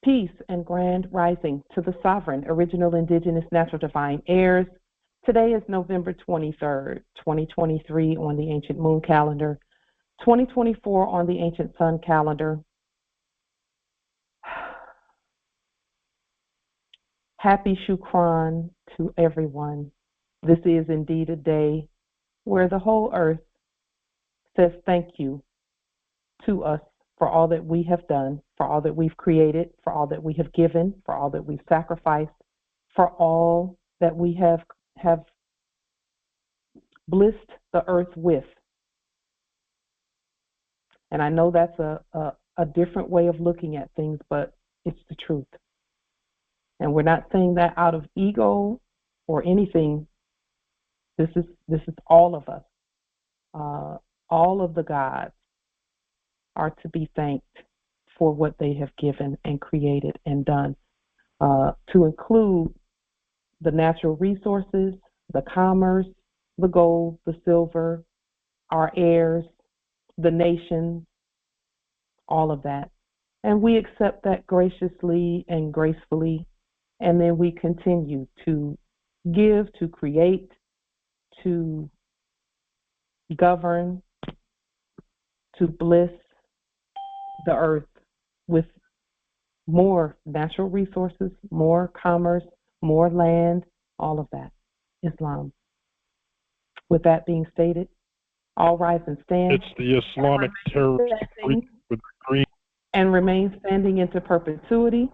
Peace and grand rising to the sovereign, original, indigenous, natural, divine heirs. Today is November 23rd, 2023 on the ancient moon calendar, 2024 on the ancient sun calendar. Happy Shukran to everyone. This is indeed a day where the whole earth says thank you to us for all that we have done, for all that we've created, for all that we have given, for all that we've sacrificed, for all that we have blessed the earth with. And I know that's a different way of looking at things, but it's the truth. And we're not saying that out of ego or anything. This is all of us. All of the gods are to be thanked for what they have given and created and done, to include the natural resources, the commerce, the gold, the silver, our heirs, the nations, all of that. And we accept that graciously and gracefully, and then we continue to give, to create, to govern, to bless the earth with more natural resources, more commerce, more land, all of that. Islam. With that being stated, all rise and stand. It's the Islamic terrorist with green. And remain standing into perpetuity.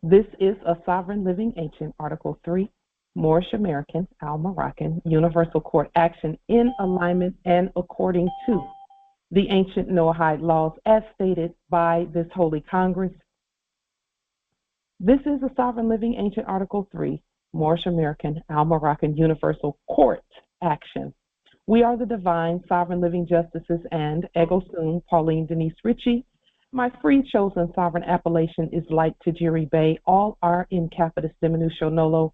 This is a sovereign living ancient, Article 3, Moorish American, Al-Moroccan, universal court action in alignment and according to the ancient Noahide laws as stated by this Holy Congress. This is a sovereign living ancient, Article 3, Moorish American, Al-Moroccan, universal court action. We are the divine sovereign living justices and Ego Sum, Pauline Denise Ritchie. My free chosen sovereign appellation is Light Tajiri Bay. All are in capitis diminutio nolo,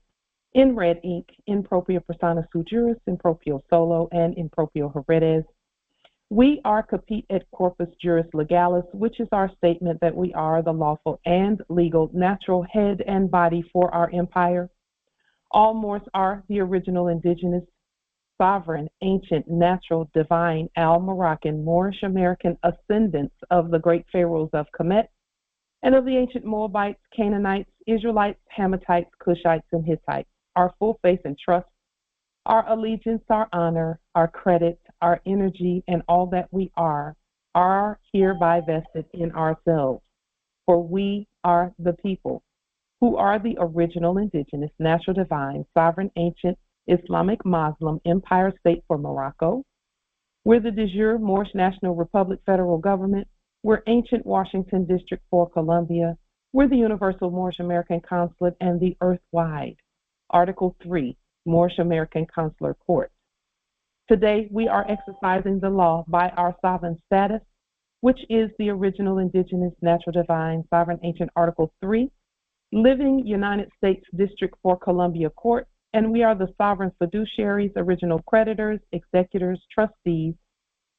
in red ink, in propria persona sui juris, in proprio solo, and in proprio heredes. We are capite et corpus juris legalis, which is our statement that we are the lawful and legal natural head and body for our empire. All Moors are the original indigenous, sovereign, ancient, natural, divine, Al-Moroccan, Moorish American ascendants of the great pharaohs of Kemet and of the ancient Moabites, Canaanites, Israelites, Hamathites, Cushites, and Hittites. Our full faith and trust, our allegiance, our honor, our credit, our energy, and all that we are hereby vested in ourselves. For we are the people who are the original indigenous, natural, divine, sovereign, ancient, Islamic Moslem Empire State for Morocco. We're the de jure Moorish National Republic federal government. We're ancient Washington District for Columbia. We're the Universal Moorish American Consulate and the Earth-wide Article 3 Moorish American Consular Court. Today, we are exercising the law by our sovereign status, which is the original indigenous, natural, divine, sovereign, ancient Article 3 Living United States District for Columbia Court. And we are the sovereign fiduciaries, original creditors, executors, trustees,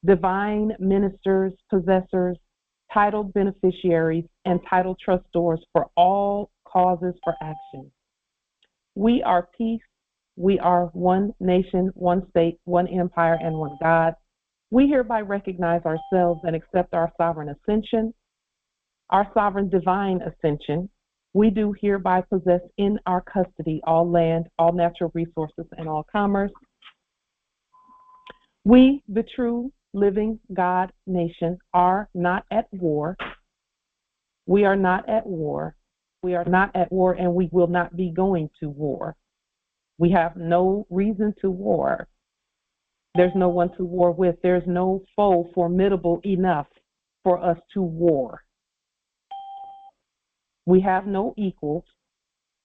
divine ministers, possessors, titled beneficiaries, and titled trustors for all causes for action. We are peace. We are one nation, one state, one empire, and one God. We hereby recognize ourselves and accept our sovereign ascension, our sovereign divine ascension. We do hereby possess in our custody all land, all natural resources, and all commerce. We, the true living God nation, are not at war. We are not at war. We are not at war, and we will not be going to war. We have no reason to war. There's no one to war with. There's no foe formidable enough for us to war. We have no equals,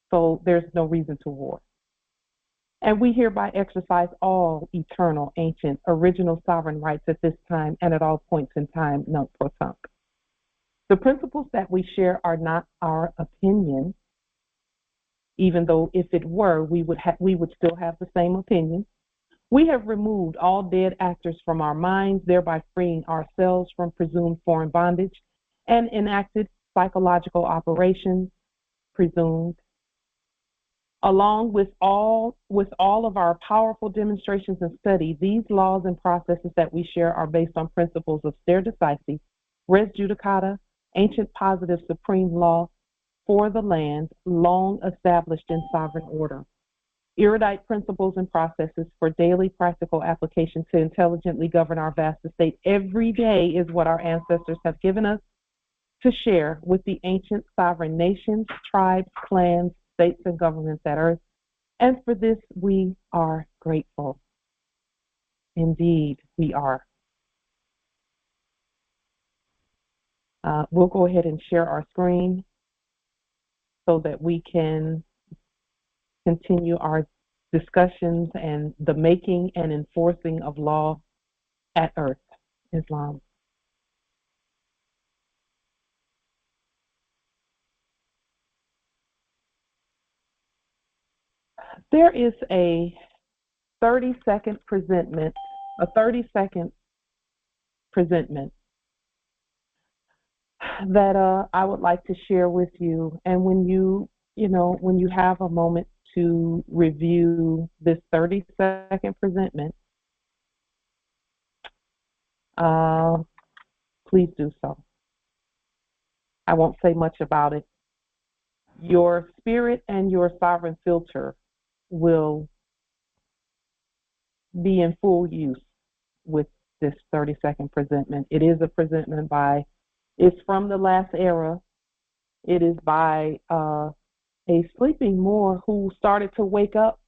so there's no reason to war. And we hereby exercise all eternal, ancient, original sovereign rights at this time and at all points in time, non-protunct. The principles that we share are not our opinion, even though if it were, we would still have the same opinion. We have removed all dead actors from our minds, thereby freeing ourselves from presumed foreign bondage, and enacted psychological operations, presumed, along with all of our powerful demonstrations and study. These laws and processes that we share are based on principles of stare decisis, res judicata, ancient positive supreme law for the land, long established in sovereign order. Erudite principles and processes for daily practical application to intelligently govern our vast estate every day is what our ancestors have given us to share with the ancient sovereign nations, tribes, clans, states, and governments at earth. And for this, we are grateful. Indeed, we are. We'll go ahead and share our screen so that we can continue our discussions and the making and enforcing of law at earth, Islam. There is a 30-second presentment, that I would like to share with you. And when you have a moment to review this 30-second presentment, please do so. I won't say much about it. Your spirit and your sovereign filter will be in full use with this 30-second presentment. It is a presentment it's from the last era. It is by a sleeping Moor who started to wake up,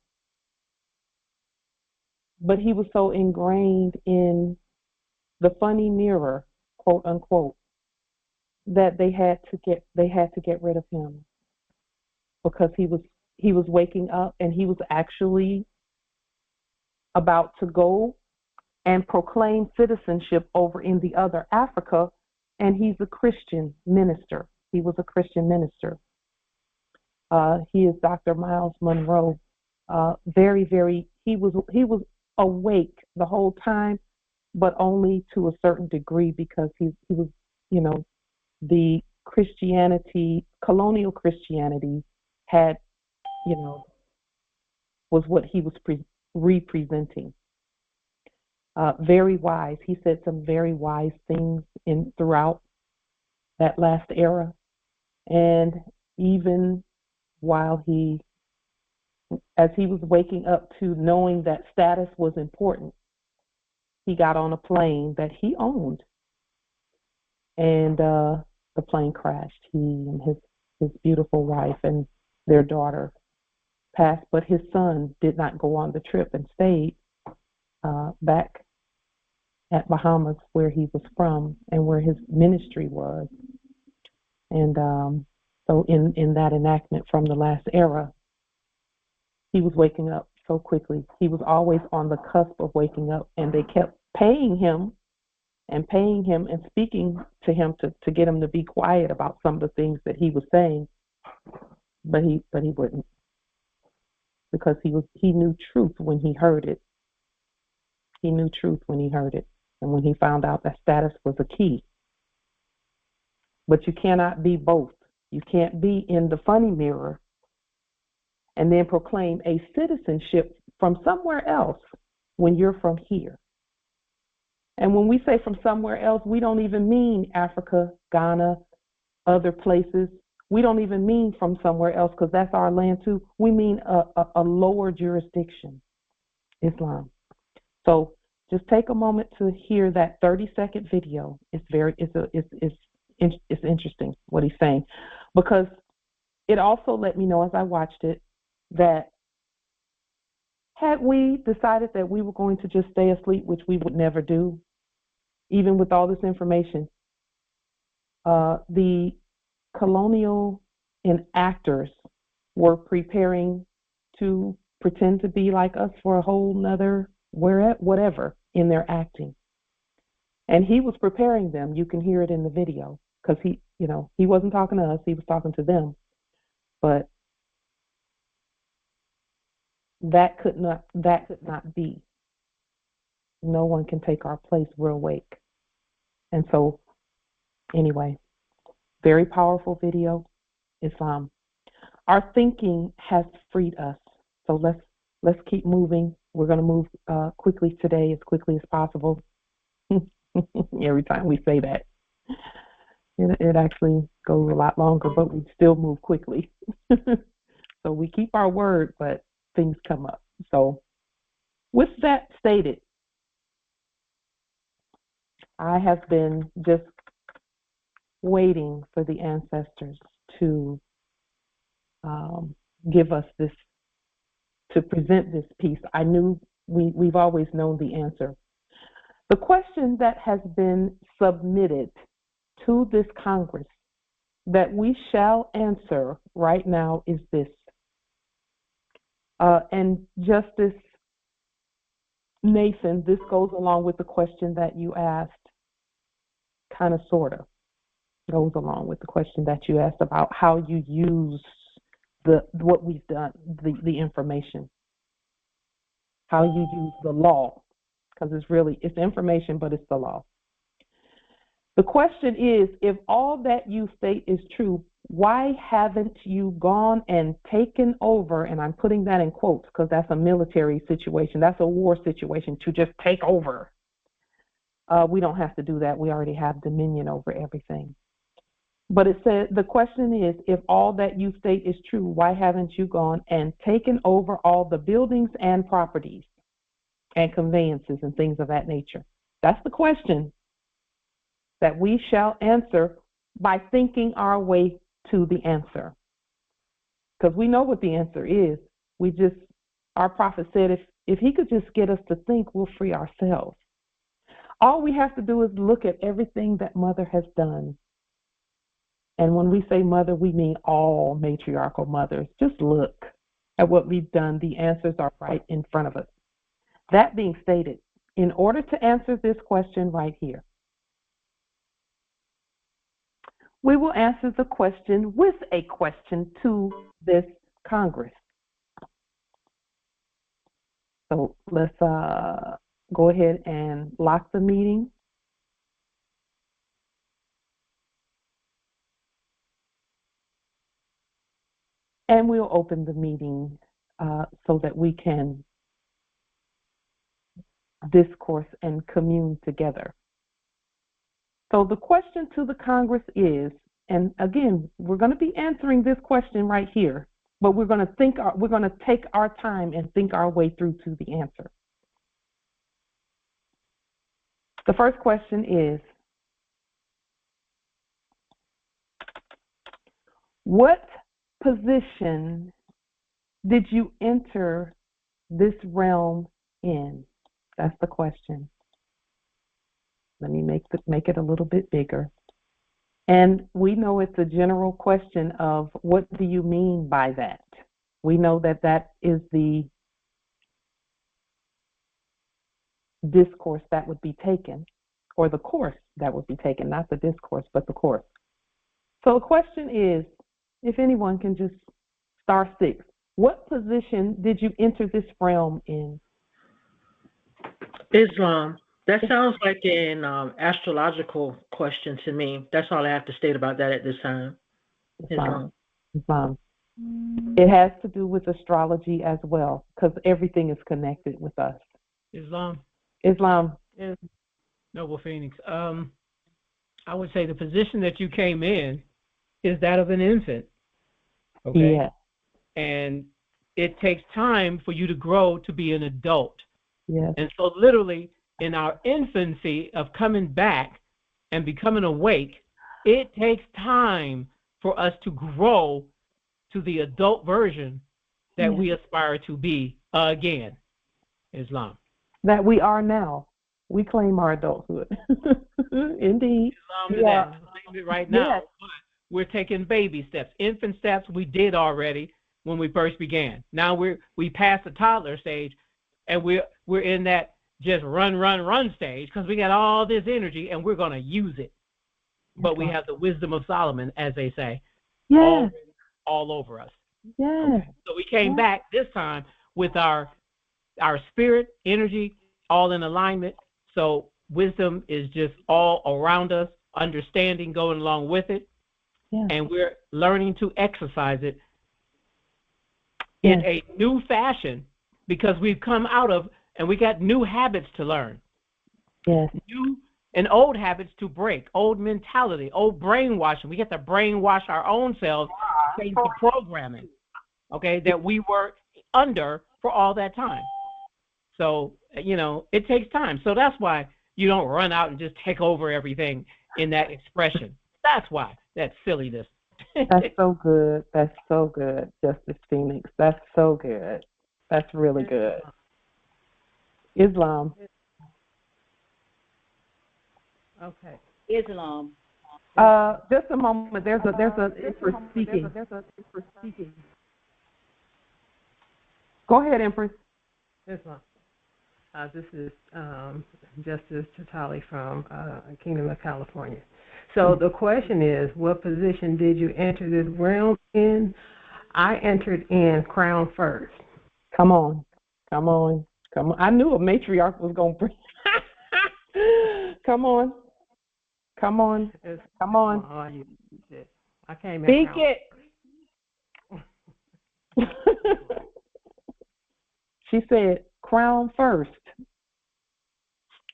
but he was so ingrained in the funny mirror, quote unquote, that they had to get rid of him, because he was waking up and he was actually about to go and proclaim citizenship over in the other Africa, and he's a Christian minister. He was a Christian minister. He is Dr. Miles Munroe. He was awake the whole time, but only to a certain degree, because he was, the Christianity, colonial Christianity had, was what he was representing. Very wise. He said some very wise things throughout that last era. And even while as he was waking up to knowing that status was important, he got on a plane that he owned, and the plane crashed. He and his beautiful wife and their daughter passed, but his son did not go on the trip and stayed back at Bahamas, where he was from and where his ministry was. And so in that enactment from the last era, he was waking up so quickly. He was always on the cusp of waking up, and they kept paying him and speaking to him to get him to be quiet about some of the things that he was saying, but he wouldn't, because he knew truth when he heard it. He knew truth when he heard it, and when he found out that status was a key. But you cannot be both. You can't be in the funny mirror and then proclaim a citizenship from somewhere else when you're from here. And when we say from somewhere else, we don't even mean Africa, Ghana, other places. We don't even mean from somewhere else, because that's our land too. We mean a lower jurisdiction, Islam. So just take a moment to hear that 30-second video. It's interesting what he's saying, because it also let me know as I watched it that had we decided that we were going to just stay asleep, which we would never do, even with all this information, the colonial enactors were preparing to pretend to be like us for a whole nother whatever in their acting. And he was preparing them. You can hear it in the video, because he wasn't talking to us, he was talking to them. But that could not be. No one can take our place. We're awake. And so, anyway, very powerful video, Islam. Our thinking has freed us. So let's keep moving. We're going to move quickly today, as quickly as possible. Every time we say that, it actually goes a lot longer, but we still move quickly. So we keep our word, but things come up. So with that stated, I have been just waiting for the ancestors to give us this, to present this piece. I knew we've always known the answer. The question that has been submitted to this Congress that we shall answer right now is this. And Justice Nathan, this goes along with the question that you asked, kind of, sort of, goes along with the question that you asked about how you use what we've done, the information, how you use the law, because it's information, but it's the law. The question is, if all that you state is true, why haven't you gone and taken over, and I'm putting that in quotes because that's a military situation, that's a war situation, to just take over. We don't have to do that. We already have dominion over everything. But it said, the question is, if all that you state is true, why haven't you gone and taken over all the buildings and properties and conveyances and things of that nature? That's the question that we shall answer by thinking our way to the answer. Because we know what the answer is. Our prophet said, if he could just get us to think, we'll free ourselves. All we have to do is look at everything that Mother has done. And when we say mother, we mean all matriarchal mothers. Just look at what we've done. The answers are right in front of us. That being stated, in order to answer this question right here, we will answer the question with a question to this Congress. So let's go ahead and lock the meeting. And we'll open the meeting so that we can discourse and commune together. So the question to the Congress is, and again, we're going to be answering this question right here, but we're going to take our time and think our way through to the answer. The first question is, what position did you enter this realm in? That's the question. Let me make it a little bit bigger. And we know it's a general question of what do you mean by that? We know that is the discourse that would be taken, or the course that would be taken, not the discourse, but the course. So the question is, if anyone can just *6, what position did you enter this realm in? Islam. That sounds like an astrological question to me. That's all I have to state about that at this time. Islam. It has to do with astrology as well, because everything is connected with us. Islam. Yes. Noble Phoenix. I would say the position that you came in is that of an infant. Okay. Yeah. And it takes time for you to grow to be an adult. Yes. And so literally in our infancy of coming back and becoming awake, it takes time for us to grow to the adult version that we aspire to be again. Islam. That we are now. We claim our adulthood. Indeed. Islam claim it right now. Yes. But we're taking baby steps. Infant steps we did already when we first began. Now we passed the toddler stage, and we're in that just run stage because we got all this energy and we're going to use it. But we have the wisdom of Solomon, as they say, all over us. Yeah. Okay. So we came back this time with our spirit, energy, all in alignment. So wisdom is just all around us, understanding going along with it. Yeah. And we're learning to exercise it in a new fashion because we've come out of, and we got new habits to learn. Yes. New and old habits to break, old mentality, old brainwashing. We get to brainwash our own selves, change the programming, okay, that we were under for all that time. So, it takes time. So that's why you don't run out and just take over everything in that expression. That's why. That's silliness. That's so good. That's so good, Justice Phoenix. That's so good. That's really good. Islam. Okay. Islam. Just a moment. There's a it's for speaking. Go ahead, Empress. Islam. This is Justice Chatali from Kingdom of California. So the question is, what position did you enter this realm in? I entered in crown first. Come on. I knew a matriarch was going to bring. Come on. I came in. Speak crown. it. She said, crown first.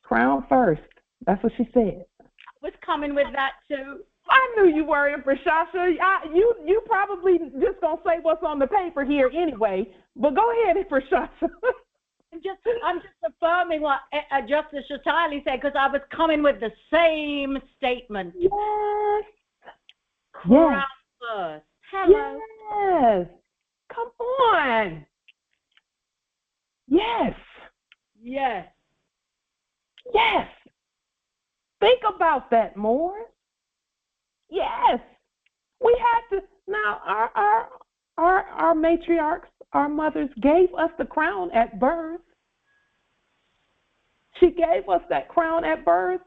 Crown first. That's what she said. Was coming with that too. I knew you were, Empress Shasha. You probably just gonna say what's on the paper here anyway. But go ahead, Empress Shasha. I'm just affirming what Justice Shatali said because I was coming with the same statement. Yes. Crown first. Hello. Yes. Come on. Yes. Yes. Yes. Think about that more. Yes. We had to now our matriarchs, our mothers gave us the crown at birth. She gave us that crown at birth.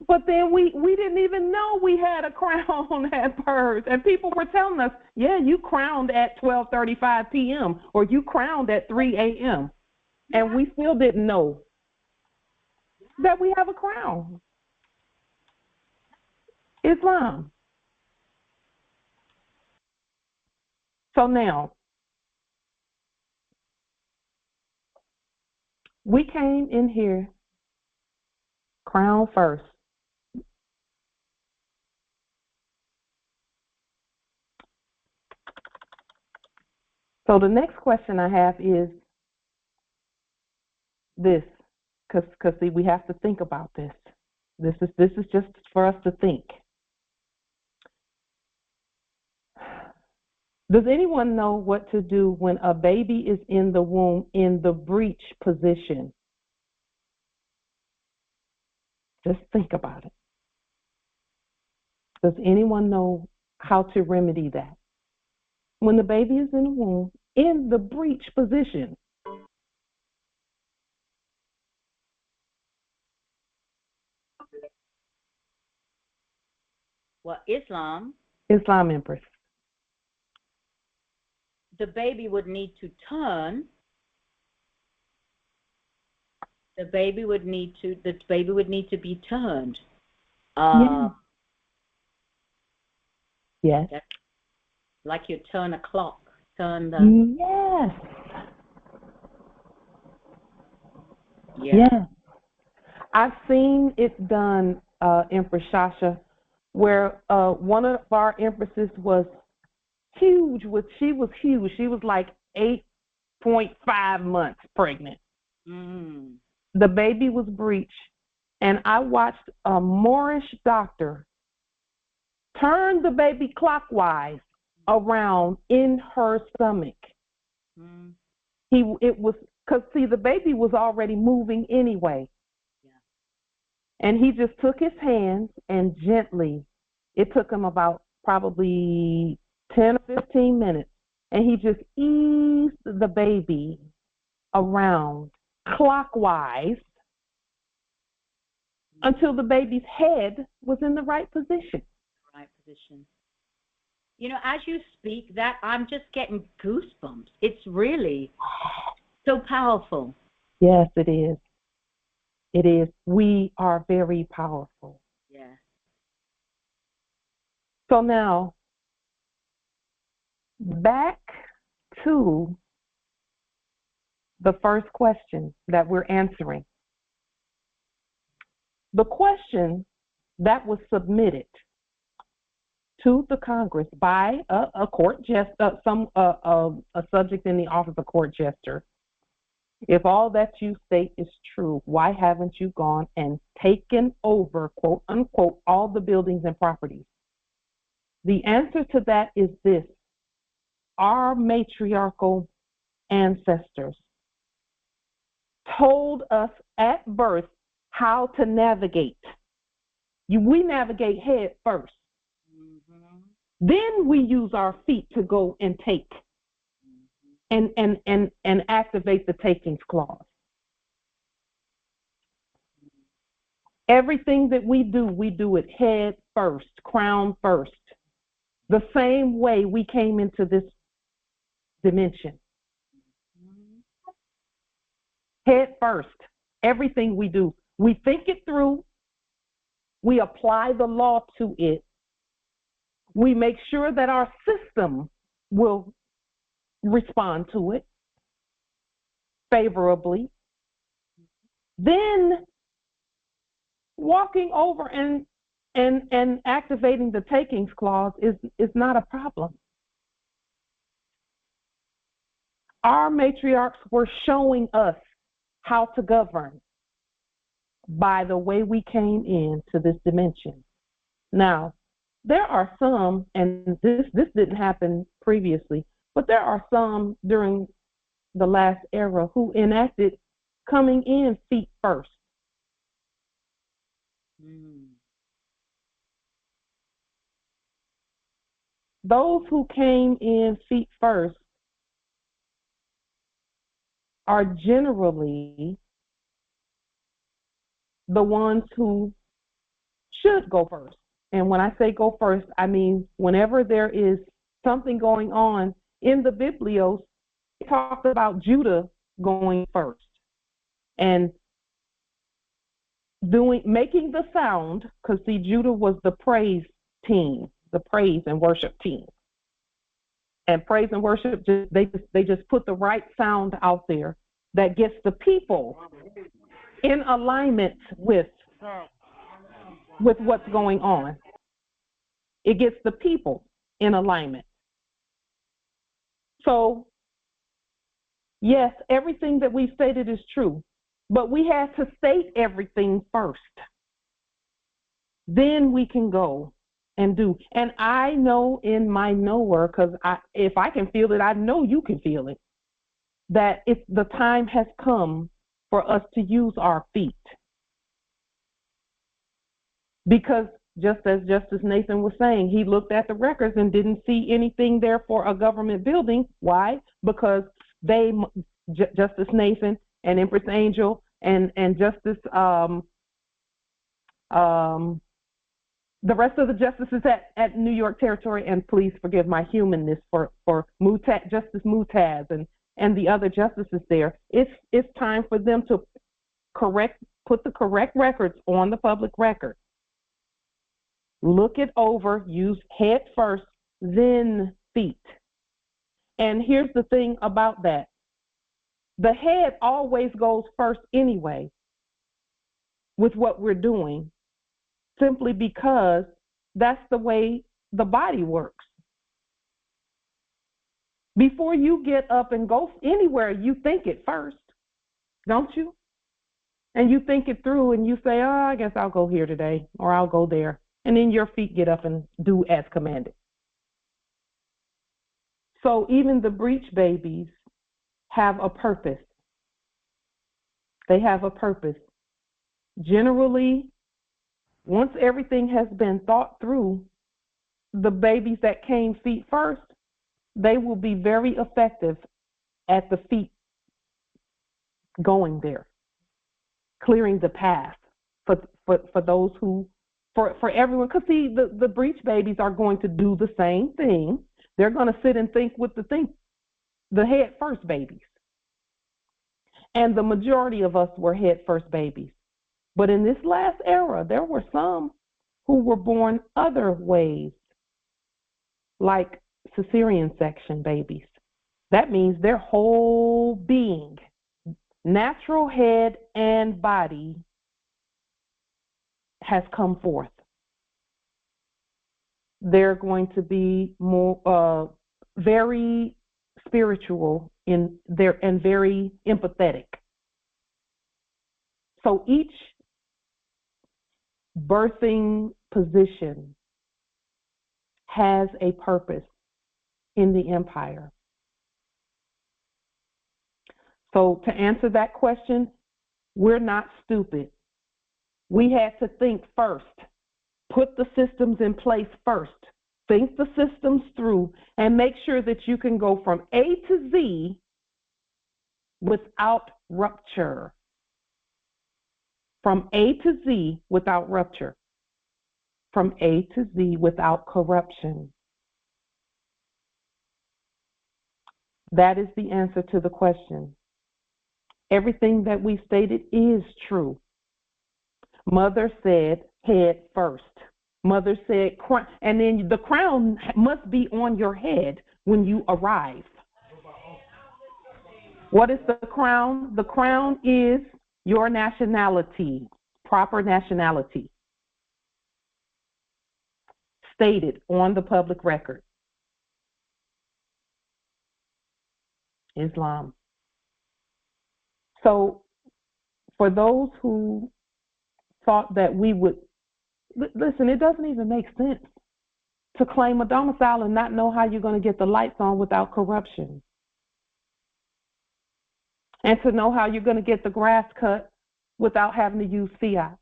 But then we didn't even know we had a crown at birth. And people were telling us, yeah, you crowned at 12:35 p.m. or you crowned at 3 a.m. And we still didn't know that we have a crown. Islam. So now, we came in here crown first. So the next question I have is this, because see, we have to think about this. This is just for us to think. Does anyone know what to do when a baby is in the womb in the breech position? Just think about it. Does anyone know how to remedy that? When the baby is in the womb in the breech position. Well, Islam, Empress. the baby would need to turn. The baby would need to be turned. Yes. Like you turn a clock. Turn the. Yes. Yeah. Yes. I've seen it done, Empress Shasha, where one of our empresses was huge. She was huge. She was like 8.5 months pregnant. Mm. The baby was breech, and I watched a Moorish doctor turn the baby clockwise around in her stomach. Mm. It was because see, the baby was already moving anyway. And he just took his hands and gently, it took him about probably 10 or 15 minutes, and he just eased the baby around clockwise until the baby's head was in the right position. Right position. You know, as you speak that, I'm just getting goosebumps. It's really so powerful. Yes, it is. It is. We are very powerful. Yeah. So now, back to the first question that we're answering. The question that was submitted to the Congress by a court jester, a subject in the office of court jester. If all that you state is true, why haven't you gone and taken over, quote unquote, all the buildings and properties? The answer to that is this: our matriarchal ancestors told us at birth how to navigate. We navigate head first. Mm-hmm. Then we use our feet to go and take and activate the takings clause. Everything that we do it head first, crown first. The same way we came into this dimension. Head first. Everything we do, we think it through. We apply the law to it. We make sure that our system will respond to it favorably. Then walking over and activating the takings clause is not a problem. Our matriarchs were showing us how to govern by the way we came into this dimension. Now, there are some, and this didn't happen previously, but there are some during the last era who enacted coming in feet first. Those who came in feet first are generally the ones who should go first. And when I say go first, I mean whenever there is something going on in the Biblios, it talks about Judah going first and making the sound, because see, Judah was the praise team, the praise and worship team. And praise and worship, they just put the right sound out there that gets the people in alignment with what's going on. It gets the people in alignment. So, yes, everything that we stated is true, but we have to state everything first. Then we can go and do. And I know in my knower, because if I can feel it, I know you can feel it, that the time has come for us to use our feet. Because just as Justice Nathan was saying, he looked at the records and didn't see anything there for a government building. Why? Because Justice Nathan and Empress Angel and Justice the rest of the justices at New York Territory, and please forgive my humanness for Justice Mutaz and the other justices there. It's time for them to put the correct records on the public record. Look it over, use head first, then feet. And here's the thing about that. The head always goes first anyway with what we're doing, simply because that's the way the body works. Before you get up and go anywhere, you think it first, don't you? And you think it through and you say, oh, I guess I'll go here today, or I'll go there. And then your feet get up and do as commanded. So even the breech babies have a purpose. They have a purpose. Generally, once everything has been thought through, the babies that came feet first, they will be very effective at the feet going there, clearing the path for those who, for everyone. Because see, the breech babies are going to do the same thing. They're going to sit and think with the head first babies. And the majority of us were head first babies. But in this last era, there were some who were born other ways, like cesarean section babies. That means their whole being, natural head and body, has come forth. They're going to be more very spiritual in their and very empathetic. So each birthing position has a purpose in the empire. So to answer that question, we're not stupid. We had to think first, put the systems in place first, think the systems through, and make sure that you can go from A to Z without rupture. From A to Z without rupture. From A to Z without corruption. That is the answer to the question. Everything that we stated is true. Mother said head first. Mother said crown, and then the crown must be on your head when you arrive. What is the crown? The crown is your nationality, proper nationality, stated on the public record. Islam. So for those who thought that we would, listen, it doesn't even make sense to claim a domicile and not know how you're going to get the lights on without corruption. And to know how you're going to get the grass cut without having to use fiat.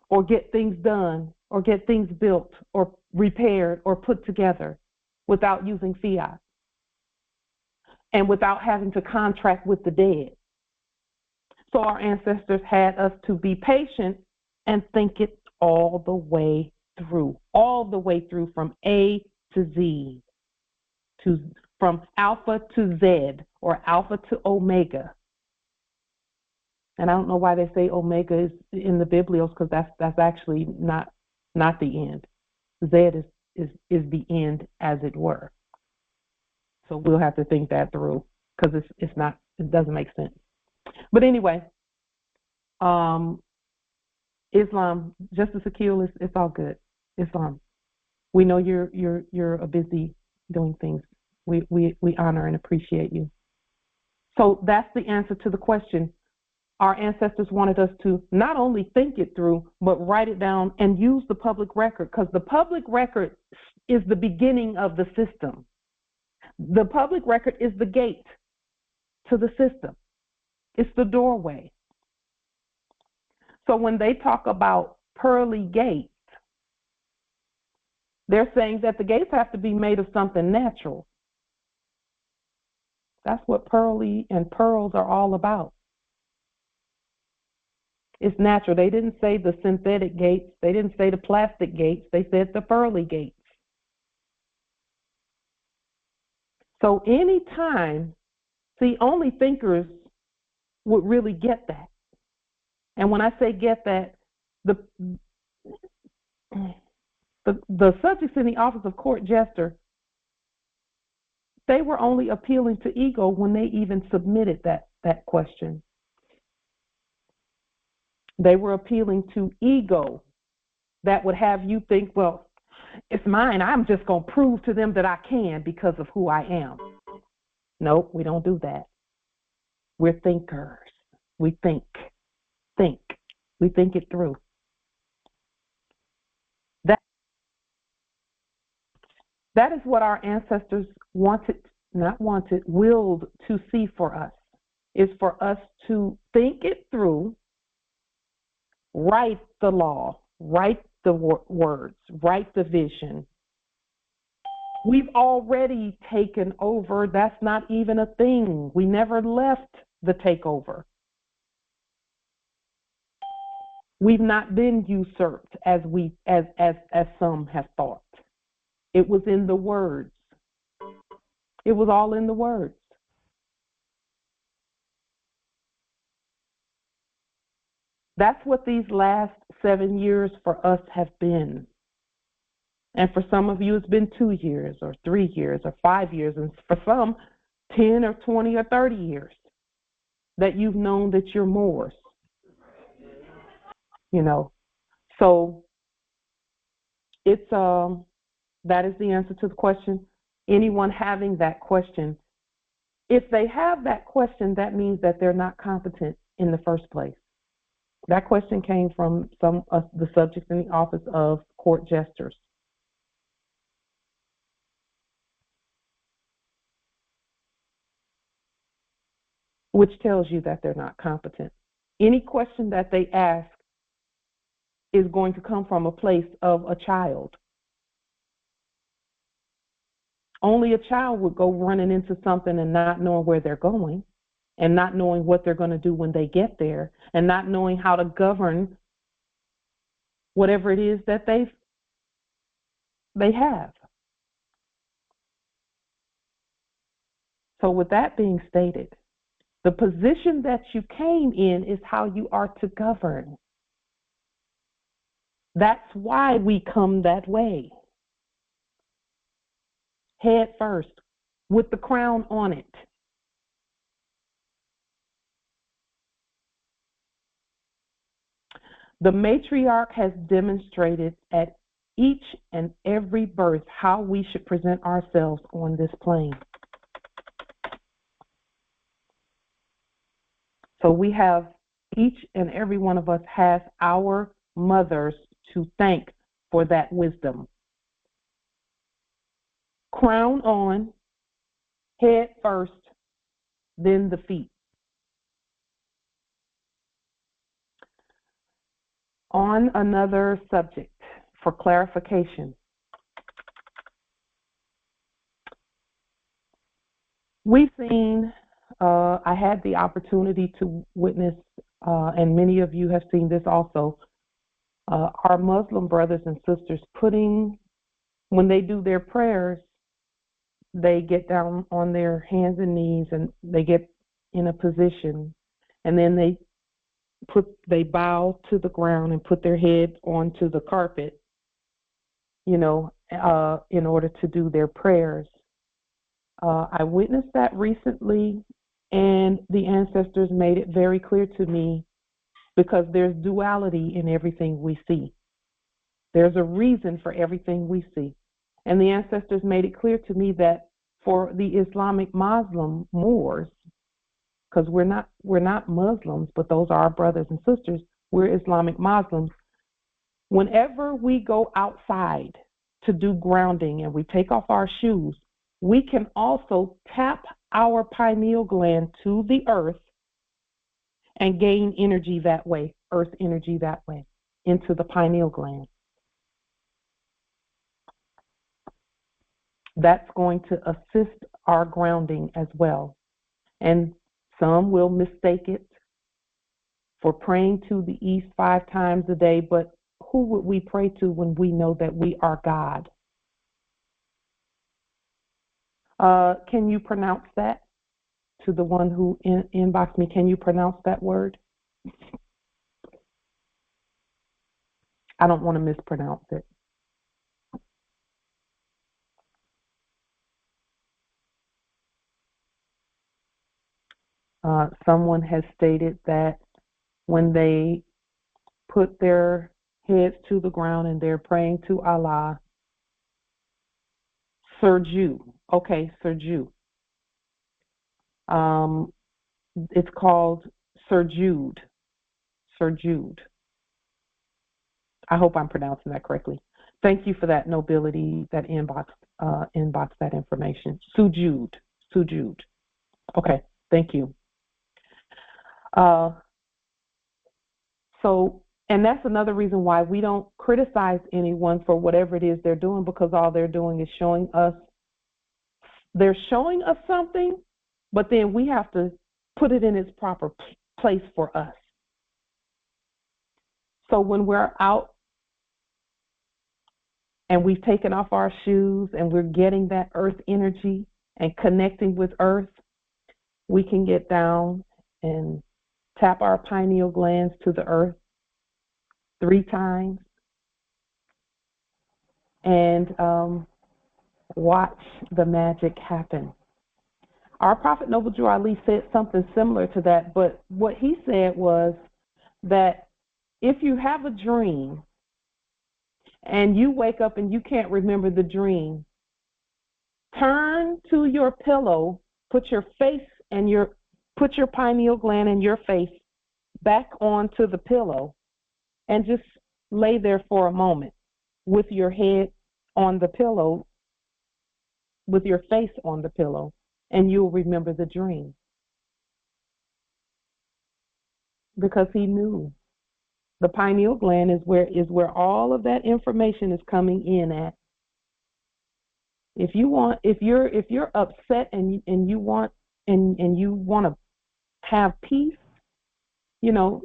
Or get things done, or get things built, or repaired, or put together without using fiat. And without having to contract with the dead. So our ancestors had us to be patient and think it all the way through from A to Z, from alpha to Z, or alpha to omega. And I don't know why they say omega is in the Biblios, because that's actually not the end. Z is the end, as it were. So we'll have to think that through, because it doesn't make sense. But anyway, Islam, Justice Akil, it's all good. Islam, we know you're a busy doing things. We honor and appreciate you. So that's the answer to the question. Our ancestors wanted us to not only think it through, but write it down and use the public record, because the public record is the beginning of the system. The public record is the gate to the system. It's the doorway. So when they talk about pearly gates, they're saying that the gates have to be made of something natural. That's what pearly and pearls are all about. It's natural. They didn't say the synthetic gates. They didn't say the plastic gates. They said the pearly gates. So anytime, see, only thinkers would really get that. And when I say get that, the subjects in the office of court jester, they were only appealing to ego when they even submitted that question. They were appealing to ego that would have you think, well, it's mine. I'm just going to prove to them that I can because of who I am. Nope, we don't do that. We're thinkers. We think. We think it through. That is what our ancestors willed to see for us, is for us to think it through, write the law, write the words, write the vision. We've already taken over. That's not even a thing. We never left the takeover. We've not been usurped as some have thought. It was in the words. It was all in the words. That's what these last 7 years for us have been. And for some of you, it's been 2 years or 3 years or 5 years. And for some, 10 or 20 or 30 years that you've known that you're Moors. You know, so it's that is the answer to the question. Anyone having that question, if they have that question, that means that they're not competent in the first place. That question came from some of the subjects in the office of court jesters. Which tells you that they're not competent. Any question that they ask is going to come from a place of a child. Only a child would go running into something and not knowing where they're going, and not knowing what they're going to do when they get there, and not knowing how to govern whatever it is that they have. So with that being stated, the position that you came in is how you are to govern. That's why we come that way. Head first, with the crown on it. The matriarch has demonstrated at each and every birth how we should present ourselves on this plane. So we have, each and every one of us has our mothers to thank for that wisdom. Crown on, head first, then the feet. On another subject, for clarification, we've seen, I had the opportunity to witness, and many of you have seen this also, our Muslim brothers and sisters when they do their prayers, they get down on their hands and knees and they get in a position, and then they bow to the ground and put their head onto the carpet, in order to do their prayers. I witnessed that recently, and the ancestors made it very clear to me, because there's duality in everything we see. There's a reason for everything we see. And the ancestors made it clear to me that for the Islamic Muslim Moors, because we're not Muslims, but those are our brothers and sisters, we're Islamic Muslims. Whenever we go outside to do grounding and we take off our shoes, we can also tap our pineal gland to the earth and gain energy that way, earth energy that way, into the pineal gland. That's going to assist our grounding as well. And some will mistake it for praying to the east 5 times a day, but who would we pray to when we know that we are God? Can you pronounce that? To the one who inboxed me, can you pronounce that word? I don't want to mispronounce it. Someone has stated that when they put their heads to the ground and they're praying to Allah, Surju. Okay, Surju. It's called Surjud. Surjud. I hope I'm pronouncing that correctly. Thank you for that nobility that inbox that information. Sujud. Sujud. Okay, thank you. And that's another reason why we don't criticize anyone for whatever it is they're doing, because all they're doing is they're showing us something, but then we have to put it in its proper place for us. So when we're out and we've taken off our shoes and we're getting that earth energy and connecting with earth, we can get down and tap our pineal glands to the earth 3 times and watch the magic happen. Our Prophet Noble Drew Ali said something similar to that, but what he said was that if you have a dream and you wake up and you can't remember the dream, turn to your pillow, put your pineal gland and your face back onto the pillow and just lay there for a moment with your head on the pillow, with your face on the pillow, and you'll remember the dream. Because he knew. The pineal gland is where all of that information is coming in at. If you're upset and you want to have peace, you know,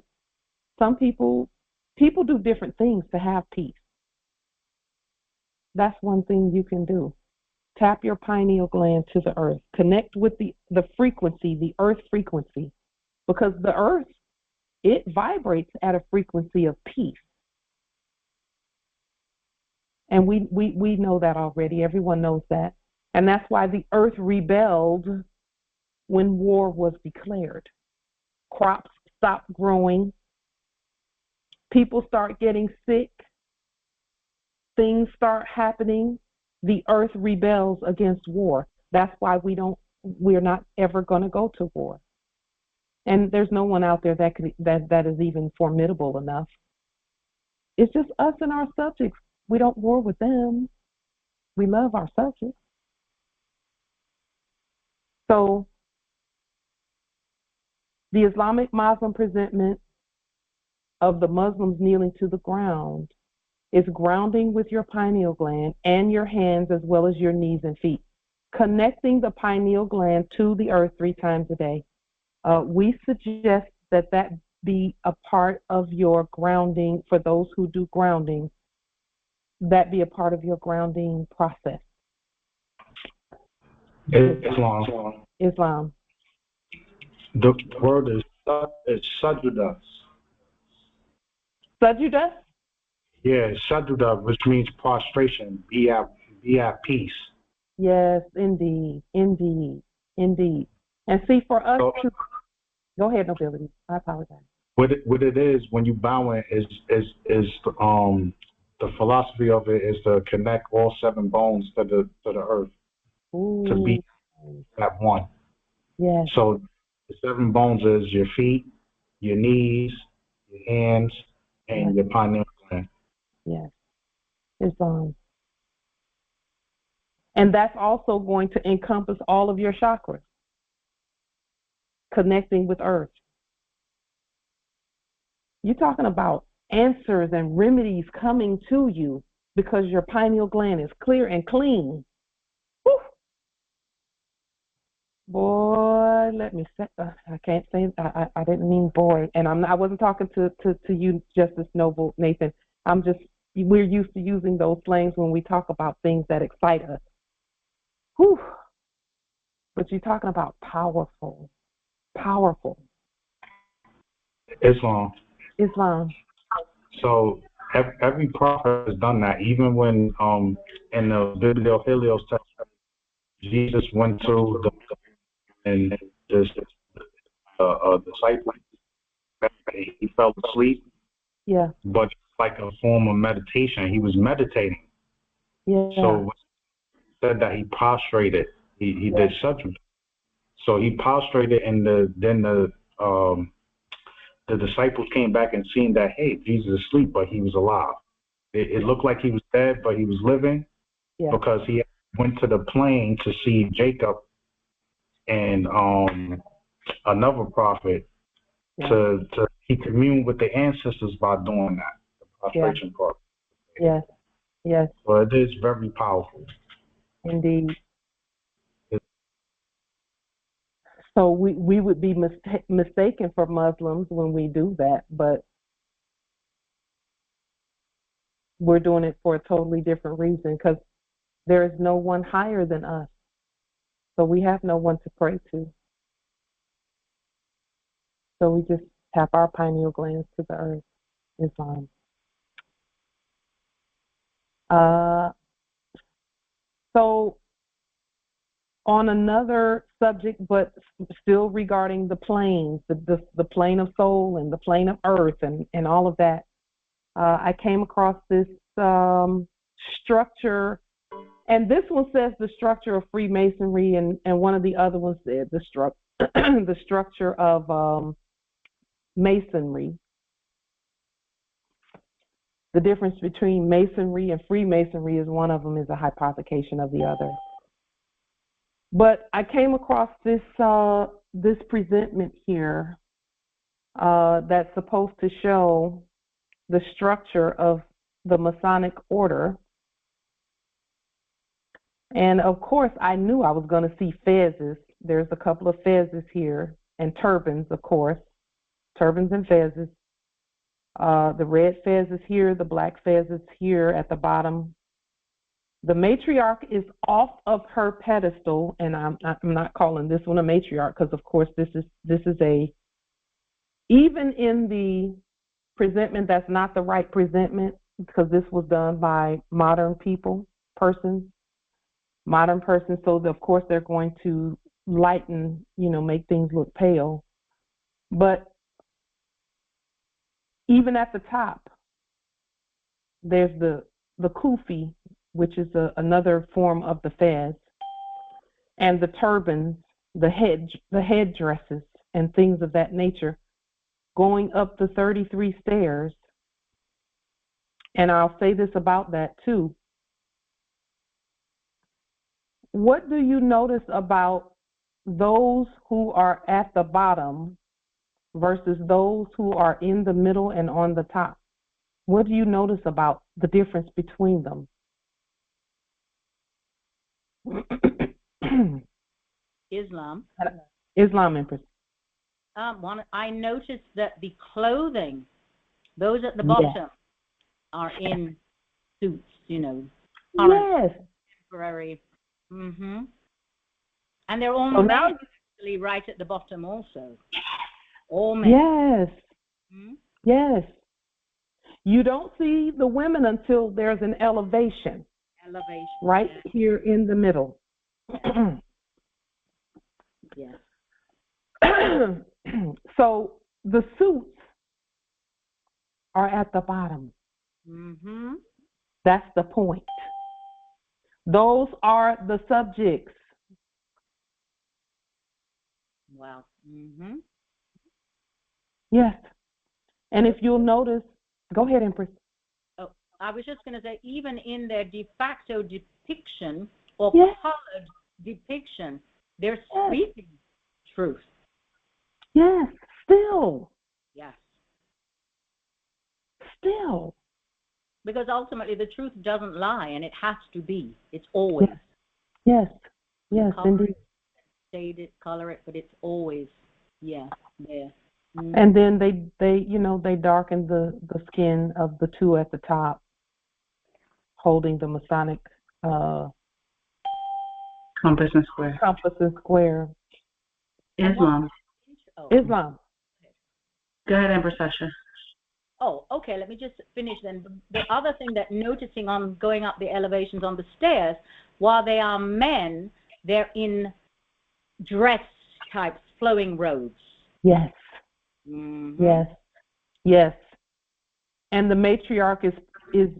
some people do different things to have peace. That's one thing you can do. Tap your pineal gland to the earth. Connect with the frequency, the earth frequency, because the earth, it vibrates at a frequency of peace. And we know that already. Everyone knows that. And that's why the earth rebelled when war was declared. Crops stopped growing. People start getting sick. Things start happening. The earth rebels against war. That's why we're not ever going to go to war. And there's no one out there that is even formidable enough. It's just us and our subjects. We don't war with them. We love our subjects. So the Islamic Muslim presentment of the Muslims kneeling to the ground is grounding with your pineal gland and your hands as well as your knees and feet, connecting the pineal gland to the earth 3 times a day. We suggest that be a part of your grounding. For those who do grounding, that be a part of your grounding process. Islam. The word is sajuda. Sajuda? Yeah, sajuda, which means prostration. Be at peace. Yes, indeed. And see, for us to go ahead, Nobility. I apologize. What it is when you bowing is the philosophy of it is to connect all 7 bones to the earth. Ooh. To be at one. Yes. So the 7 bones is your feet, your knees, your hands, and your pineal gland. Yes. Islam. And that's also going to encompass all of your chakras, connecting with earth. You're talking about answers and remedies coming to you because your pineal gland is clear and clean. Whew. Boy, let me say, I can't say, I didn't mean boy. And I wasn't talking to you, Justice Noble, Nathan. We're used to using those slangs when we talk about things that excite us. Whew. But you're talking about powerful. Islam. So every prophet has done that. Even when in the Biblio-Helios text, Jesus went to the disciple. He fell asleep. Yeah. But like a form of meditation, he was meditating. Yeah. So said that he prostrated. He did sajda. So he prostrated, and then the disciples came back and seen that, hey, Jesus is asleep, but he was alive. It looked like he was dead, but he was living, because he went to the plain to see Jacob and another prophet he communed with the ancestors by doing that, the prostration part. Yes. So it is very powerful. Indeed. So we would be mistaken for Muslims when we do that, but we're doing it for a totally different reason, because there is no one higher than us. So we have no one to pray to. So we just tap our pineal glands to the earth. Islam. So on another subject, but still regarding the planes, the plane of soul and the plane of earth and all of that, I came across this structure, and this one says the structure of Freemasonry, and one of the other ones said the structure of Masonry. The difference between Masonry and Freemasonry is one of them is a hypothecation of the other. But I came across this this presentment here that's supposed to show the structure of the Masonic order. And of course, I knew I was going to see fezzes. There's a couple of fezzes here, and turbans, of course, turbans and fezzes. The red fez is here, the black fez is here at the bottom. The matriarch is off of her pedestal, and I'm not calling this one a matriarch because, of course, this is a, even in the presentment that's not the right presentment, because this was done by modern persons, so of course they're going to lighten, make things look pale. But even at the top, there's the kufi, which is another form of the fez, and the turbans, the headdresses, and things of that nature, going up the 33 stairs. And I'll say this about that too. What do you notice about those who are at the bottom versus those who are in the middle and on the top? What do you notice about the difference between them? Islam, Empress. I noticed that the clothing, those at the bottom, are in suits, Yes. Temporary. And they're all men actually right at the bottom also. All men. Yes. Yes. You don't see the women until there's an elevation. Right here in the middle. Yes. So the suits are at the bottom. That's the point. Those are the subjects. Wow. Yes. And if you'll notice, go ahead, Empress. I was just going to say, even in their de facto depiction or colored depiction, they're speaking truth. Yes, still. Yes. Still. Because ultimately the truth doesn't lie, and it has to be. It's always. Yes, indeed. Shade it, color it, but it's always, there. And then they darken the skin of the two at the top, holding the Masonic compass and square. Islam. Islam. Go ahead, Empress Sasha. Oh, okay. Let me just finish then. The other thing that noticing on going up the elevations on the stairs, while they are men, they're in dress type flowing robes. Yes. Yes. And the matriarch is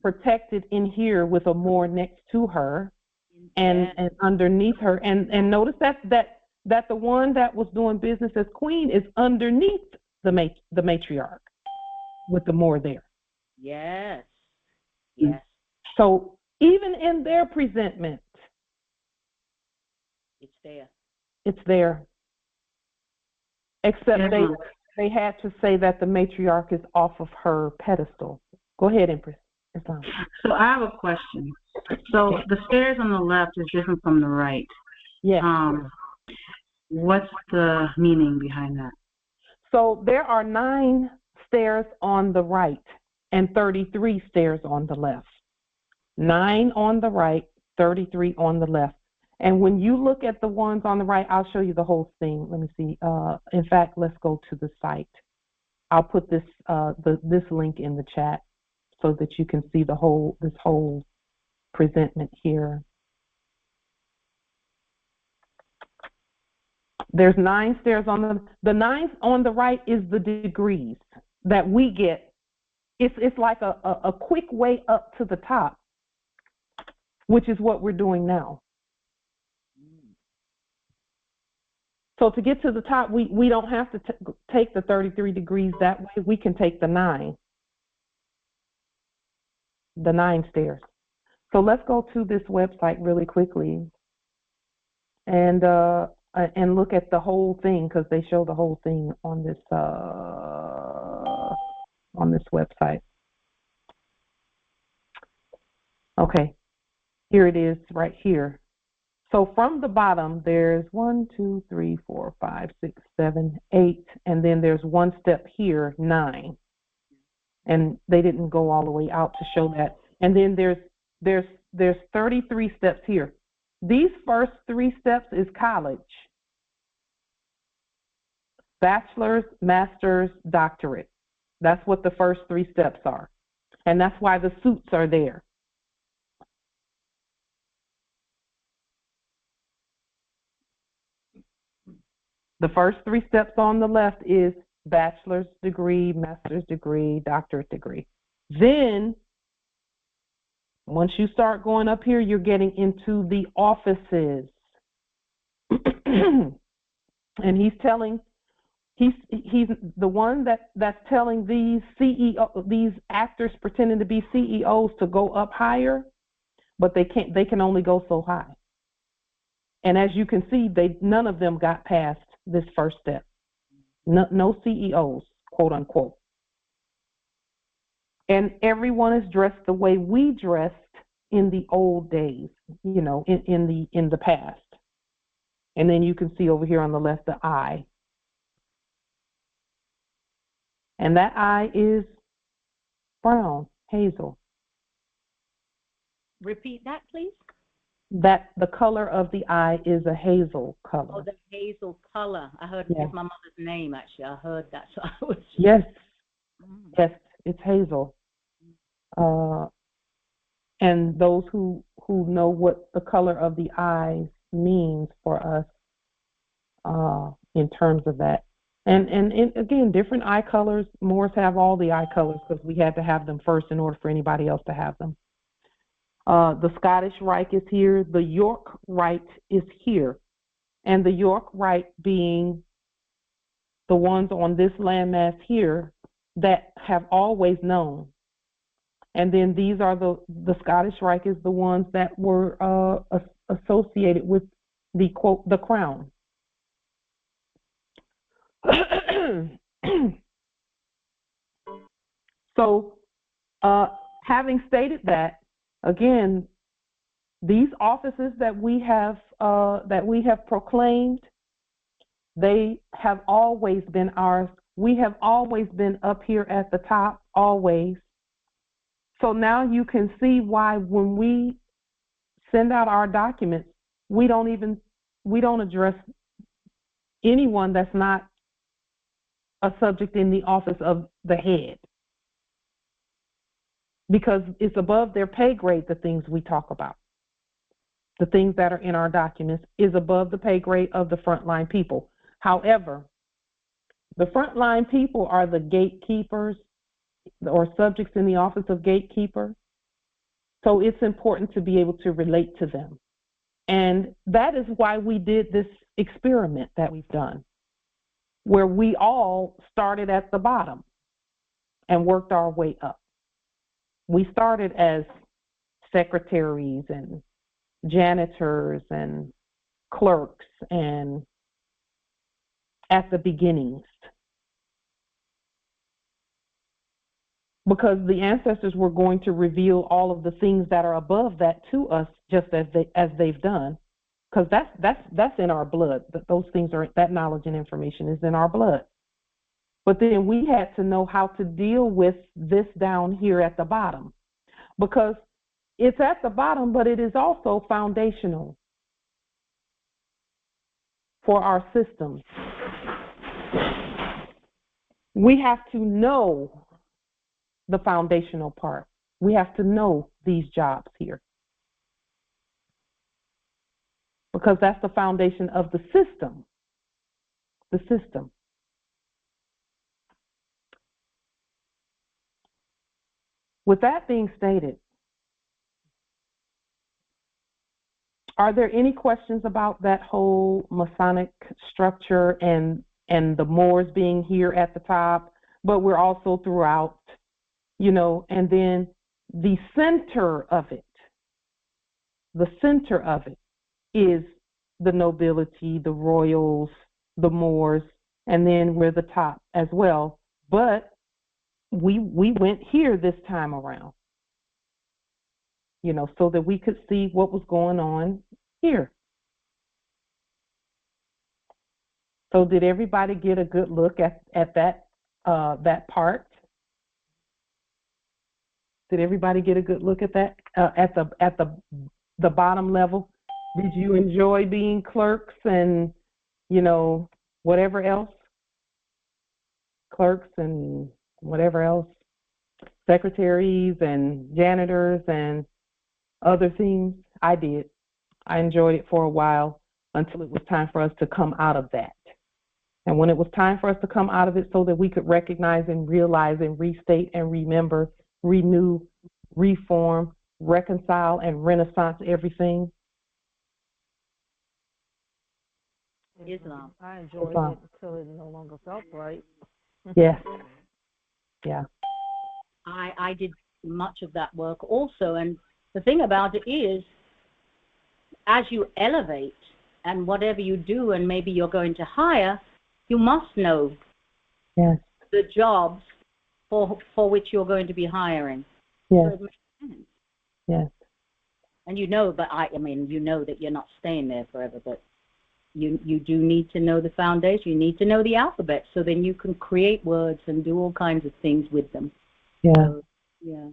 protected in here with a Moor next to her, and underneath her. And notice that the one that was doing business as queen is underneath the matriarch with the Moor there. Yes. So even in their presentment, it's there. Except they had to say that the matriarch is off of her pedestal. Go ahead, Empress. Islam. So I have a question. So the stairs on the left is different from the right. Yes. What's the meaning behind that? So there are 9 stairs on the right and 33 stairs on the left. 9 on the right, 33 on the left. And when you look at the ones on the right, I'll show you the whole thing. Let me see. In fact, let's go to the site. I'll put this this link in the chat. so that you can see this whole presentment here. There's 9 stairs on the 9th on the right is the degrees that we get. It's like a quick way up to the top, which is what we're doing now. So to get to the top, we don't have to take the 33 degrees that way. We can take the 9 stairs. So let's go to this website really quickly and look at the whole thing, because they show the whole thing on this website. Okay, here it is right here. So from the bottom, there's 1, 2, 3, 4, 5, 6, 7, 8, and then there's one step here, 9. And they didn't go all the way out to show that. And then there's 33 steps here. These first 3 steps is college. Bachelor's, master's, doctorate. That's what the first 3 steps are. And that's why the suits are there. The first 3 steps on the left is bachelor's degree, master's degree, doctorate degree. Then, once you start going up here, you're getting into the offices. And he's the one that's telling these these actors pretending to be CEOs to go up higher, but they can only go so high. And as you can see, none of them got past this first step. No CEOs, quote unquote. And everyone is dressed the way we dressed in the old days, in the past. And then you can see over here on the left the eye. And that eye is brown, hazel. Repeat that, please. That the color of the eye is a hazel color. Oh, the hazel color. I heard it's my mother's name, actually. I heard that. So I was... Yes. Yes, it's hazel. And those who know what the color of the eyes means for us in terms of that. And again, different eye colors. Moors have all the eye colors because we had to have them first in order for anybody else to have them. The Scottish Rite is here. The York Rite is here. And the York Rite being the ones on this landmass here that have always known. And then these are the Scottish Rite is the ones that were associated with the, quote, the crown. So having stated that, again, these offices that we have proclaimed, they have always been ours. We have always been up here at the top, always. So now you can see why when we send out our documents, we don't address anyone that's not a subject in the office of the head. Because it's above their pay grade, the things we talk about. The things that are in our documents is above the pay grade of the frontline people. However, the frontline people are the gatekeepers or subjects in the office of gatekeeper. So it's important to be able to relate to them. And that is why we did this experiment that we've done, where we all started at the bottom and worked our way up. We started as secretaries and janitors and clerks and at the beginnings. Because the ancestors were going to reveal all of the things that are above that to us, just as they've done. Because that's in our blood. Those things are, that knowledge and information is in our blood. But then we had to know how to deal with this down here at the bottom, because it's at the bottom, but it is also foundational for our systems. We have to know the foundational part. We have to know these jobs here, because that's the foundation of the system. The system. With that being stated, are there any questions about that whole Masonic structure and the Moors being here at the top, but we're also throughout, you know, and then the center of it is the nobility, the royals, the Moors, and then we're the top as well. But we went here this time around, you know, so that we could see what was going on here. So did everybody get a good look at that part? Did everybody get a good look at that at the bottom level? Did you enjoy being clerks and, you know, whatever else? Clerks and whatever else, secretaries and janitors and other things? I did. I enjoyed it for a while until it was time for us to come out of that. And when it was time for us to come out of it so that we could recognize and realize and restate and remember, renew, reform, reconcile, and renaissance everything. Islam. I enjoyed it until it no longer felt right. Yes. Yeah. I did much of that work also, and the thing about it is, as you elevate and whatever you do, and maybe you're going to hire, you must know the jobs for which you're going to be hiring. Yes. So it makes sense. Yes. And you know, but I mean, you know that you're not staying there forever, but you do need to know the foundation. You need to know the alphabet, so then you can create words and do all kinds of things with them. Yeah. So, yeah.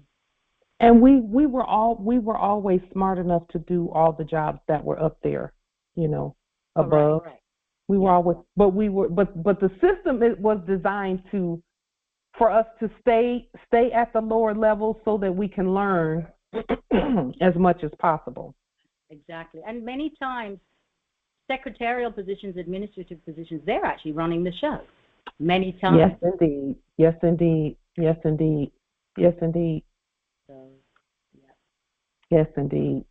And we were always smart enough to do all the jobs that were up there, you know, above. Correct. We were always, but the system was designed for us to stay at the lower level so that we can learn as much as possible. Exactly. And many times, secretarial positions, administrative positions, they're actually running the show. Many times. Yes, indeed. Yes, indeed. Yes, indeed. Yes, indeed. So, yeah. Yes, indeed.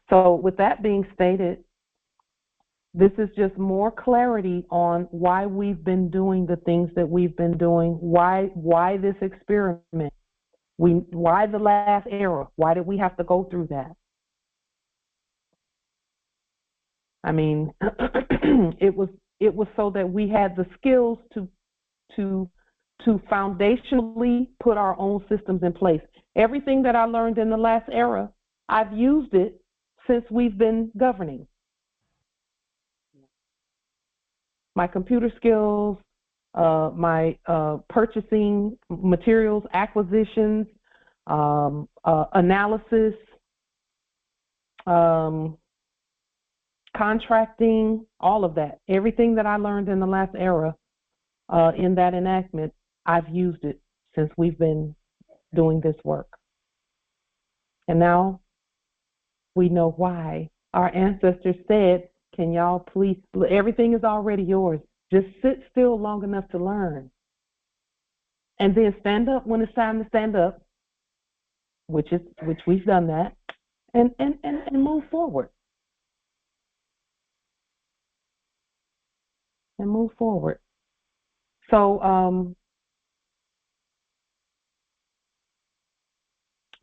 So with that being stated, this is just more clarity on why we've been doing the things that we've been doing, why this experiment, why the last era, why did we have to go through that? I mean, it was so that we had the skills to foundationally put our own systems in place. Everything that I learned in the last era, I've used it since we've been governing. My computer skills, my purchasing materials, acquisitions, analysis, contracting, all of that. Everything that I learned in the last era, in that enactment, I've used it since we've been doing this work. And now we know why. Our ancestors said, can y'all please, everything is already yours. Just sit still long enough to learn. And then stand up when it's time to stand up, which we've done that, and move forward. And move forward. So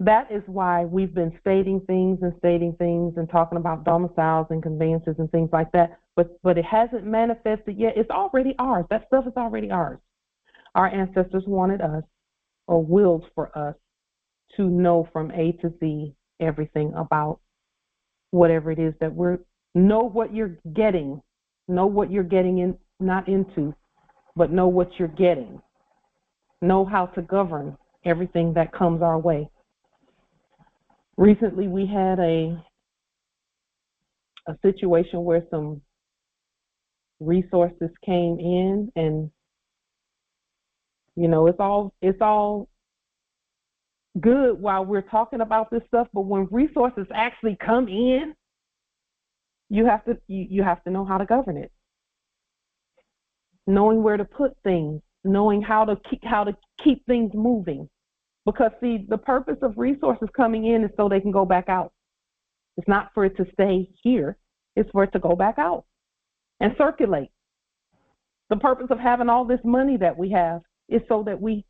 that is why we've been stating things and talking about domiciles and conveyances and things like that. But it hasn't manifested yet. It's already ours. That stuff is already ours. Our ancestors wanted us, or willed for us, to know from A to Z everything about whatever it is that know what you're getting. Know what you're getting in, not into, but know what you're getting. Know how to govern everything that comes our way. Recently, we had a situation where some resources came in, and You know, it's all good while we're talking about this stuff, but when resources actually come in, you have to know how to govern it. Knowing where to put things, knowing how to keep things moving. Because see, the purpose of resources coming in is so they can go back out. It's not for it to stay here, it's for it to go back out and circulate. The purpose of having all this money that we have is so that we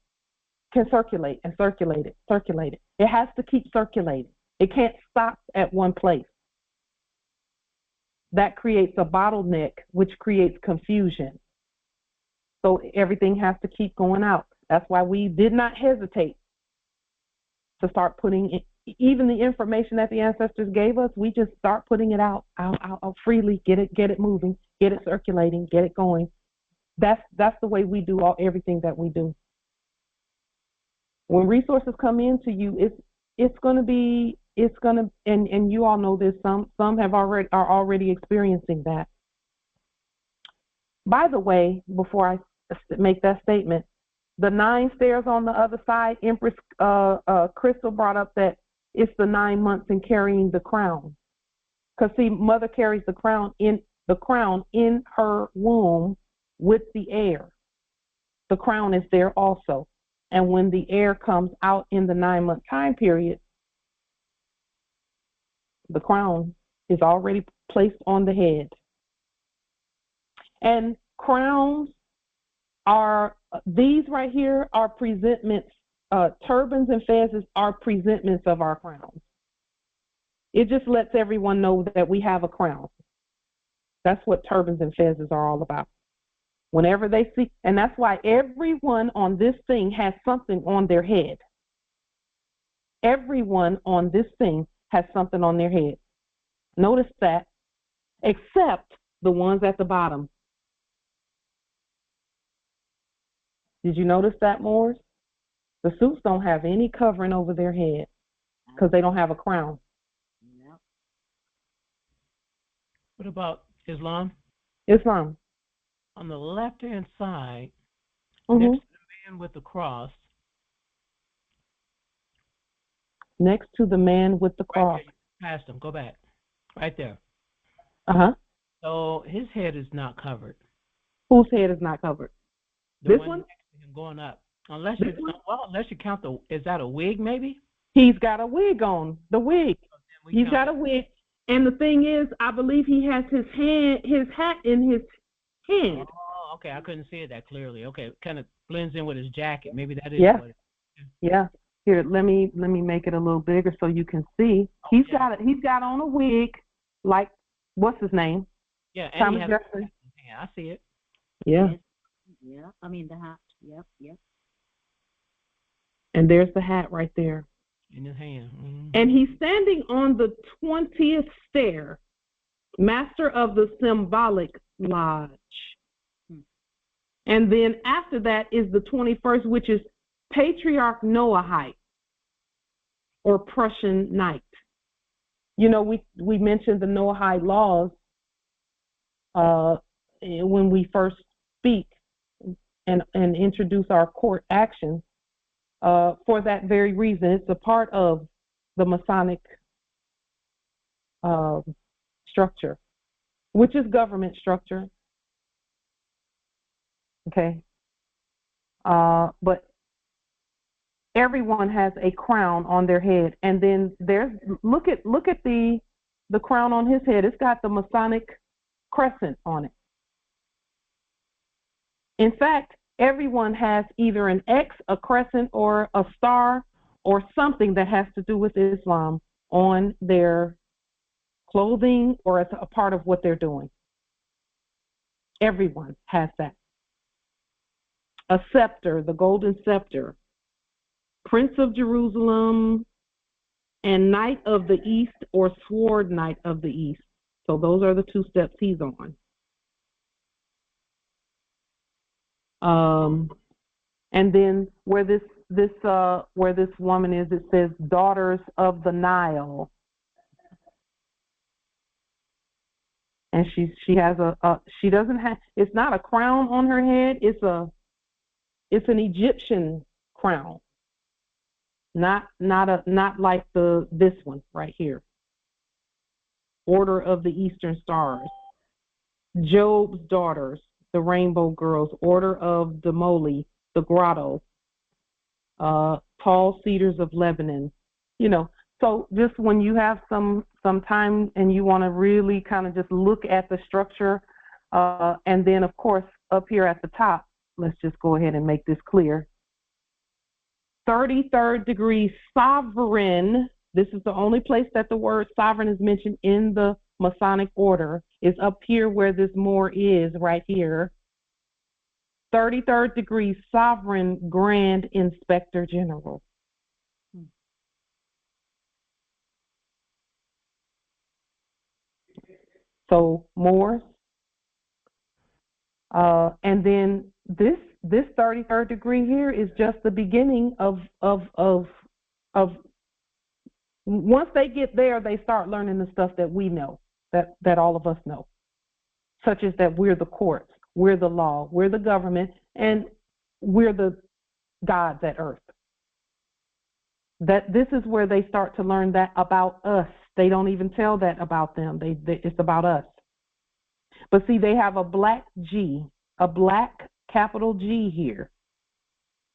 can circulate and circulate it. It has to keep circulating. It can't stop at one place. That creates a bottleneck, which creates confusion. So everything has to keep going out. That's why we did not hesitate to start putting in, even the information that the ancestors gave us. We just start putting it out freely. Get it moving, get it circulating, get it going. That's the way we do everything that we do. When resources come into you, and you all know this. Some are already experiencing that. By the way, before I make that statement, the 9 stairs on the other side, Empress Crystal brought up that it's the 9 months in carrying the crown. Because see, Mother carries the crown in her womb with the air. The crown is there also. And when the air comes out in the 9-month time period, the crown is already placed on the head. And crowns these right here are presentments. Turbans and fezzes are presentments of our crowns. It just lets everyone know that we have a crown. That's what turbans and fezzes are all about. Whenever they see, and that's why everyone on this thing has something on their head. Everyone on this thing has something on their head. Notice that, except the ones at the bottom. Did you notice that, Moors? The suits don't have any covering over their head because they don't have a crown. Yep. What about Islam? Islam. On the left-hand side, mm-hmm. next to the man with the cross. Next to the man with the cross. Right past him, go back. Right there. Uh-huh. So his head is not covered. Whose head is not covered? The this one? Next to him going up. Unless you count is that a wig maybe? He's got a wig on. The wig. He's got a wig. And the thing is, I believe he has his hat in his hand. Oh, okay. I couldn't see it that clearly. Okay, it kind of blends in with his jacket. Maybe that is what it is. Yeah. Here, let me make it a little bigger so you can see. He's got on a wig, like what's his name? Yeah, and Thomas Jefferson. Yeah, I see it. Yeah. Yeah. I mean the hat. Yep. And there's the hat right there. In his hand. Mm-hmm. And he's standing on the 20th stair, master of the symbolic lodge. And then after that is the 21st, which is Patriarch Noahite or Prussian Knight. You know, we mentioned the Noahide laws when we first speak and introduce our court actions. For that very reason, it's a part of the Masonic structure, which is government structure. Okay, but everyone has a crown on their head, and then there's look at the crown on his head. It's got the Masonic crescent on it. In fact, everyone has either an X, a crescent, or a star, or something that has to do with Islam on their clothing or as a part of what they're doing. Everyone has that. A scepter, the golden scepter, Prince of Jerusalem, and Knight of the East or Sword Knight of the East. So those are the 2 steps he's on. And then where this woman is, it says Daughters of the Nile, and she has she doesn't have, it's not a crown on her head, it's a It's an Egyptian crown, not like this one right here. Order of the Eastern Stars, Job's daughters, the Rainbow Girls, Order of the Moli, the Grotto, Tall Cedars of Lebanon. So just when you have some time and you want to really kind of just look at the structure, and then of course up here at the top, let's just go ahead and make this clear. 33rd degree sovereign. This is the only place that the word sovereign is mentioned in the Masonic order, is up here where this more is, right here. 33rd degree sovereign grand inspector general. So more. And then this 33rd degree here is just the beginning of once they get there, they start learning the stuff that we know, that all of us know, such as that we're the courts, we're the law, we're the government, and we're the gods at earth. That this is where they start to learn that about us. They don't even tell that about them. It's about us. But see, they have a black G, a black capital G here.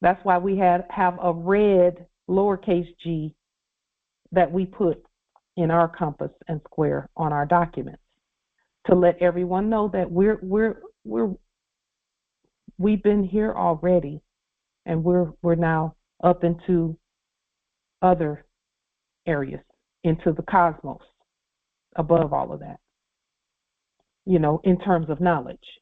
That's why we have a red lowercase g that we put in our compass and square on our documents to let everyone know that we've been here already, and we're now up into other areas, into the cosmos, above all of that, in terms of knowledge.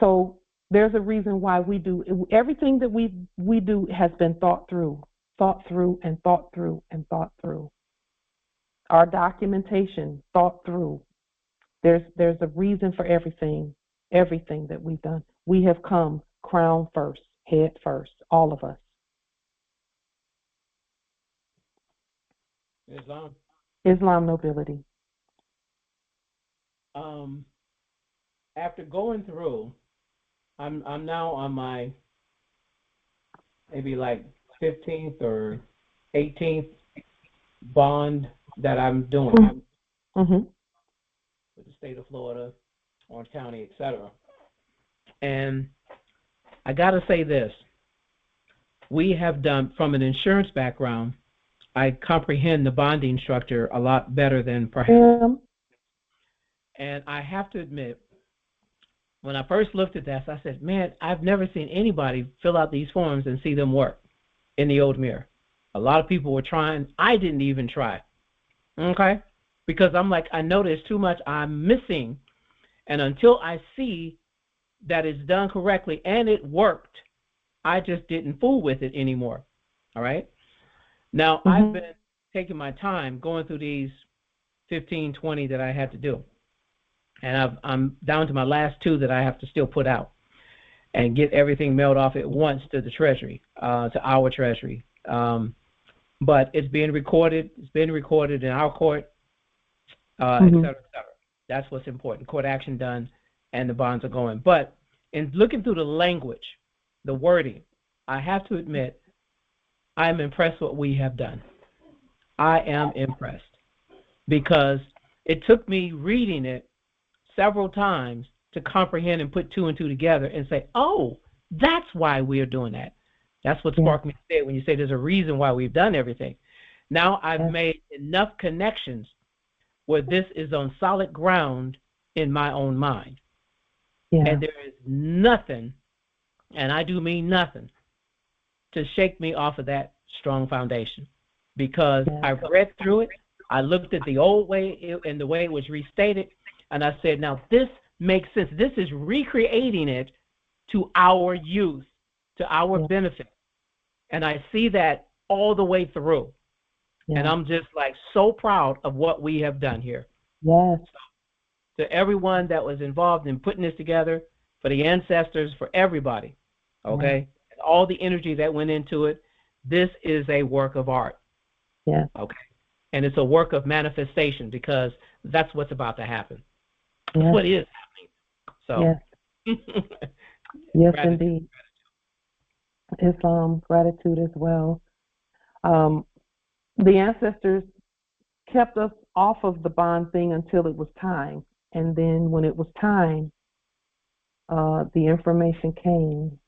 So there's a reason why we do everything that we do has been thought through and thought through and thought through. Our documentation, thought through. There's a reason for everything that we've done. We have come crown first, head first, all of us. Islam nobility. After going through, I'm now on my maybe like 15th or 18th bond that I'm doing with the state of Florida, Orange County, etc. And I got to say this. We have done, from an insurance background, I comprehend the bonding structure a lot better than perhaps. And I have to admit, when I first looked at this, I said, man, I've never seen anybody fill out these forms and see them work in the old mirror. A lot of people were trying. I didn't even try. Okay? Because I'm like, I know there's too much I'm missing. And until I see that it's done correctly and it worked, I just didn't fool with it anymore. All right? Now, I've been taking my time going through these 15, 20 that I had to do. And I'm down to my last 2 that I have to still put out and get everything mailed off at once to the Treasury, to our Treasury. But it's being recorded. It's been recorded in our court, et cetera, et cetera. That's what's important. Court action done, and the bonds are going. But in looking through the language, the wording, I have to admit, I'm impressed with what we have done. I am impressed because it took me reading it several times to comprehend and put 2 and 2 together and say, oh, that's why we're doing that. That's what sparked me today when you say there's a reason why we've done everything. Now I've made enough connections where this is on solid ground in my own mind. And there is nothing, and I do mean nothing, to shake me off of that strong foundation, because I've read through it. I looked at the old way and the way it was restated, and I said, now this makes sense. This is recreating it to our use, to our benefit. And I see that all the way through. And I'm just like so proud of what we have done here. Yes. So, to everyone that was involved in putting this together, for the ancestors, for everybody, okay? And all the energy that went into it, this is a work of art. Yeah. Okay. And it's a work of manifestation, because that's what's about to happen. That's what is happening. So Yes, gratitude. Indeed. Islam, gratitude as well. The ancestors kept us off of the bond thing until it was time. And then when it was time, the information came.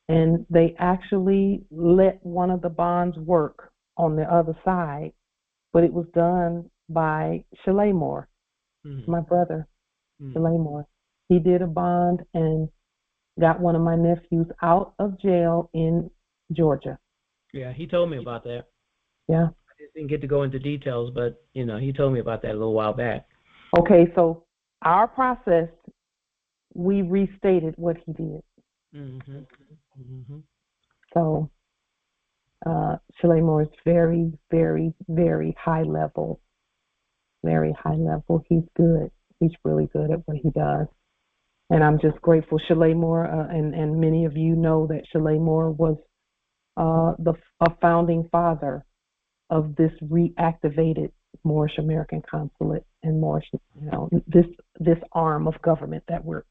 And they actually let one of the bonds work on the other side, but it was done by Cellebrate, my brother, Cellebrate. He did a bond and got one of my nephews out of jail in Georgia. Yeah, he told me about that. Yeah. I didn't get to go into details, but, you know, he told me about that a little while back. Okay, so our process, we restated what he did. So Cellebrate is very, very, very high level. Very high level. He's good. He's really good at what he does. And I'm just grateful. Cellebrate, and many of you know that Cellebrate was a founding father of this reactivated Moorish American consulate and Moorish, you know, this arm of government that we're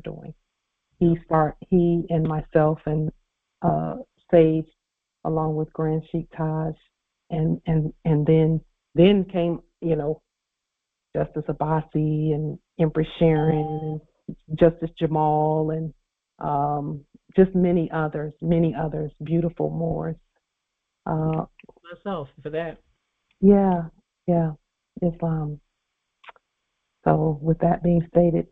doing. He and myself and Sage, along with Grand Sheikh Taj, and then came, you know, Justice Abbasi and Empress Sharon and Justice Jamal and just many others, beautiful Moors. Myself for that. Yeah, Islam. So with that being stated,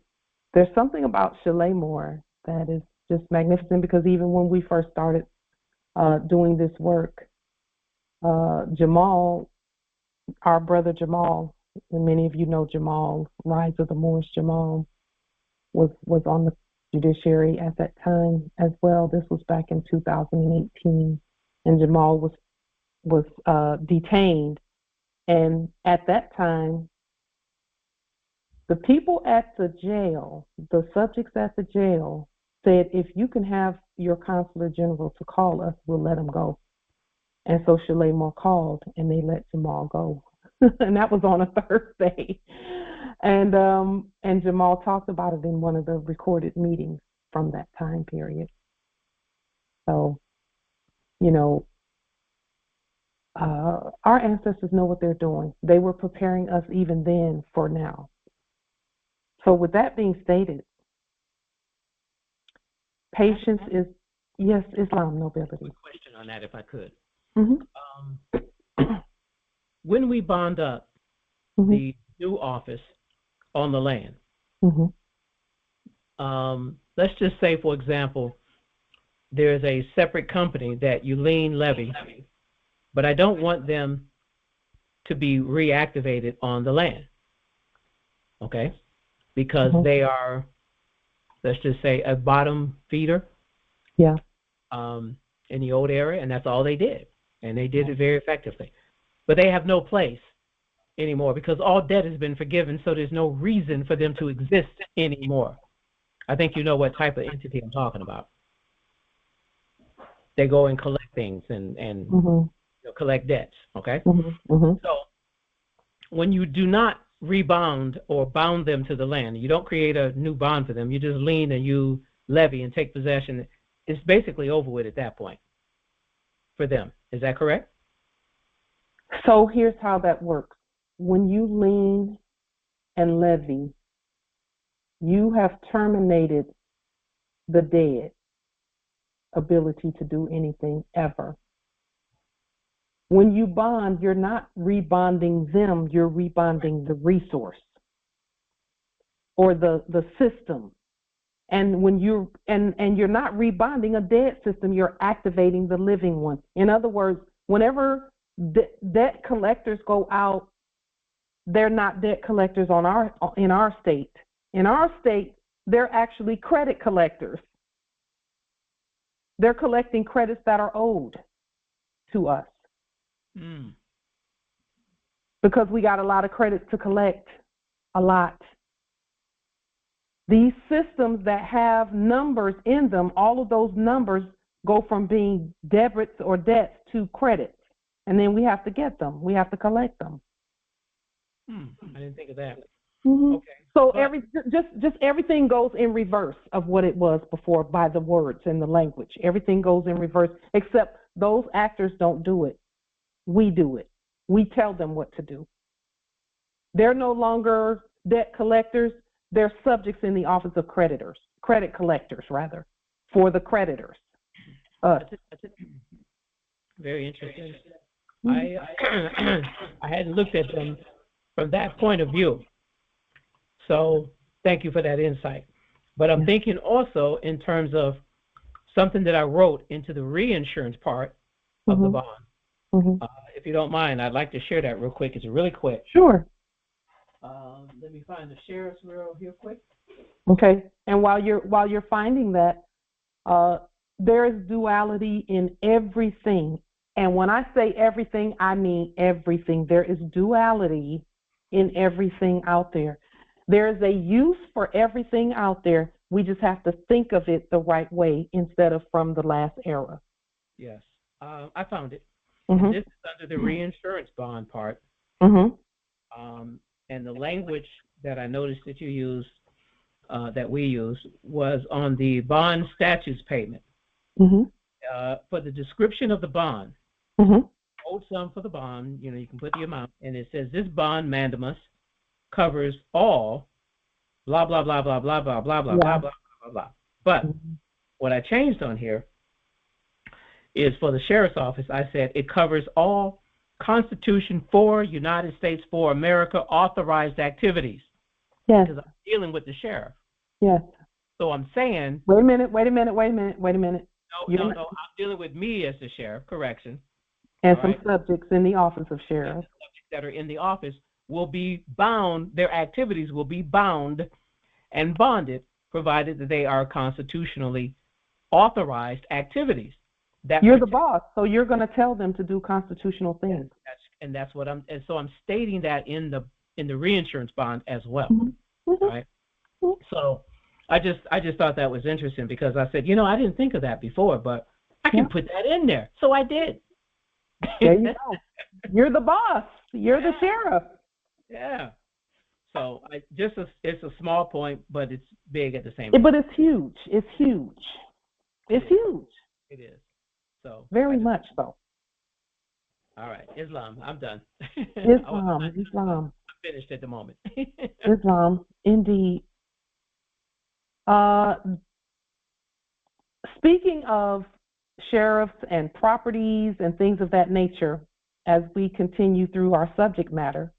there's something about Cellebrate that is just magnificent, because even when we first started doing this work, Jamal, our brother Jamal, and many of you know Jamal, Rise of the Moors Jamal, was on the judiciary at that time as well. This was back in 2018, and Jamal was detained. And at that time, the people at the jail, the subjects at the jail, said, if you can have your consular general to call us, we'll let him go. And so Cellebrate called, and they let Jamal go. And that was on a Thursday. And Jamal talked about it in one of the recorded meetings from that time period. So, you know, our ancestors know what they're doing. They were preparing us even then for now. So with that being stated, patience is, yes, Islam, nobility. Question on that, if I could. Mm-hmm. When we bond up the new office on the land, let's just say, for example, there's a separate company that you levy, but I don't want them to be reactivated on the land, okay? Because they are, let's just say, a bottom feeder in the old area, and that's all they did. And they did it very effectively. But they have no place anymore because all debt has been forgiven, so there's no reason for them to exist anymore. I think you know what type of entity I'm talking about. They go and collect things and you know, collect debts, okay? So when you do not rebound or bound them to the land, you don't create a new bond for them, you just lien and you levy and take possession, it's basically over with at that point for them. Is that correct? So here's how that works. When you lien and levy, you have terminated the dead ability to do anything ever. When you bond, you're not rebonding them, you're rebonding the resource or the system. And when you're and you're not rebonding a dead system, you're activating the living one. In other words, whenever debt collectors go out, they're not debt collectors in our state. In our state, they're actually credit collectors. They're collecting credits that are owed to us. Because we got a lot of credits to collect, a lot. These systems that have numbers in them, all of those numbers go from being debits or debts to credits. And then we have to get them. We have to collect them. I didn't think of that. Mm-hmm. Okay. So just everything goes in reverse of what it was before by the words and the language. Everything goes in reverse, except those actors don't do it. We do it. We tell them what to do. They're no longer debt collectors. They're subjects in the office of creditors, credit collectors rather, for the creditors. Very interesting. I hadn't looked at them from that point of view. So thank you for that insight. But I'm thinking also in terms of something that I wrote into the reinsurance part of the bond. If you don't mind, I'd like to share that real quick. It's really quick. Sure. Let me find the sheriff's bureau here quick. Okay. And while you're finding that, there is duality in everything. And when I say everything, I mean everything. There is duality in everything out there. There is a use for everything out there. We just have to think of it the right way instead of from the last era. Yes. I found it. Mm-hmm. And this is under the reinsurance bond part. Mm-hmm. And the language that I noticed that you used, that we used, was on the bond statutes payment. Mm-hmm. For the description of the bond, owed sum for the bond, you can put the amount, and it says this bond mandamus covers all blah blah blah blah blah blah blah blah blah blah blah blah. But what I changed on here is for the sheriff's office, I said it covers all Constitution for United States for America authorized activities. Yes. Because I'm dealing with the sheriff. Yes. So I'm saying. Wait a minute. No, I'm dealing with me as the sheriff, correction. And some subjects in the office of sheriff. Subjects that are in the office will be bound, their activities will be bound and bonded, provided that they are constitutionally authorized activities. You're the boss, so you're going to tell them to do constitutional things. That's what I'm stating that in the reinsurance bond as well. Right? So I just thought that was interesting because I said, I didn't think of that before, but I can put that in there. So I did. There you go. You're the boss. You're the sheriff. Yeah. So it's a small point, but it's big at the same time. But it's huge. It's huge. It's huge. It is. So very much so. All right, Islam. I'm done. Islam. I'm finished at the moment. Islam, indeed. Speaking of sheriffs and properties and things of that nature, as we continue through our subject matter,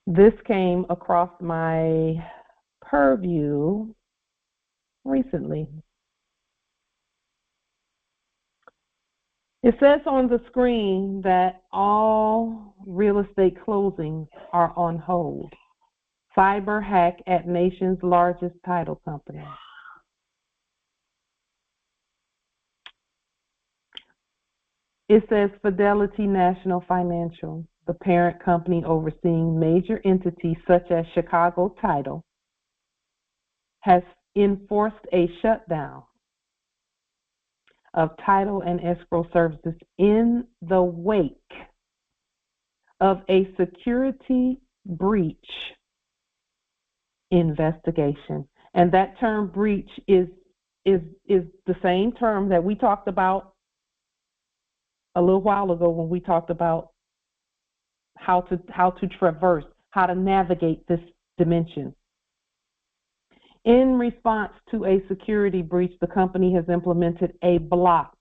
this came across my purview recently. It says on the screen that all real estate closings are on hold. Cyber hack at nation's largest title company. It says Fidelity National Financial, the parent company overseeing major entities such as Chicago Title, has enforced a shutdown of title and escrow services in the wake of a security breach investigation. And that term breach is the same term that we talked about a little while ago when we talked about how to traverse, how to navigate this dimension. In response to a security breach, the company has implemented a block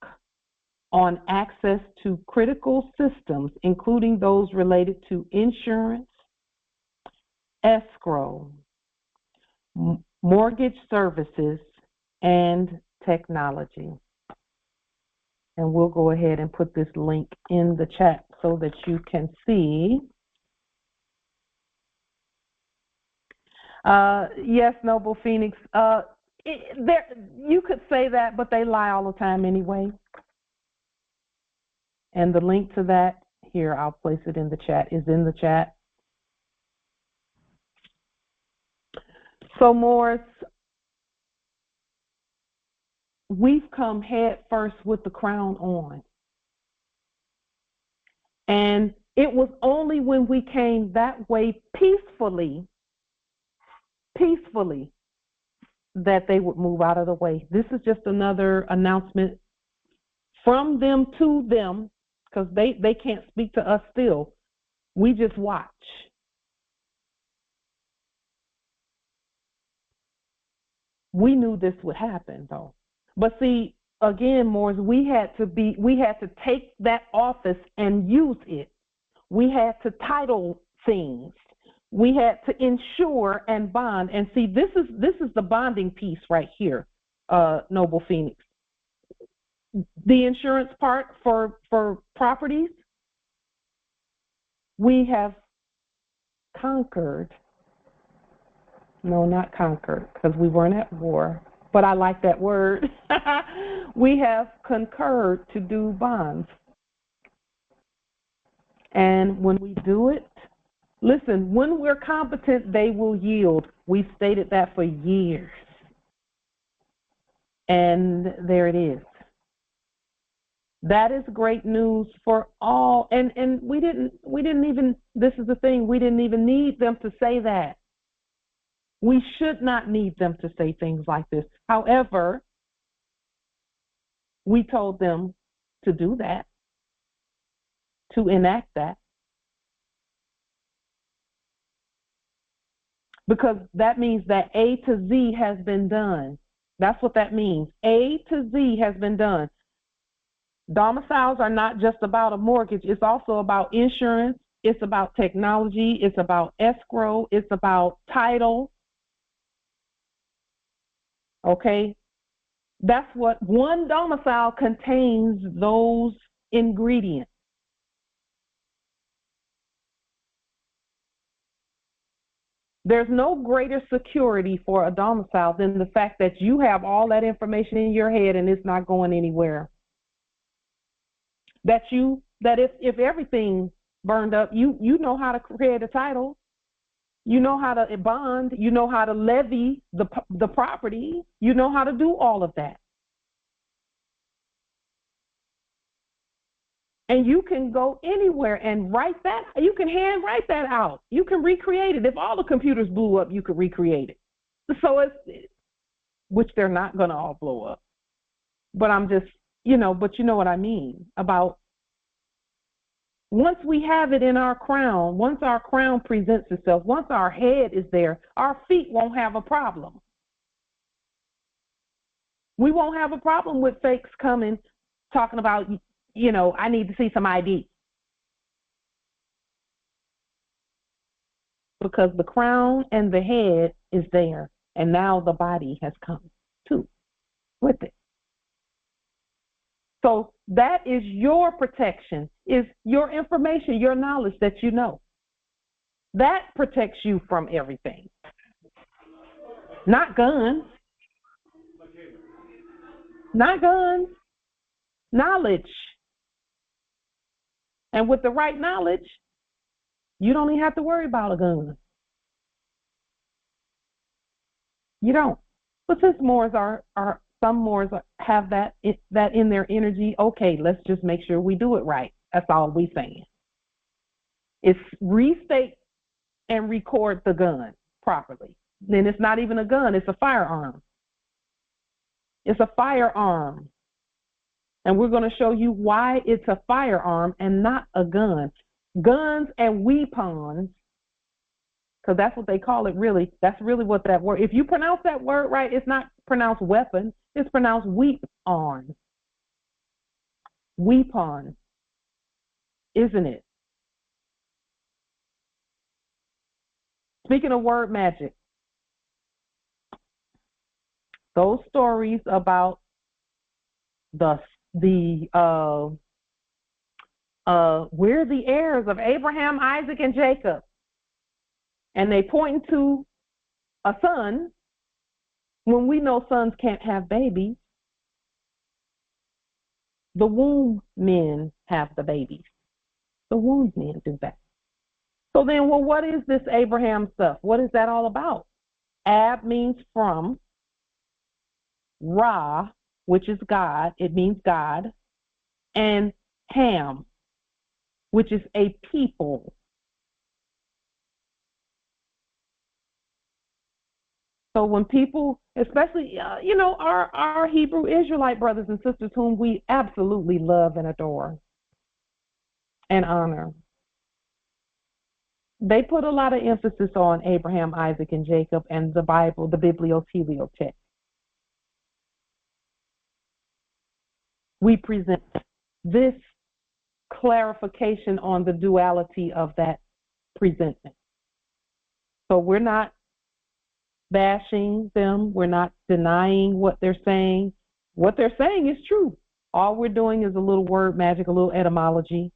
on access to critical systems, including those related to insurance, escrow, mortgage services, and technology. And we'll go ahead and put this link in the chat so that you can see. Yes, Noble Phoenix. You could say that, but they lie all the time anyway. And the link to that, here, I'll place it in the chat, is in the chat. So, Morris, we've come head first with the crown on. And It was only when we came that way peacefully, that they would move out of the way. This is just another announcement from them to them, because they can't speak to us still. We just watch. We knew this would happen, though. But see, again, Moors, we had to take that office and use it. We had to title things. We had to insure and bond. And see, this is the bonding piece right here, Noble Phoenix. The insurance part for properties, we have conquered. No, not conquered, because we weren't at war. But I like that word. We have concurred to do bonds. And when we do it, listen, when we're competent, they will yield. We've stated that for years. And there it is. That is great news for all. And we didn't even, this is the thing, we didn't even need them to say that. We should not need them to say things like this. However, we told them to do that, to enact that. Because that means that A to Z has been done. That's what that means. A to Z has been done. Domiciles are not just about a mortgage. It's also about insurance. It's about technology. It's about escrow. It's about title. Okay? That's what one domicile contains, those ingredients. There's no greater security for a domicile than the fact that you have all that information in your head and it's not going anywhere. That if everything burned up, you know how to create a title. You know how to bond. You know how to levy the property. You know how to do all of that. And you can go anywhere and write that. You can hand write that out. You can recreate it. If all the computers blew up, you could recreate it. So which they're not going to all blow up. But I'm just, but you know what I mean about once we have it in our crown, once our crown presents itself, once our head is there, our feet won't have a problem. We won't have a problem with fakes coming, talking about, I need to see some ID. Because the crown and the head is there, and now the body has come too with it. So that is your protection, is your information, your knowledge that you know. That protects you from everything. Not guns. Not guns. Knowledge. And with the right knowledge, you don't even have to worry about a gun. You don't. But since Moors some Moors have that in their energy, okay, let's just make sure we do it right. That's all we saying. It's restate and record the gun properly. Then it's not even a gun, it's a firearm. It's a firearm. And we're going to show you why it's a firearm and not a gun. Guns and weapons, because that's what they call it really. That's really what that word, if you pronounce that word right, it's not pronounced weapon, it's pronounced weep-on. Weep-on, isn't it? Speaking of word magic, those stories about we're the heirs of Abraham, Isaac, and Jacob. And they point to a son when we know sons can't have babies. The womb men have the babies. The womb men do that. So then, well, what is this Abraham stuff? What is that all about? Ab means from. Ra, which is God, it means God. And Ham, which is a people. So when people, especially, our Hebrew Israelite brothers and sisters whom we absolutely love and adore and honor, they put a lot of emphasis on Abraham, Isaac, and Jacob and the Bible, the Bibliotelio text. We present this clarification on the duality of that presentment. So we're not bashing them. We're not denying what they're saying. What they're saying is true. All we're doing is a little word magic, a little etymology,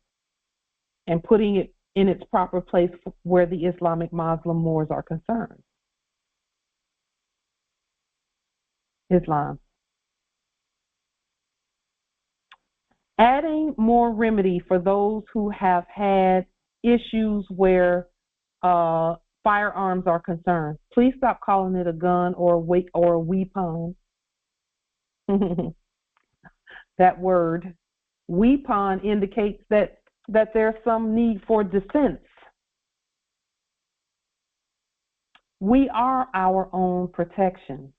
and putting it in its proper place where the Islamic Muslim Moors are concerned. Islam. Adding more remedy for those who have had issues where firearms are concerned. Please stop calling it a gun or a weapon. That word, weapon, indicates that there's some need for defense. We are our own protection.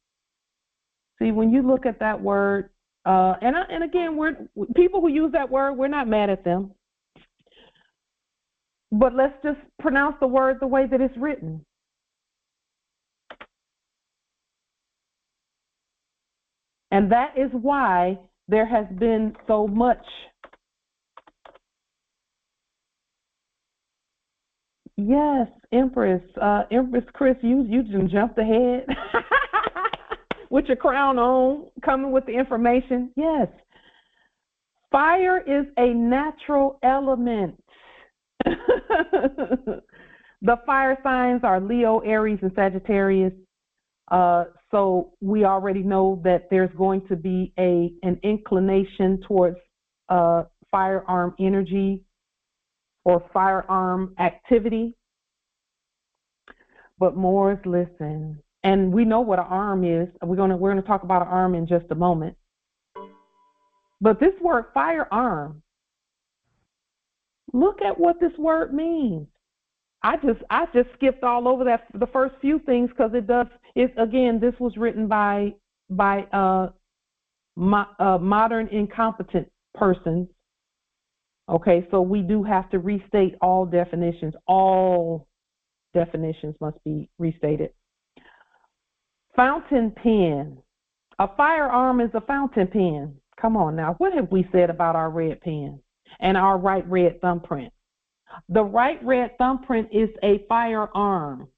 See, when you look at that word, and again, people who use that word, we're not mad at them. But let's just pronounce the word the way that it's written. And that is why there has been so much. Yes, Empress Chris, you just jumped ahead with your crown on, coming with the information. Yes, fire is a natural element. The fire signs are Leo, Aries, and Sagittarius. So we already know that there's going to be an inclination towards firearm energy or firearm activity. But Moors, listen, and we know what an arm is. We're gonna talk about an arm in just a moment. But this word firearm, look at what this word means. I just skipped all over the first few things because again, this was written by modern incompetent persons. Okay, so we do have to restate all definitions. All definitions must be restated. Fountain pen. A firearm is a fountain pen. Come on now, what have we said about our red pen and our right red thumbprint? The right red thumbprint is a firearm.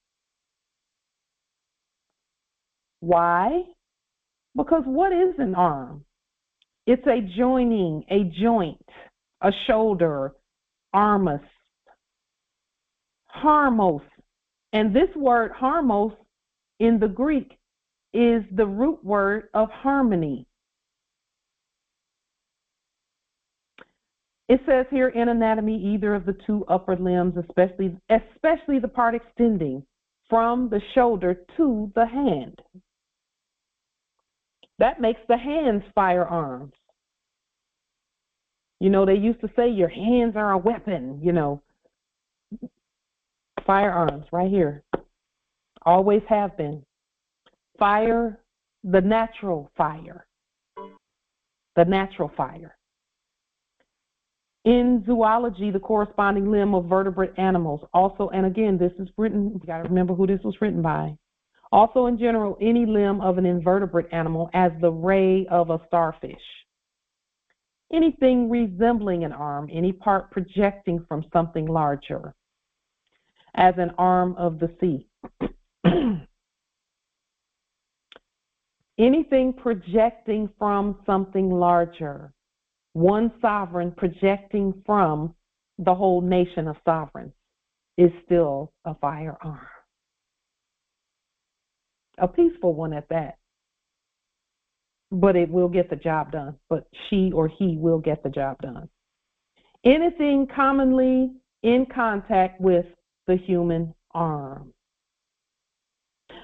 Why? Because what is an arm? It's a joining, a joint, a shoulder, armus, harmos. And this word harmos in the Greek is the root word of harmony. It says here in anatomy, either of the two upper limbs, especially the part extending from the shoulder to the hand. That makes the hands firearms. They used to say your hands are a weapon, Firearms right here. Always have been. Fire, the natural fire. The natural fire. In zoology, the corresponding limb of vertebrate animals. Also, and again, this is written, you got to remember who this was written by. Also, in general, any limb of an invertebrate animal as the ray of a starfish. Anything resembling an arm, any part projecting from something larger, as an arm of the sea. Anything projecting from something larger. One sovereign projecting from the whole nation of sovereigns is still a firearm. A peaceful one at that. But it will get the job done. But she or he will get the job done. Anything commonly in contact with the human arm,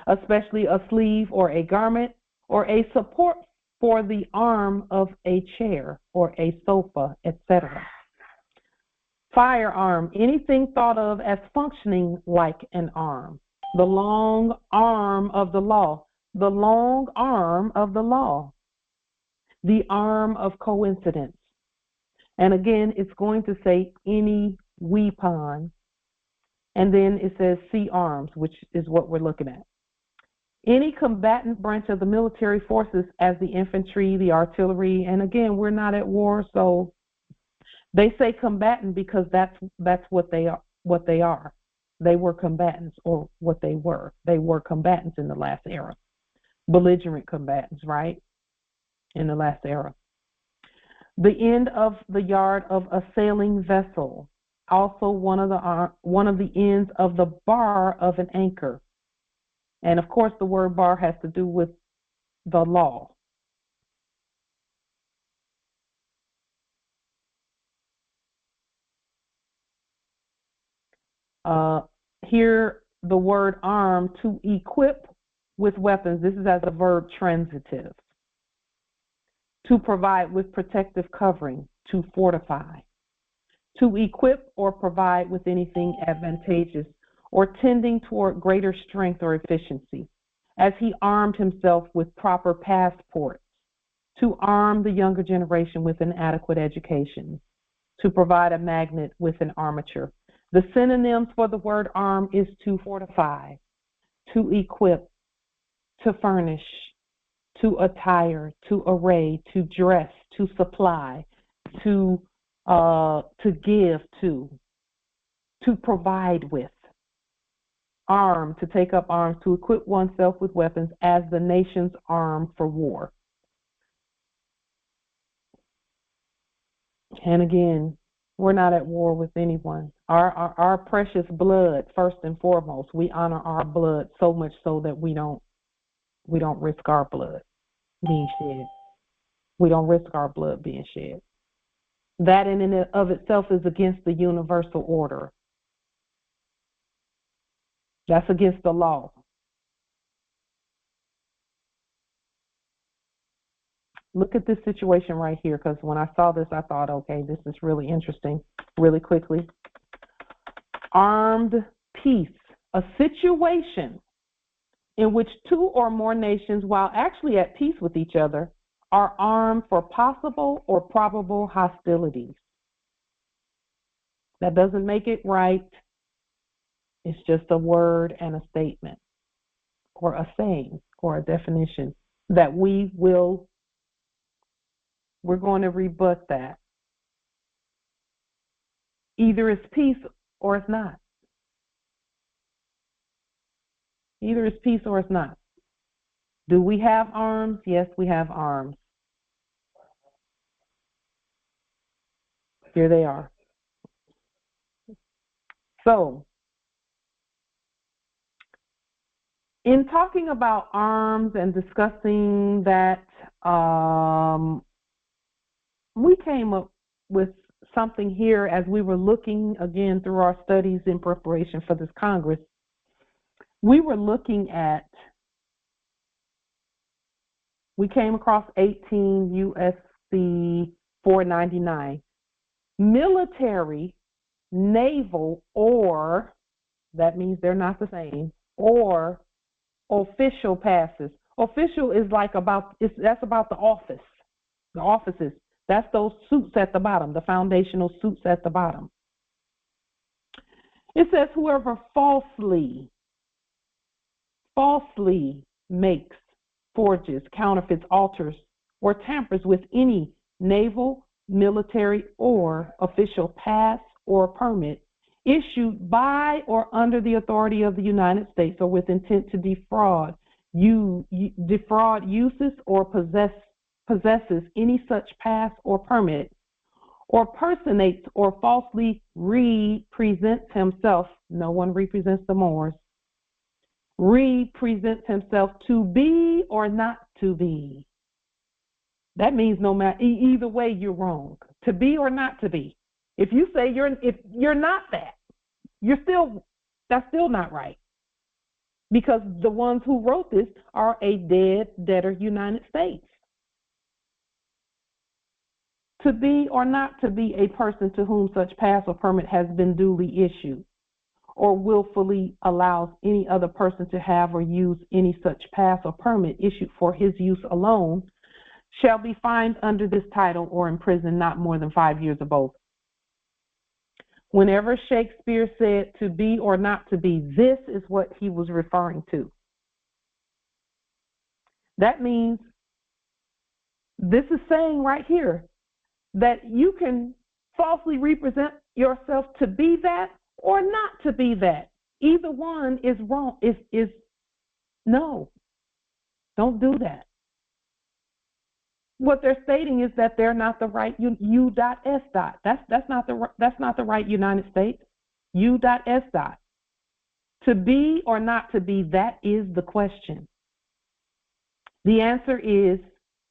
especially a sleeve or a garment or a support for the arm of a chair or a sofa, etc. Firearm, anything thought of as functioning like an arm. The long arm of the law. The long arm of the law. The arm of coincidence. And again, it's going to say any weapon. And then it says see arms, which is what we're looking at. Any combatant branch of the military forces as the infantry, the artillery, and again, we're not at war, so they say combatant because that's what they are. What they are. They were combatants, or what they were. They were combatants in the last era. Belligerent combatants, right? In the last era. The end of the yard of a sailing vessel. Also one of the ends of the bar of an anchor. And of course, the word bar has to do with the law. Here, the word arm, to equip with weapons. This is as a verb transitive. To provide with protective covering, to fortify. To equip or provide with anything advantageous or tending toward greater strength or efficiency, as he armed himself with proper passports. To arm the younger generation with an adequate education. To provide a magnet with an armature. The synonyms for the word arm is to fortify, to equip, to furnish, to attire, to array, to dress, to supply, to give to provide with. Arm, to take up arms, to equip oneself with weapons as the nation's arm for war. And again, we're not at war with anyone. Our precious blood, first and foremost, we honor our blood so much so that we don't risk our blood being shed. We don't risk our blood being shed. That in and of itself is against the universal order. That's against the law. Look at this situation right here, because when I saw this, I thought, okay, this is really interesting. Really quickly. Armed peace, a situation in which two or more nations, while actually at peace with each other, are armed for possible or probable hostilities. That doesn't make it right. It's just a word and a statement, or a saying, or a definition that we're going to rebut that. Either it's peace or it's not. Either it's peace or it's not. Do we have arms? Yes, we have arms. Here they are. So, in talking about arms and discussing that, we came up with something here as we were looking again through our studies in preparation for this Congress. We were looking at, we came across 18 U.S.C. 499. Military, naval, or, that means they're not the same, or official passes. Official is like that's about the office, the offices. That's those suits at the bottom, the foundational suits at the bottom. It says whoever falsely makes, forges, counterfeits, alters, or tampers with any naval, military, or official pass or permit issued by or under the authority of the United States or with intent to defraud, uses or possesses any such pass or permit, or personates or falsely represents himself, no one represents the Moors, represents himself to be or not to be. That means no matter, either way you're wrong, to be or not to be. If you say if you're not that, that's still not right. Because the ones who wrote this are a debtor United States. to be or not to be a person to whom such pass or permit has been duly issued, or willfully allows any other person to have or use any such pass or permit issued for his use alone, shall be fined under this title or imprisoned not more than 5 years or both. Whenever Shakespeare said to be or not to be, this is what he was referring to. That means this is saying right here that you can falsely represent yourself to be that or not to be that. Either one is wrong. Is no. Don't do that. What they're stating is that they're not the right U.S. That's not the right United States. U.S. To be or not to be, that is the question. The answer is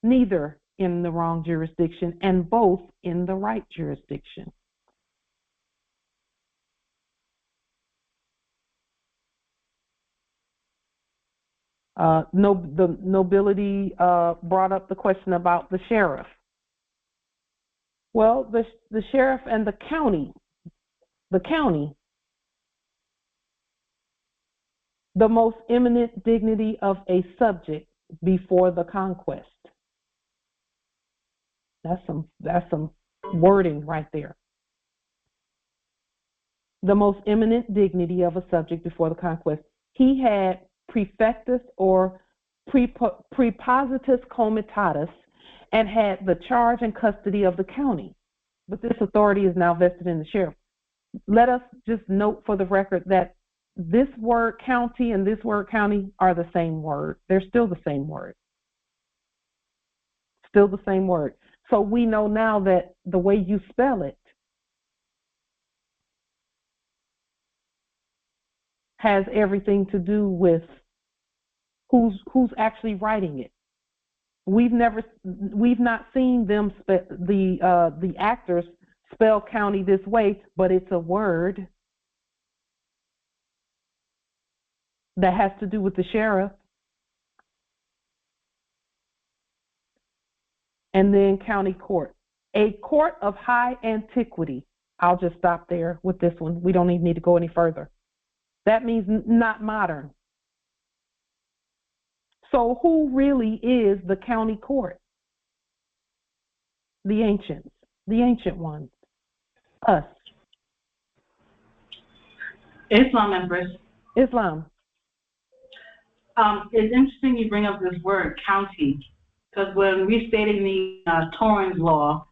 neither in the wrong jurisdiction and both in the right jurisdiction. The nobility brought up the question about the sheriff. Well, the sheriff and the county, the most eminent dignity of a subject before the conquest. That's some wording right there. The most eminent dignity of a subject before the conquest. He had prefectus or prepositus comitatus and had the charge and custody of the county. But this authority is now vested in the sheriff. Let us just note for the record that this word county and this word county are the same word. They're still the same word. Still the same word. So we know now that the way you spell it has everything to do with who's actually writing it. We've not seen them the actors spell county this way, but it's a word that has to do with the sheriff. And then county court. A court of high antiquity. I'll just stop there with this one. We don't even need to go any further. That means not modern. So who really is the county court? The ancients, the ancient ones, us. Islam, Empress. Islam. It's interesting you bring up this word, county, because when restating the Torrens law,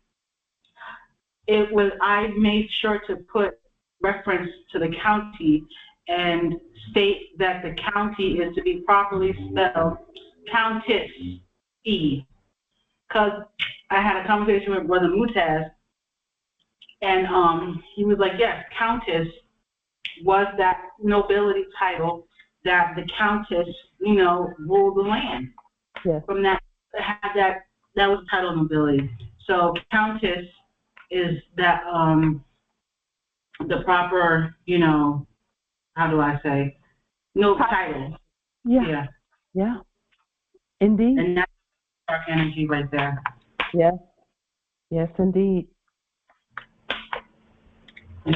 I made sure to put reference to the county and state that the county is to be properly spelled Countess E. Because I had a conversation with Brother Mutaz, and he was like, yes, Countess was that nobility title that the Countess, ruled the land. Yes. From that was the title of nobility. So Countess is that the proper, how do I say, no title. Yeah. Yeah. Indeed. And that's dark energy right there. Yes. Yes, indeed.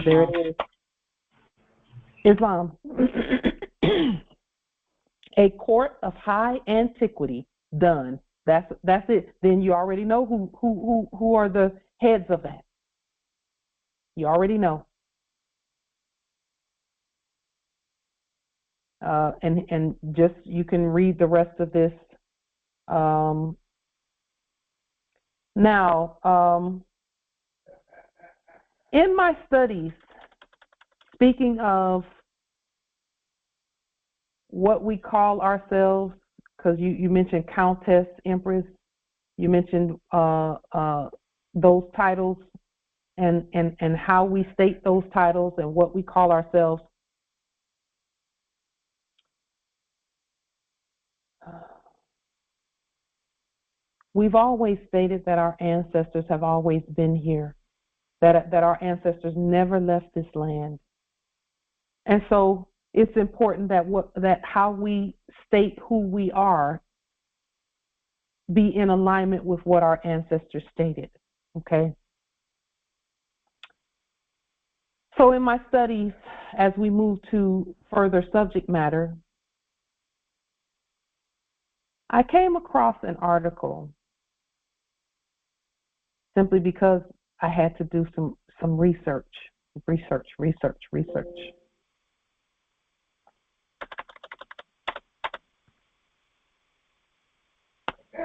There it is. Islam. A court of high antiquity. Done. That's it. Then you already know who are the heads of that. You already know. And just you can read the rest of this. Now, in my studies, speaking of what we call ourselves, because you mentioned Countess, Empress, you mentioned those titles and how we state those titles and what we call ourselves. We've always stated that our ancestors have always been here, that our ancestors never left this land. And so it's important that how we state who we are be in alignment with what our ancestors stated. Okay. So in my studies, as we move to further subject matter, I came across an article simply because I had to do some research.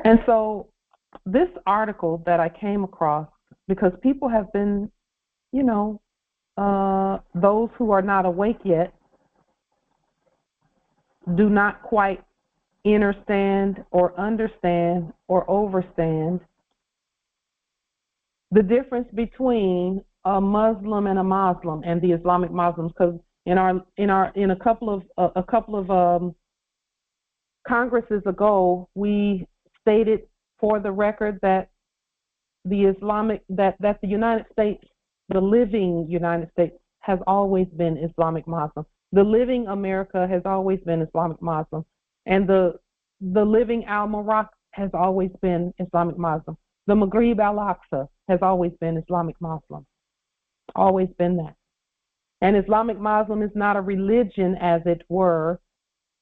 And so this article that I came across, because people have been, those who are not awake yet do not quite understand or overstand the difference between a Muslim and a Moslem and the Islamic Muslims. Because in a couple of Congresses ago, we stated for the record that the United States, the living United States, has always been Islamic Muslim. The living America has always been Islamic Muslim, and the living Al-Morocco has always been Islamic Muslim. The Maghrib Al-Aqsa has always been Islamic Muslim, always been that. And Islamic Muslim is not a religion, as it were,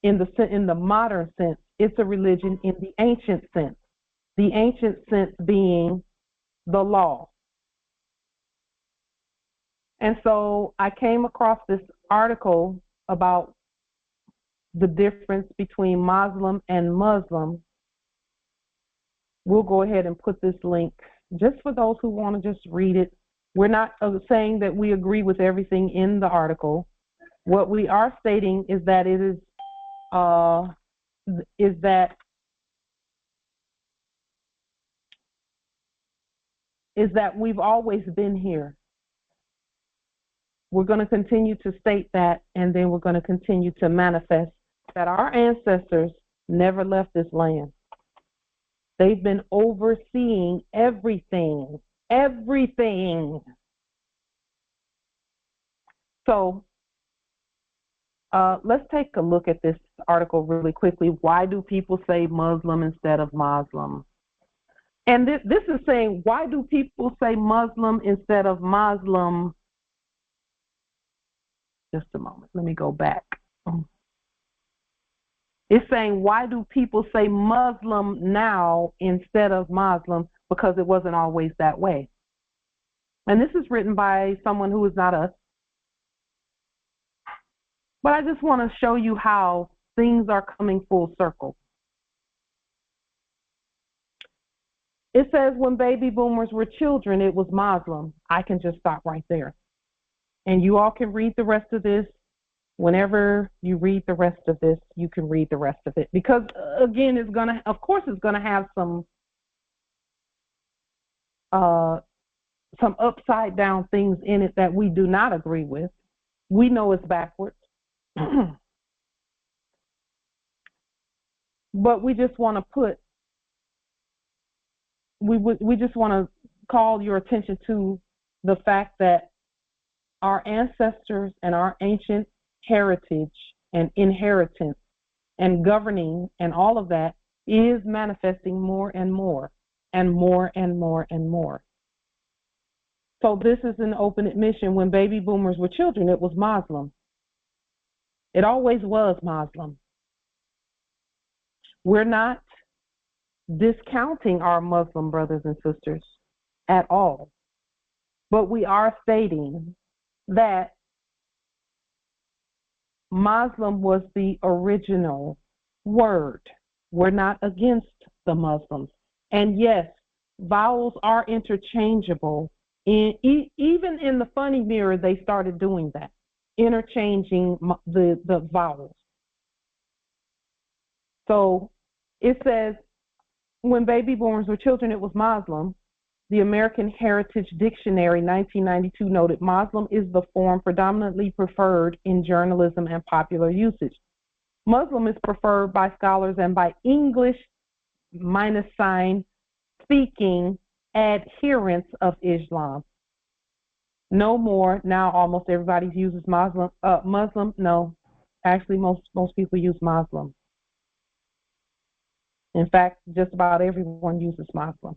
in the modern sense. It's a religion in the ancient sense. The ancient sense being the law. And so I came across this article about the difference between Muslim and Muslim. We'll go ahead and put this link just for those who want to just read it. We're not saying that we agree with everything in the article. What we are stating is that it is that we've always been here. We're going to continue to state that, and then we're going to continue to manifest that our ancestors never left this land. They've been overseeing everything. So let's take a look at this article really quickly. Why do people say Muslim instead of Muslim? And this is saying, why do people say Muslim instead of Muslim? Just a moment. Let me go back. It's saying, why do people say Muslim now instead of Muslim? Because it wasn't always that way. And this is written by someone who is not us. But I just want to show you how things are coming full circle. It says when baby boomers were children, it was Muslim. I can just stop right there. And you all can read the rest of this. Whenever you read the rest of this, you can read the rest of it. Because, again, it's going to have some upside down things in it that we do not agree with. We know it's backwards. But we just want to we just want to call your attention to the fact that our ancestors and our ancient heritage and inheritance and governing and all of that is manifesting more and more and more and more and more. So this is an open admission. When baby boomers were children, it was Muslim. It always was Muslim. We're not discounting our Muslim brothers and sisters at all, but we are stating that Muslim was the original word. We're not against the Muslims. And yes, vowels are interchangeable. Even in the funny mirror, they started doing that, interchanging the vowels. So it says, when baby boomers were children, it was Muslim. The American Heritage Dictionary, 1992, noted Muslim is the form predominantly preferred in journalism and popular usage. Muslim is preferred by scholars and by English -speaking adherents of Islam. No more. Now almost everybody uses Muslim. Muslim? No. Actually, most people use Muslim. In fact, just about everyone uses Muslim.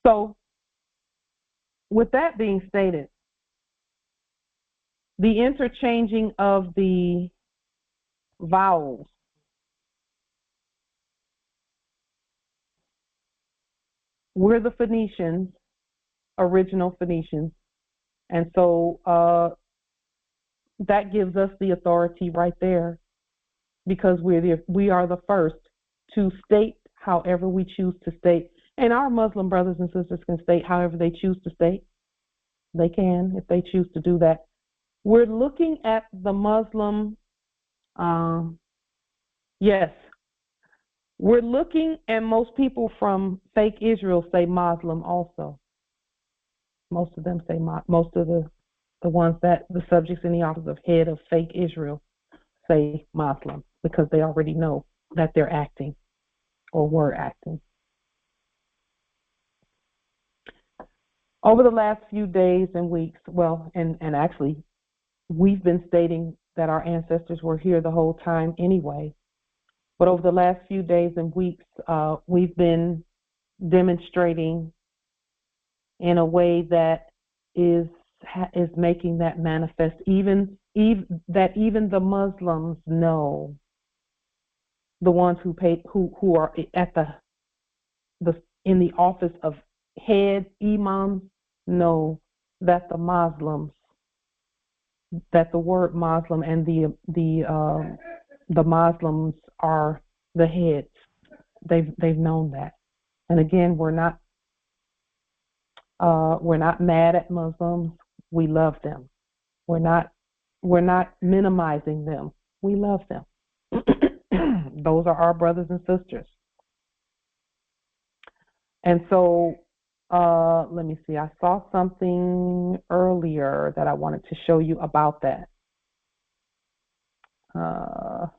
So with that being stated, the interchanging of the vowels we're the Phoenicians, original Phoenicians, and so that gives us the authority right there, because we are the first to state however we choose to state, and our Muslim brothers and sisters can state however they choose to state. They can if they choose to do that. We're looking at the Muslim. Yes, we're looking, and most people from fake Israel say Muslim also. Most of them say most of the ones that the subjects in the office of head of fake Israel say Muslim, because they already know that they're acting or were acting. Over the last few days and weeks, well, and actually, we've been stating that our ancestors were here the whole time anyway. But over the last few days and weeks, we've been demonstrating in a way that is making that manifest. Even the Muslims know, the ones who are at in the office of head imams know that the Muslims, that the word Muslim and the Muslims are the heads. They've known that. And again, we're not mad at Muslims. We love them. We're not minimizing them. We love them. Those are our brothers and sisters. And so, let me see. I saw something earlier that I wanted to show you about that.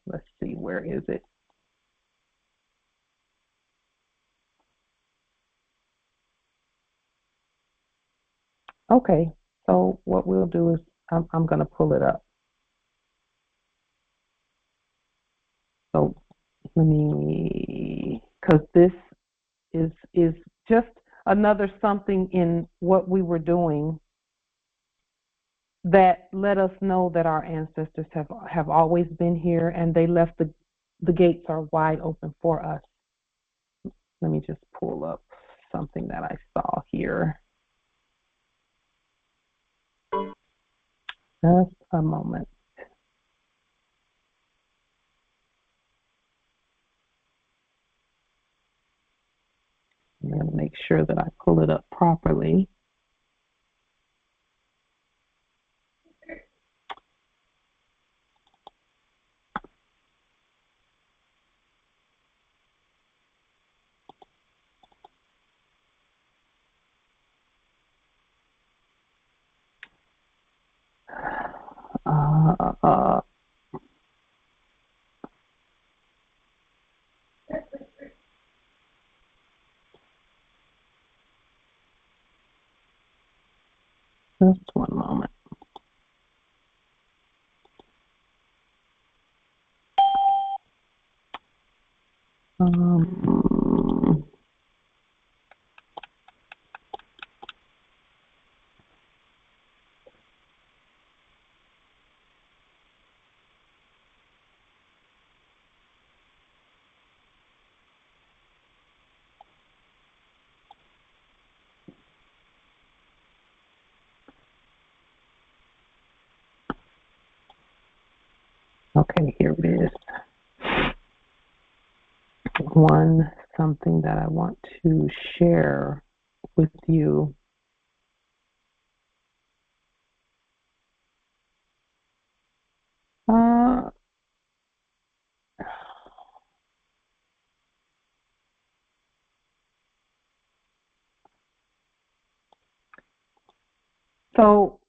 Let's see, where is it? Okay, so what we'll do is I'm going to pull it up. So let me, because this is just another something in what we were doing that let us know that our ancestors have always been here, and they left the gates are wide open for us. Let me just pull up something that I saw here. Just a moment. I'm going to make sure that I pull it up properly. Just one moment. Okay, here it is. Something that I want to share with you. So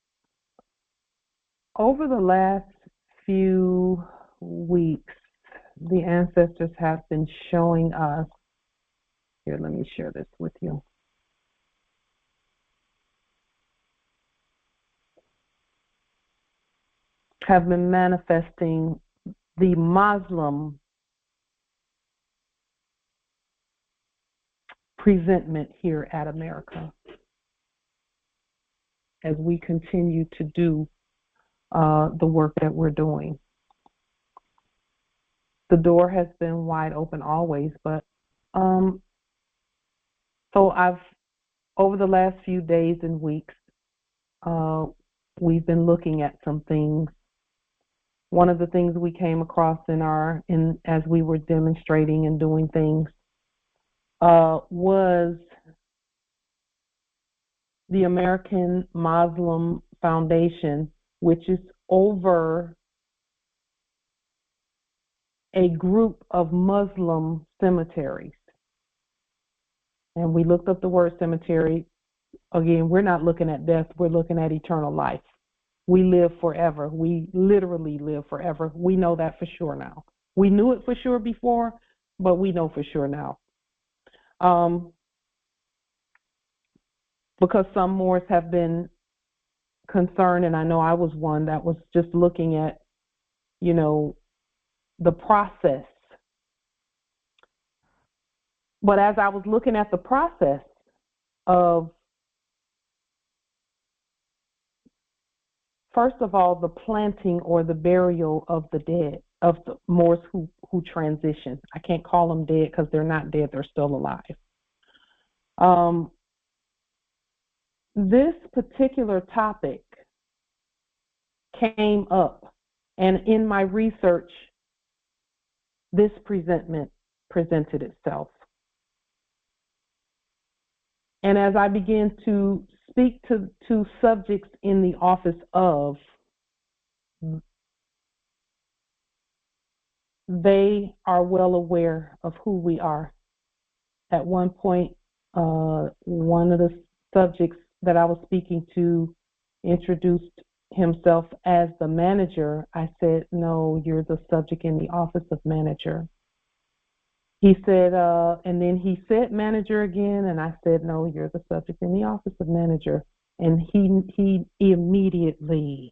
over the last few weeks, the ancestors have been showing us. Here, let me share this with you. Have been manifesting the Muslim presentment here at America. as we continue to do the work that we're doing. The door has been wide open always, but so over the last few days and weeks, we've been looking at some things. One of the things we came across as we were demonstrating and doing things was the American Muslim Foundation, which is over a group of Muslim cemeteries. And we looked up the word cemetery. Again, we're not looking at death, we're looking at eternal life. We live forever. We literally live forever. We know that for sure now. We knew it for sure before, but we know for sure now. Because some Moors have been concerned, and I know I was one that was just looking at, the process. But as I was looking at the process of, first of all, the planting or the burial of the dead, of the Moors who transition. I can't call them dead because they're not dead, they're still alive. This particular topic came up, and in my research, this presentment presented itself. And as I began to speak to subjects in the office of, they are well aware of who we are. At one point, one of the subjects that I was speaking to introduced himself as the manager. I said, no, you're the subject in the office of manager. He said, and then he said manager again, and I said, no, you're the subject in the office of manager. And he immediately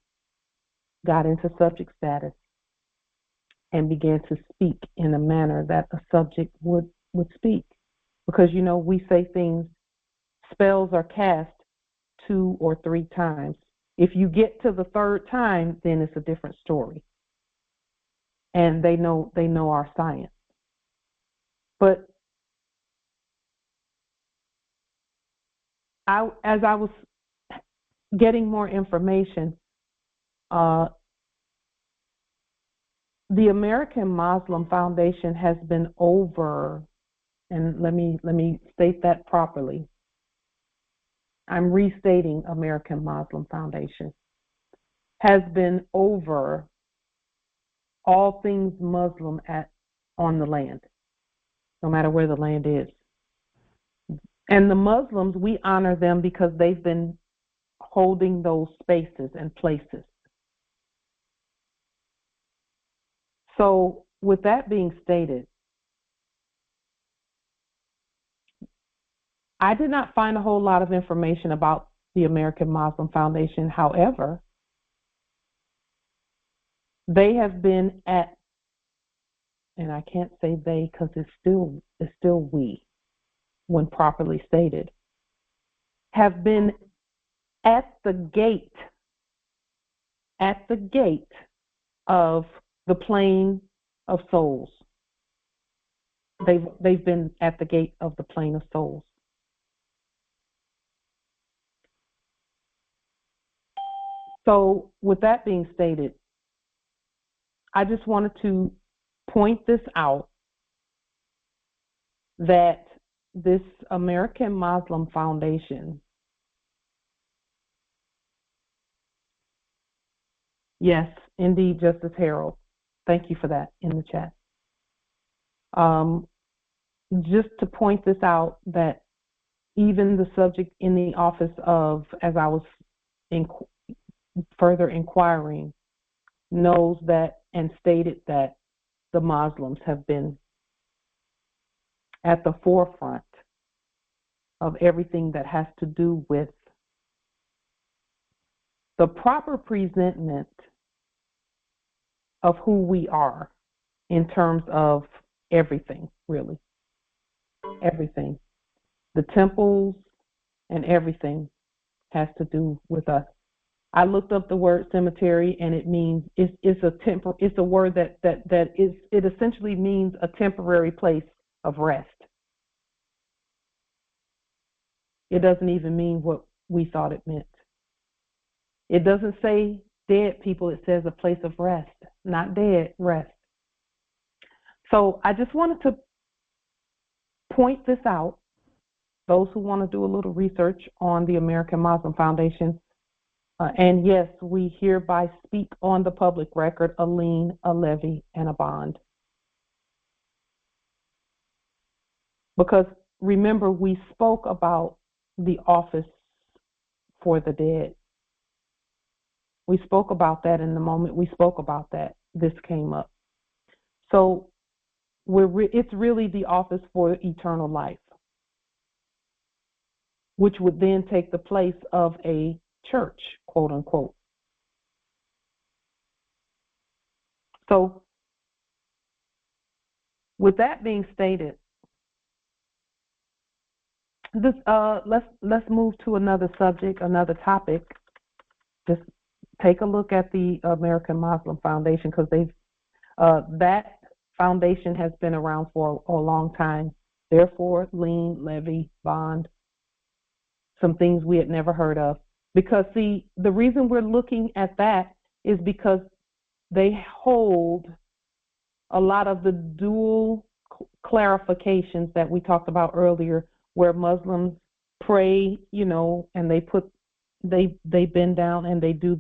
got into subject status and began to speak in a manner that a subject would speak. Because, we say things, spells are cast 2 or 3 times. If you get to the 3rd time, then it's a different story. And they know our science. But as I was getting more information, the American Muslim Foundation has been over, and let me state that properly. I'm restating American Muslim Foundation, has been over all things Muslim on the land, no matter where the land is. And the Muslims, we honor them because they've been holding those spaces and places. So with that being stated, I did not find a whole lot of information about the American Muslim Foundation. However, they have been at, and I can't say they because it's still we, when properly stated, have been at the gate of the plane of souls. They've been at the gate of the plane of souls. So with that being stated, I just wanted to point this out, that this American Muslim Foundation, yes, indeed, Justice Harold, thank you for that in the chat. Just to point this out, that even the subject in the office of, as I was further inquiring, knows that and stated that the Muslims have been at the forefront of everything that has to do with the proper presentment of who we are in terms of everything, really. Everything. The temples and everything. has to do with us. I looked up the word cemetery, and it means it's a word it essentially means a temporary place of rest. It doesn't even mean what we thought it meant. It doesn't say dead people, it says a place of rest, not dead, rest. So I just wanted to point this out. Those who want to do a little research on the American Muslim Foundation, and yes, we hereby speak on the public record a lien, a levy, and a bond. Because remember, we spoke about the office for the dead. We spoke about that in the moment we spoke about that. This came up. So it's really the office for eternal life, which would then take the place of a church, quote unquote. So with that being stated, let's move to another subject, another topic. Just take a look at the American Muslim Foundation, because that foundation has been around for a long time. Therefore, lien, levy, bond, some things we had never heard of. Because, see, the reason we're looking at that is because they hold a lot of the dual clarifications that we talked about earlier, where Muslims pray, and they bend down and they do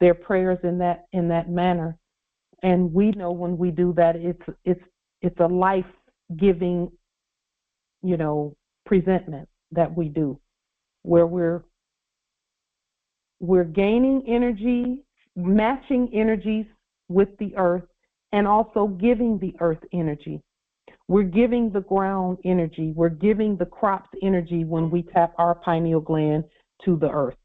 their prayers in that manner. And we know when we do that, it's a life-giving, presentment that we do, where we're gaining energy, matching energies with the earth, and also giving the earth energy. We're giving the ground energy. We're giving the crops energy when we tap our pineal gland to the earth.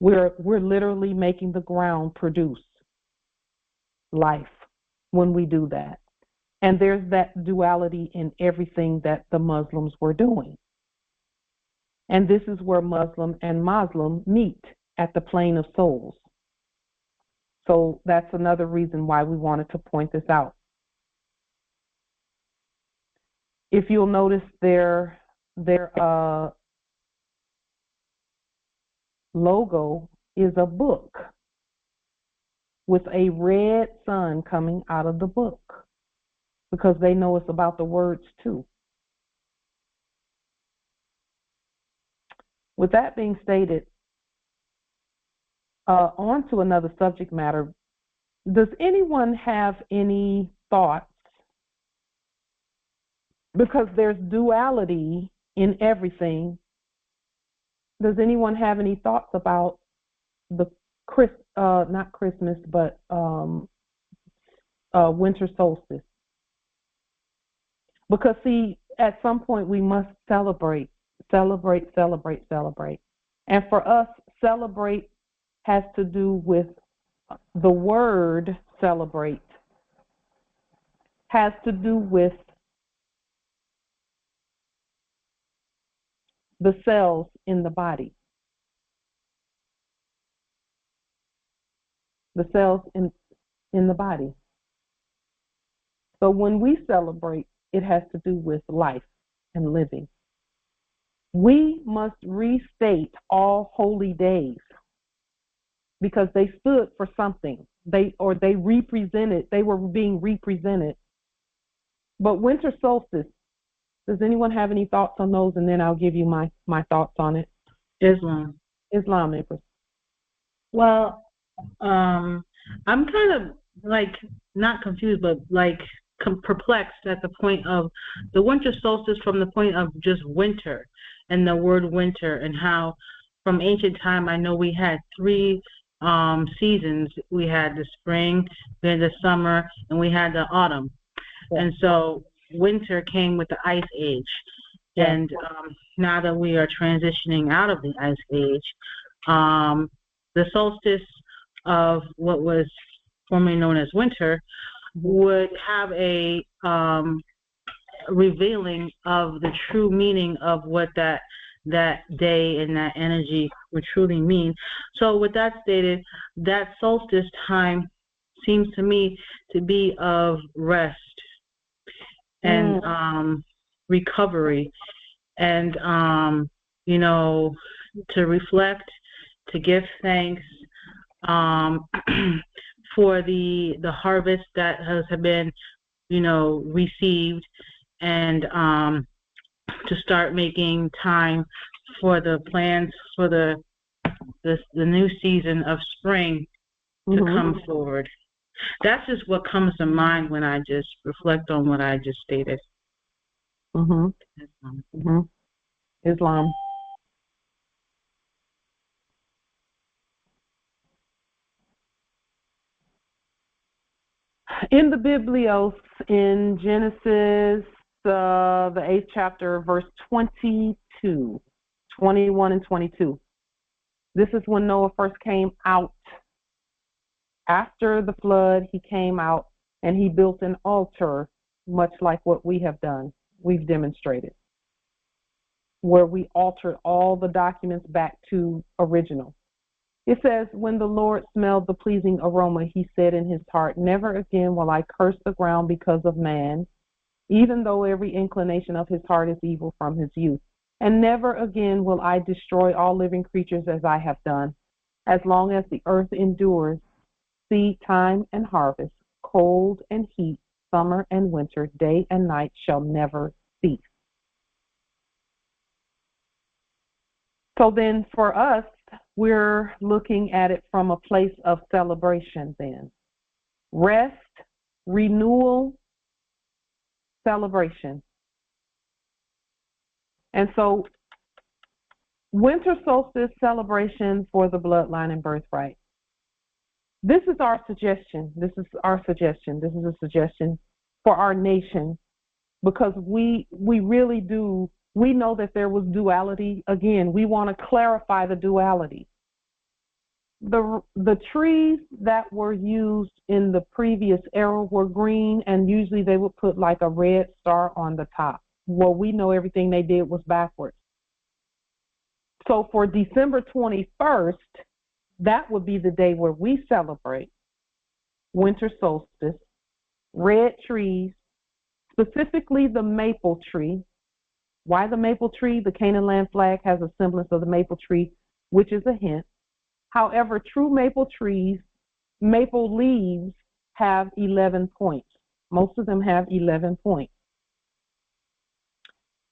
We're literally making the ground produce life when we do that. And there's that duality in everything that the Muslims were doing. And this is where Muslim and Muslim meet, at the plane of souls. So that's another reason why we wanted to point this out. If you'll notice, their logo is a book with a red sun coming out of the book, because they know it's about the words too. With that being stated, on to another subject matter. Does anyone have any thoughts? Because there's duality in everything. Does anyone have any thoughts about the not Christmas, but winter solstice? Because, see, at some point we must celebrate. And for us, celebrate has to do with the word celebrate, has to do with the cells in the body. The cells in the body. So when we celebrate, it has to do with life and living. We must restate all holy days, because they stood for something. They represented, they were being represented. But winter solstice, does anyone have any thoughts on those? And then I'll give you my thoughts on it. Islam, Empress. Well, I'm kind of like not confused, but like perplexed at the point of the winter solstice, from the point of just winter and the word winter, and how from ancient time I know we had three seasons. We had the spring, we had the summer, and we had the autumn. Yeah. And so winter came with the ice age. Yeah. And now that we are transitioning out of the ice age, the solstice of what was formerly known as winter would have a revealing of the true meaning of what that that day and that energy would truly mean. So with that stated, that solstice time seems to me to be of rest and recovery and to reflect, to give thanks for the harvest that has been received, and to start making time for the plans for the new season of spring to come forward. That's just what comes to mind when I just reflect on what I just stated. Islam. In the Biblios, in Genesis, the 8th chapter, verse 22, 21 and 22. This is when Noah first came out. After the flood, he came out and he built an altar, much like what we have done. We've demonstrated, where we altered all the documents back to original. It says, when the Lord smelled the pleasing aroma, he said in his heart, never again will I curse the ground because of man, even though every inclination of his heart is evil from his youth. And never again will I destroy all living creatures as I have done. As long as the earth endures, seed time and harvest, cold and heat, summer and winter, day and night shall never cease. So then for us, we're looking at it from a place of celebration then. Rest, renewal, celebration. And so winter solstice celebration for the bloodline and birthright. This is our suggestion. This is a suggestion for our nation, because we really do. We know that there was duality. Again, we want to clarify the duality. The trees that were used in the previous era were green, and usually they would put like a red star on the top. Well, we know everything they did was backwards. So for December 21st, that would be the day where we celebrate winter solstice, red trees, specifically the maple tree. Why the maple tree? The Canaan land flag has a semblance of the maple tree, which is a hint. However, true maple trees, maple leaves have 11 points. Most of them have 11 points.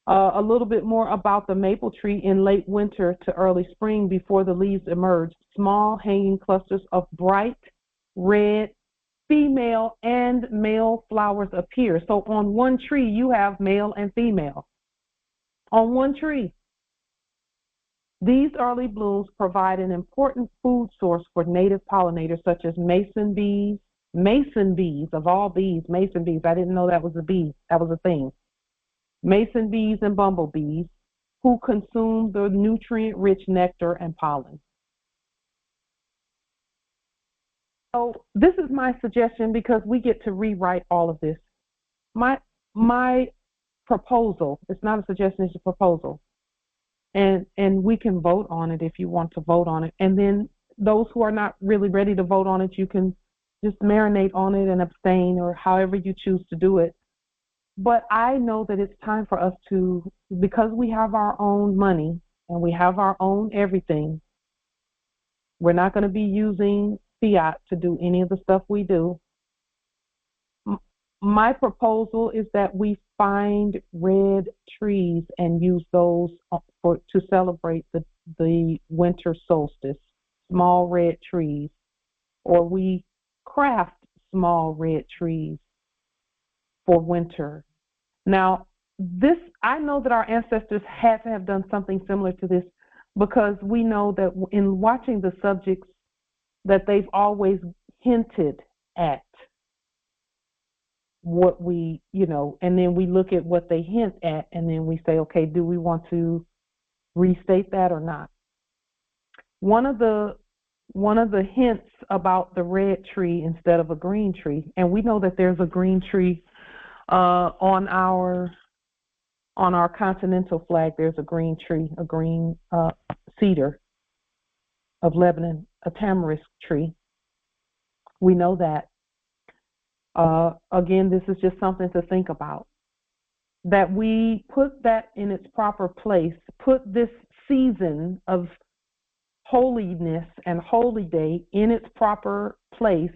A little bit more about the maple tree. In late winter to early spring, before the leaves emerge, small hanging clusters of bright red female and male flowers appear. So on one tree, you have male and female. On one tree. These early blooms provide an important food source for native pollinators such as mason bees of all bees, mason bees. I didn't know that was a bee. That was a thing. Mason bees and bumblebees who consume the nutrient-rich nectar and pollen. So this is my suggestion, because we get to rewrite all of this. My proposal, it's not a suggestion, it's a proposal. And we can vote on it if you want to vote on it. And then those who are not really ready to vote on it, you can just marinate on it and abstain, or however you choose to do it. But I know that it's time for us to, because we have our own money and we have our own everything, we're not going to be using fiat to do any of the stuff we do. My proposal is that we find red trees and use those to celebrate the winter solstice, small red trees, or we craft small red trees for winter. Now, I know that our ancestors had to have done something similar to this, because we know that in watching the subjects that they've always hinted at what we, and then we look at what they hint at, and then we say, okay, do we want to restate that or not? One of the hints about the red tree instead of a green tree, and we know that there's a green tree on our On our continental flag, there's a green tree, a green cedar of Lebanon, a tamarisk tree. We know that. Again, this is just something to think about, that we put that in its proper place, put this season of holiness and holy day in its proper place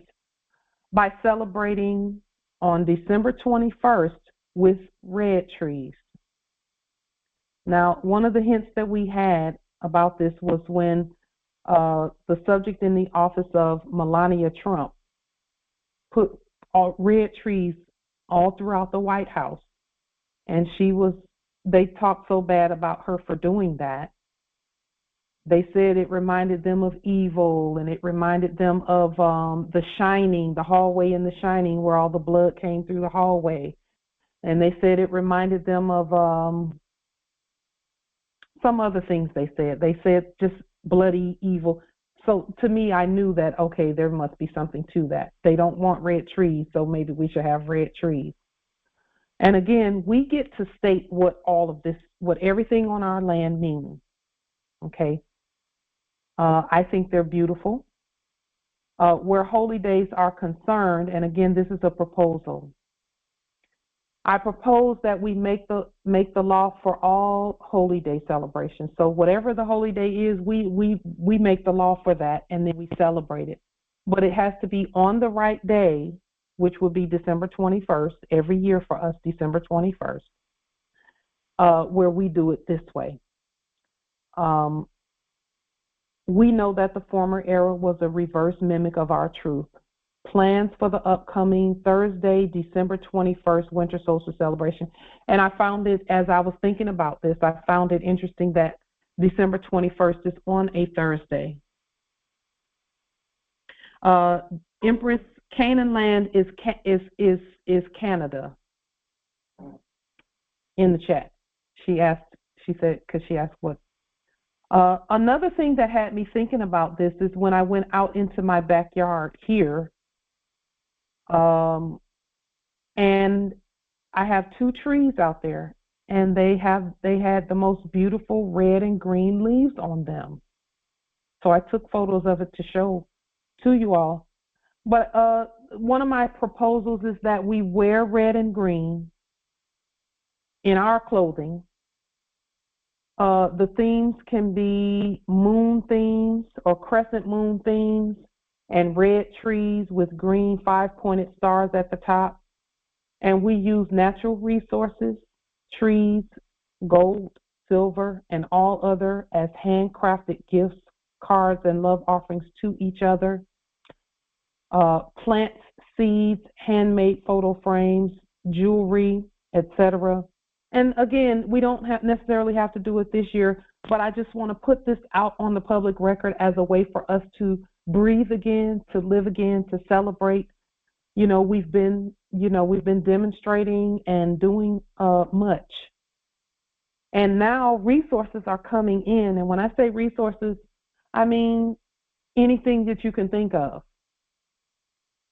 by celebrating on December 21st with red trees. Now, one of the hints that we had about this was when the subject in the office of Melania Trump put red trees all throughout the White House. And they talked so bad about her for doing that. They said it reminded them of evil, and it reminded them of The Shining, the hallway in The Shining where all the blood came through the hallway. And they said it reminded them of some other things they said. They said just bloody evil. So to me, I knew that, okay, there must be something to that. They don't want red trees, so maybe we should have red trees. And again, we get to state what all of this, what everything on our land means. Okay? I think they're beautiful. Where holy days are concerned, and again, this is a proposal. I propose that we make the law for all holy day celebrations. So whatever the holy day is, we make the law for that, and then we celebrate it. But it has to be on the right day, which would be December 21st, every year for us, December 21st, where we do it this way. We know that the former era was a reverse mimic of our truth. Plans for the upcoming Thursday, December 21st, winter solstice celebration. And I found it, as I was thinking about this, I found it interesting that December 21st is on a Thursday. Empress Canaan land is Canada. In the chat, she said, because she asked what. Another thing that had me thinking about this is when I went out into my backyard here, and I have 2 trees out there, and they had the most beautiful red and green leaves on them. So I took photos of it to show to you all. But one of my proposals is that we wear red and green in our clothing. The themes can be moon themes or crescent moon themes, and red trees with green 5-pointed stars at the top. And we use natural resources, trees, gold, silver, and all other as handcrafted gifts, cards, and love offerings to each other. Plants, seeds, handmade photo frames, jewelry, etc. And again, we don't necessarily have to do it this year, but I just want to put this out on the public record as a way for us to breathe again, to live again, to celebrate. You know, we've been demonstrating and doing much. And now resources are coming in. And when I say resources, I mean anything that you can think of.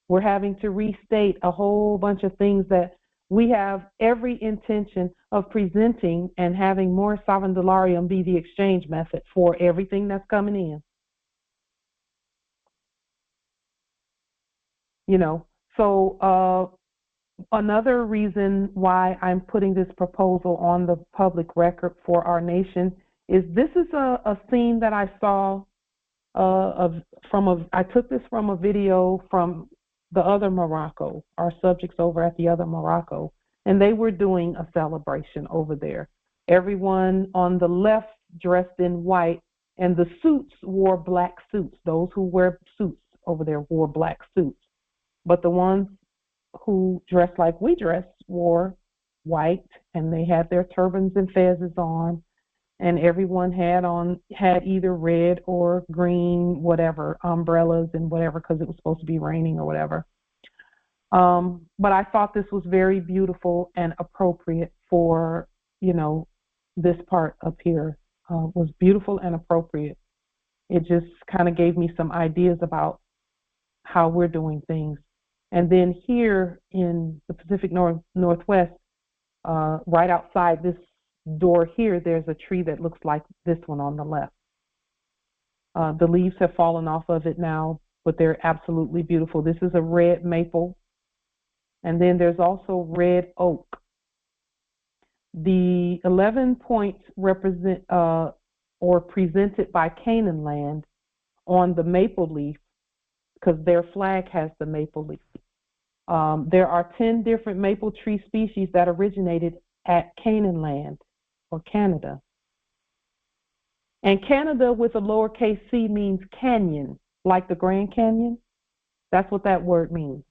We're having to restate a whole bunch of things that we have every intention of presenting and having more sovereign dolarium be the exchange method for everything that's coming in. You know, so another reason why I'm putting this proposal on the public record for our nation is this is a scene that I saw I took this from a video from the other Morocco, our subjects over at the other Morocco, and they were doing a celebration over there. Everyone on the left dressed in white, and the suits wore black suits. Those who wear suits over there wore black suits. But the ones who dressed like we dress wore white, and they had their turbans and fezzes on, and everyone had either red or green, whatever, umbrellas and whatever, because it was supposed to be raining or whatever. But I thought this was very beautiful and appropriate for, this part up here. Was beautiful and appropriate. It just kind of gave me some ideas about how we're doing things. And then here in the Pacific Northwest, right outside this door here, there's a tree that looks like this one on the left. The leaves have fallen off of it now, but they're absolutely beautiful. This is a red maple, and then there's also red oak. The 11 points represent or presented by Canaan land on the maple leaf, because their flag has the maple leaf. There are 10 different maple tree species that originated at Canaan land, or Canada. And Canada with a lowercase c means canyon, like the Grand Canyon. That's what that word means.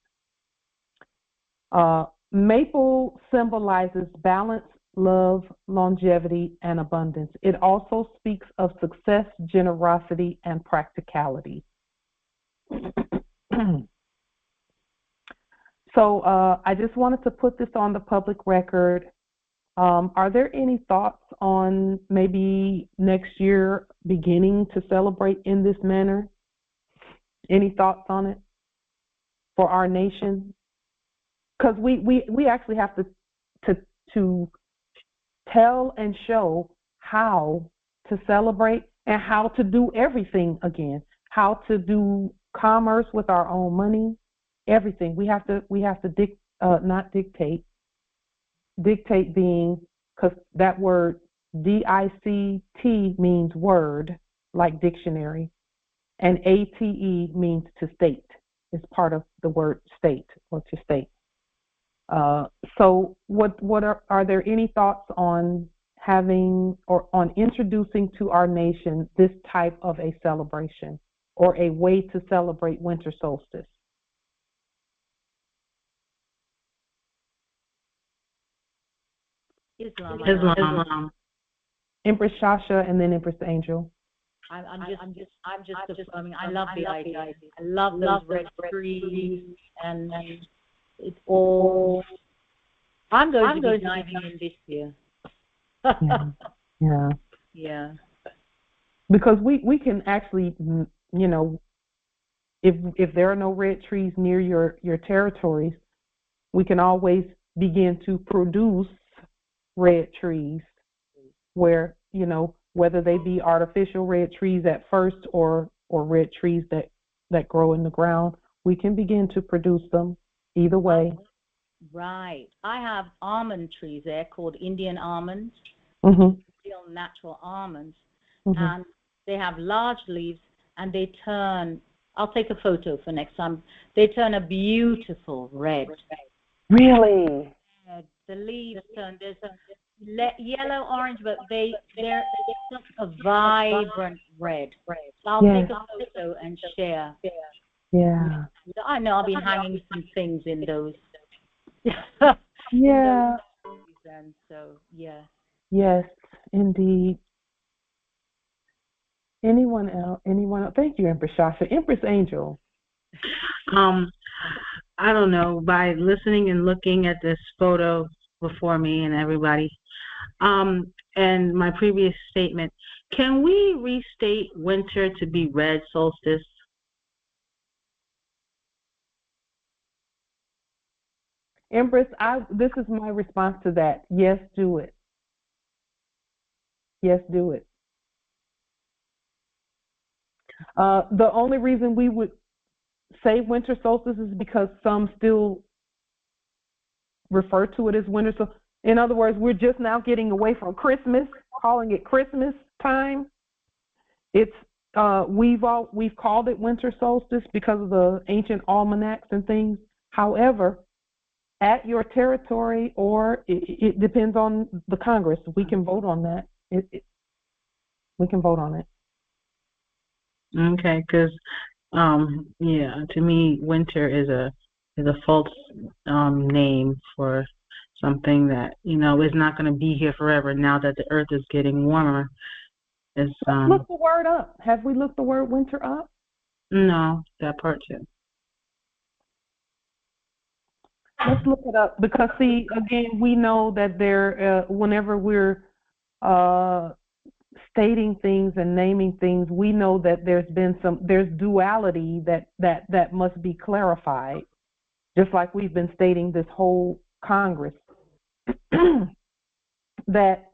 Maple symbolizes balance, love, longevity, and abundance. It also speaks of success, generosity, and practicality. So I just wanted to put this on the public record. Are there any thoughts on maybe next year beginning to celebrate in this manner? Any thoughts on it for our nation? Because we actually have to tell and show how to celebrate and how to do everything again, how to do commerce with our own money, everything. We have to not dictate. Dictate being, because that word D-I-C-T means word, like dictionary, and A-T-E means to state. It's part of the word state, or to state. So what are there any thoughts on having or on introducing to our nation this type of a celebration or a way to celebrate winter solstice? Islam. Empress Shasha and then Empress Angel. I'm just affirming. I love the idea. I love those red trees, and it's all. I'm going to be diving in this year. Yeah. Because we can actually, you know, if there are no red trees near your territories, we can always begin to produce red trees, where, you know, whether they be artificial red trees at first or red trees that grow in the ground, we can begin to produce them either way. Right. I have almond trees there called Indian almonds, real natural almonds, and they have large leaves, and they turn, I'll take a photo for next time, they turn a beautiful red. Really? The leaves turn, there's yellow, orange, but they're such a vibrant red. So I'll take a photo and share. Yeah. I know I'll be hanging some things in those. Yeah. And so, yeah. Yes, indeed. Anyone else? Thank you, Empress Shasha. Empress Angel. I don't know, by listening and looking at this photo before me and everybody, and my previous statement, can we restate winter to be red solstice? Empress, this is my response to that. Yes, do it. Yes, do it. The only reason we would say winter solstice is because some still refer to it as winter. So, in other words, we're just now getting away from Christmas, calling it Christmas time. It's we've called it winter solstice because of the ancient almanacs and things. However, at your territory, or it depends on the Congress, we can vote on that. We can vote on it. Okay, because to me, winter is a false name for something that, you know, is not going to be here forever. Now that the earth is getting warmer, look the word up. Have we looked the word winter up? No, that part too. Let's look it up, because see, again, we know that whenever we're stating things and naming things, we know that there's duality that must be clarified, just like we've been stating this whole Congress, that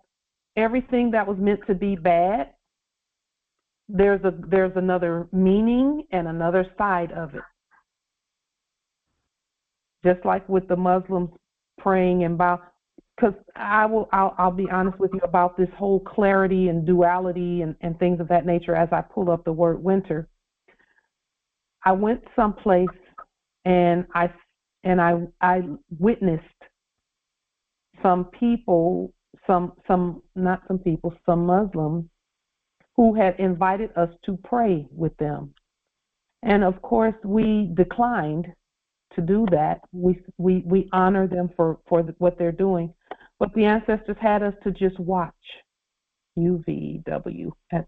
everything that was meant to be bad, there's another meaning and another side of it. Just like with the Muslims praying and bow, because I'll be honest with you about this whole clarity and duality and things of that nature. As I pull up the word winter, I went someplace and I witnessed some people, some Muslims who had invited us to pray with them, and of course we declined to do that. We honor them for what they're doing, but the ancestors had us to just watch. UVW at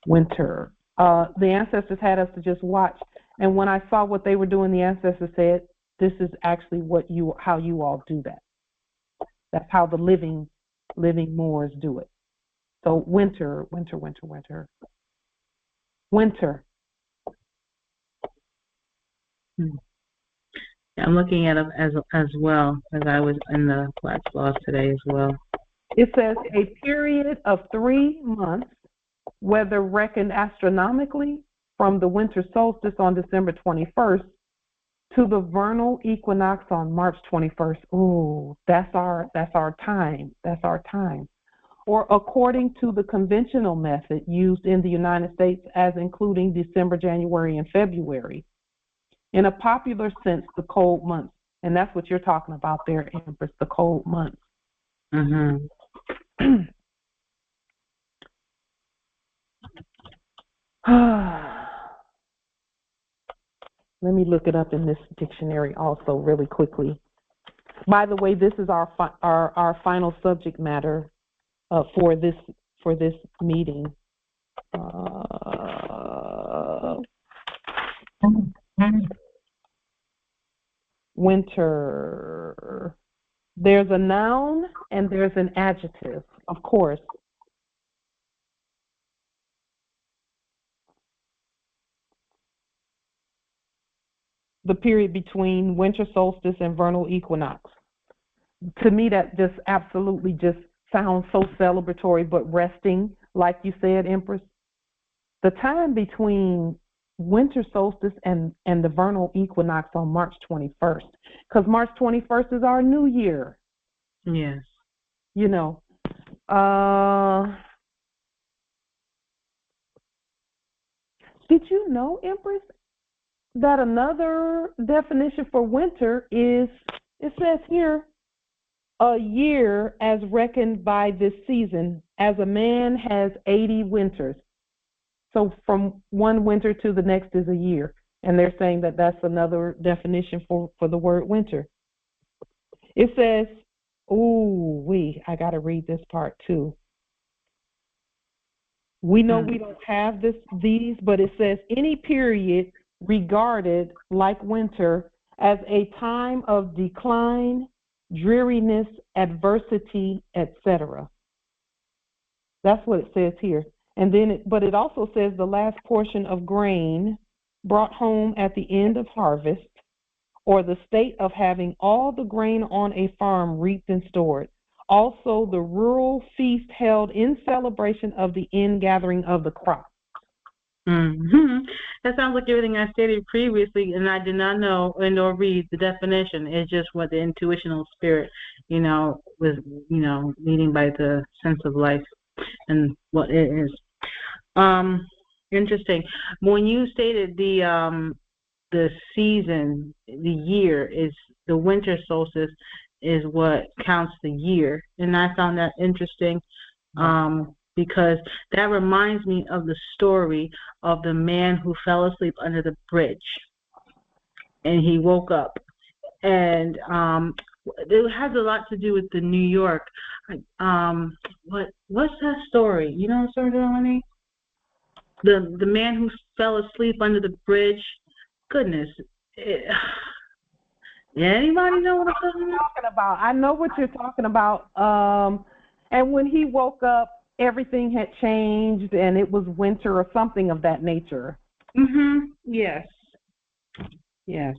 winter. The ancestors had us to just watch, and when I saw what they were doing, the ancestors said, "This is actually how you all do that. That's how the living Moors do it." So winter. I'm looking at them as well, as I was in the class laws today as well. It says a period of 3 months, whether reckoned astronomically from the winter solstice on December 21st to the vernal equinox on March 21st. Ooh, that's our time. That's our time. Or according to the conventional method used in the United States as including December, January, and February. In a popular sense, the cold months. And that's what you're talking about there, Empress, the cold months. Mm-hmm. Let me look it up in this dictionary also really quickly. By the way, this is our final subject matter for this meeting. Winter. There's a noun and there's an adjective, of course. The period between winter solstice and vernal equinox. To me, that just absolutely just sounds so celebratory, but resting, like you said, Empress. The time between winter solstice and the vernal equinox on March 21st, because March 21st is our new year. Yes. You know. Did you know, Empress, that another definition for winter is, it says here, a year as reckoned by this season, as a man has 80 winters. So from one winter to the next is a year. And they're saying that that's another definition for the word winter. It says, I got to read this part too. We know we don't have these, but it says any period regarded like winter as a time of decline, dreariness, adversity, etc. That's what it says here. And then, but it also says the last portion of grain brought home at the end of harvest, or the state of having all the grain on a farm reaped and stored. Also, the rural feast held in celebration of the ingathering of the crop. Mm-hmm. That sounds like everything I stated previously, and I did not know nor read the definition. It's just what the intuitional spirit, was, leading by the sense of life and what it is. Interesting. When you stated the season, the year is the winter solstice is what counts the year, and I found that interesting because that reminds me of the story of the man who fell asleep under the bridge, and he woke up, and it has a lot to do with the New York. What's that story? You know the story, Dominique? The man who fell asleep under the bridge. Goodness. Anybody know what I'm talking about? I know what you're talking about. And when he woke up, everything had changed, and it was winter or something of that nature. Mm-hmm. Yes. Yes.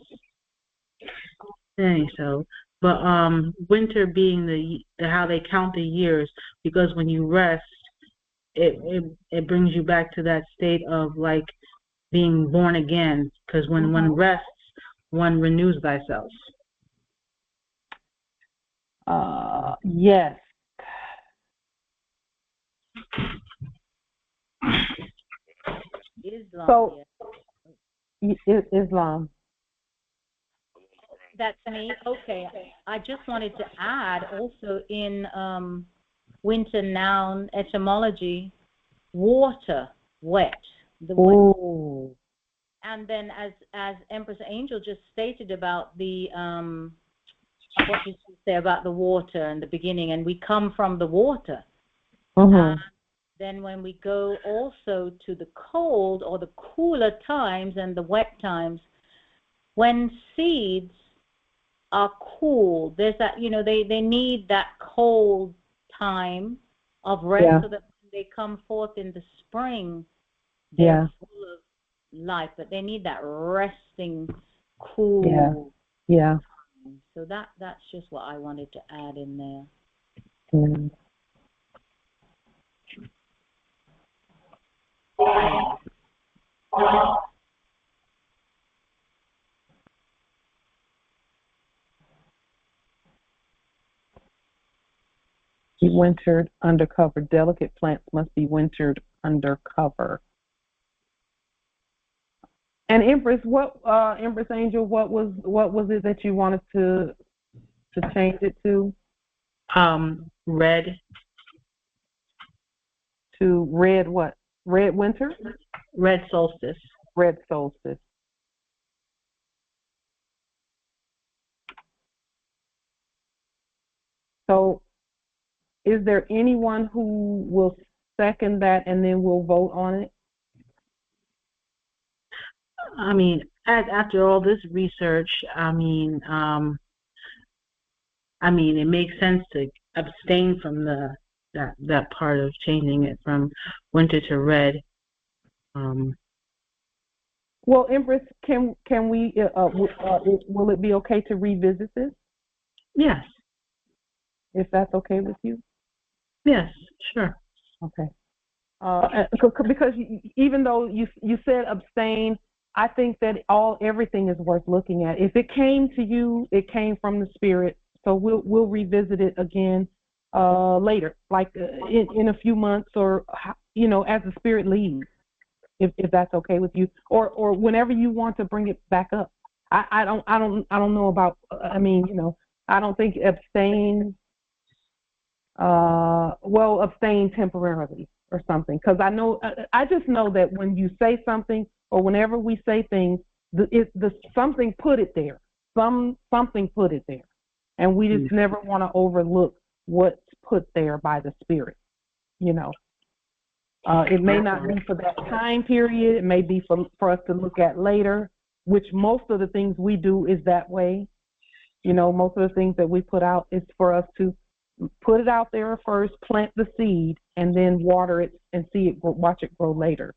So But winter being how they count the years, because when you rest, it brings you back to that state of like being born again. Because when one rests, one renews thyself. Yes. Islam. So, Islam. That's me. Okay. I just wanted to add also in winter noun etymology, water, wet. The Ooh. And then as Empress Angel just stated about the what did she say about the water in the beginning, and we come from the water. Then when we go also to the cold or the cooler times and the wet times, when seeds are cool, there's that, they need that cold time of rest so that when they come forth in the spring, they're full of life, but they need that resting, cool. Yeah. So that's just what I wanted to add in there. Be wintered under cover. Delicate plants must be wintered under cover. And Empress, Empress Angel, what was it that you wanted to change it to? Red. To red what? Red winter? Red solstice. Red solstice. So, is there anyone who will second that and then we'll vote on it? I mean, after all this research, it makes sense to abstain from that part of changing it from winter to red. Well, Empress, can we? Will it be okay to revisit this? Yes. If that's okay with you. Yes, sure. Okay. Because even though you said abstain, I think that everything is worth looking at. If it came to you, it came from the spirit. So we'll revisit it again later, like in a few months, or as the spirit leads, if that's okay with you, or whenever you want to bring it back up. I don't know about. I don't think abstain. Abstain temporarily or something, because I just know that when you say something or whenever we say things, something put it there. Something put it there, and we just never want to overlook what's put there by the spirit. It may not be for that time period. It may be for us to look at later, which most of the things we do is that way. Most of the things that we put out is for us to put it out there first, plant the seed, and then water it and watch it grow later.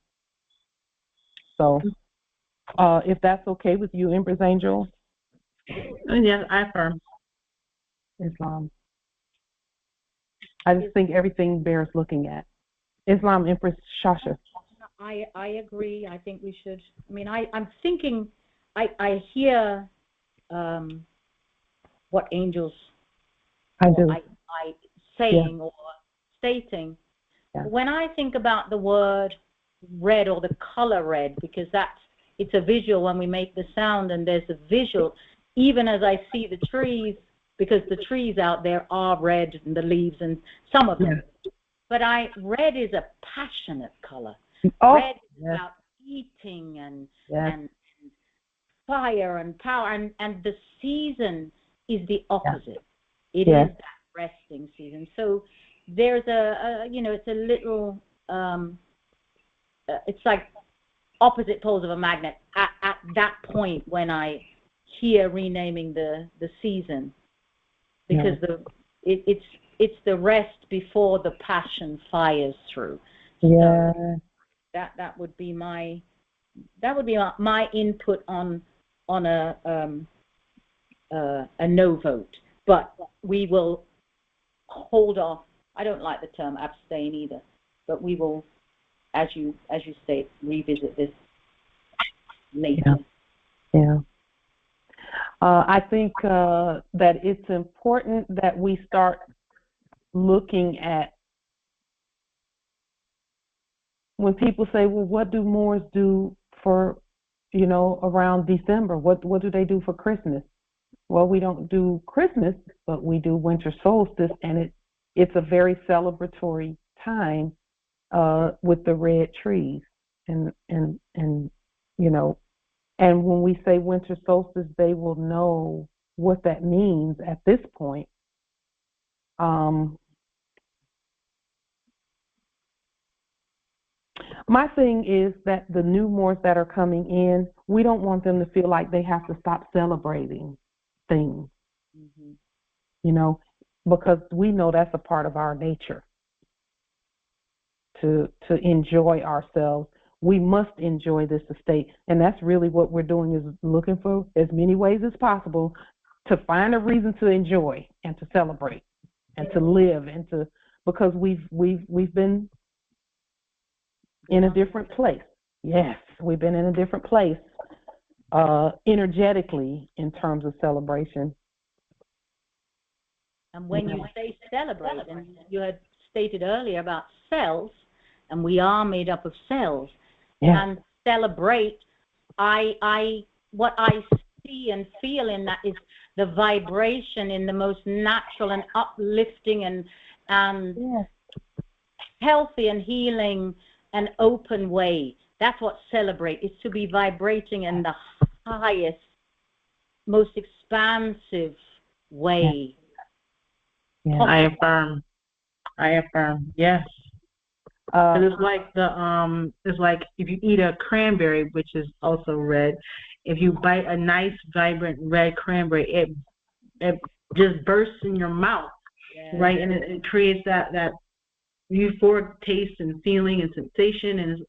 So, if that's okay with you, Empress Angel? Yes, I affirm. Islam. I just think everything bears looking at. Islam, Empress Shasha. I agree. I think we should. I'm thinking. I hear what angels. I do. Saying or stating. Yeah. When I think about the word red or the color red, because it's a visual when we make the sound, and there's a visual, even as I see the trees, because the trees out there are red and the leaves and some of them. Yeah. But red is a passionate color. Red is about eating and fire and power, and the season is the opposite. It is that resting season. So there's it's a little, it's like opposite poles of a magnet at that point when I hear renaming the season, because it's the rest before the passion fires through. Yeah. So that would be my input on a no vote. but we will hold off. I don't like the term abstain either, but we will, as you state, revisit this later. Yeah. I think that it's important that we start looking at, when people say, well, what do Moors do for, around December? What do they do for Christmas? Well, we don't do Christmas, but we do winter solstice, and it's a very celebratory time with the red trees, and and when we say winter solstice, they will know what that means at this point. My thing is that the new Moors that are coming in, we don't want them to feel like they have to stop celebrating things, because we know that's a part of our nature to enjoy ourselves. We must enjoy this estate, and that's really what we're doing, is looking for as many ways as possible to find a reason to enjoy and to celebrate and to live, and to, because we've been in a different place. Yes, we've been in a different place energetically in terms of celebration. And when you say celebrate, and you had stated earlier about cells, and we are made up of cells, and celebrate, what I see and feel in that is the vibration in the most natural and uplifting and healthy and healing and open way. That's what celebrate is, to be vibrating in the highest, most expansive way. Yeah. I affirm. Yes. It's like it's like if you eat a cranberry, which is also red, if you bite a nice, vibrant red cranberry, it just bursts in your mouth, right? And it creates that euphoric taste and feeling and sensation, and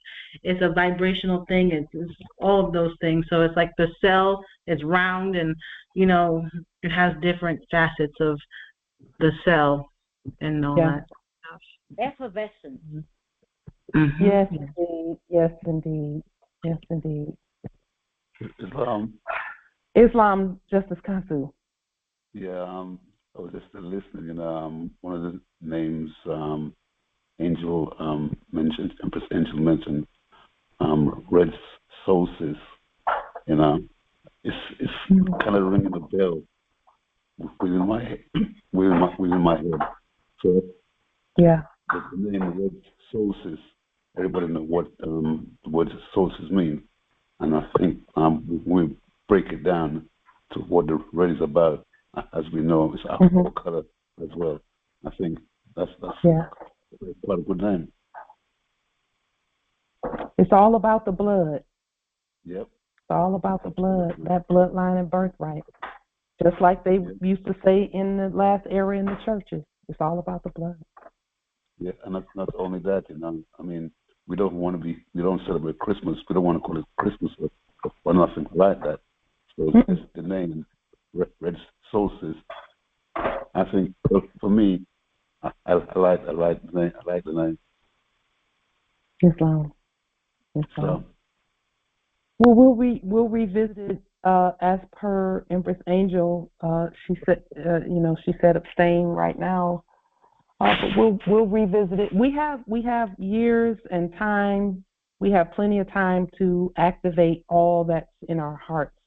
it's a vibrational thing. It's all of those things. So it's like the cell is round, and it has different facets of the cell and all that. Effervescence. Mm-hmm. Yes, indeed. Islam, Justice Kansu. Yeah, I was just listening, one of the names Angel mentioned, Empress Angel mentioned, red solstice. It's kind of ringing a bell within my head. So the name red solstice, everybody knows what the word solstice means, and I think we break it down to what the red is about. As we know, it's our whole color as well. I think that's quite a good name. It's all about the blood. Yep. It's all about the blood, that bloodline and birthright. Just like they used to say in the last era in the churches, it's all about the blood. Yeah, and not only that, I mean, we don't celebrate Christmas. We don't want to call it Christmas or nothing like that. So it's the name, red solstice. I think for me, I like the name. I like the name. Islam. So. Well, we'll revisit it as per Empress Angel. She said, she said abstain right now, but we'll revisit it. We have years and time. We have plenty of time to activate all that's in our hearts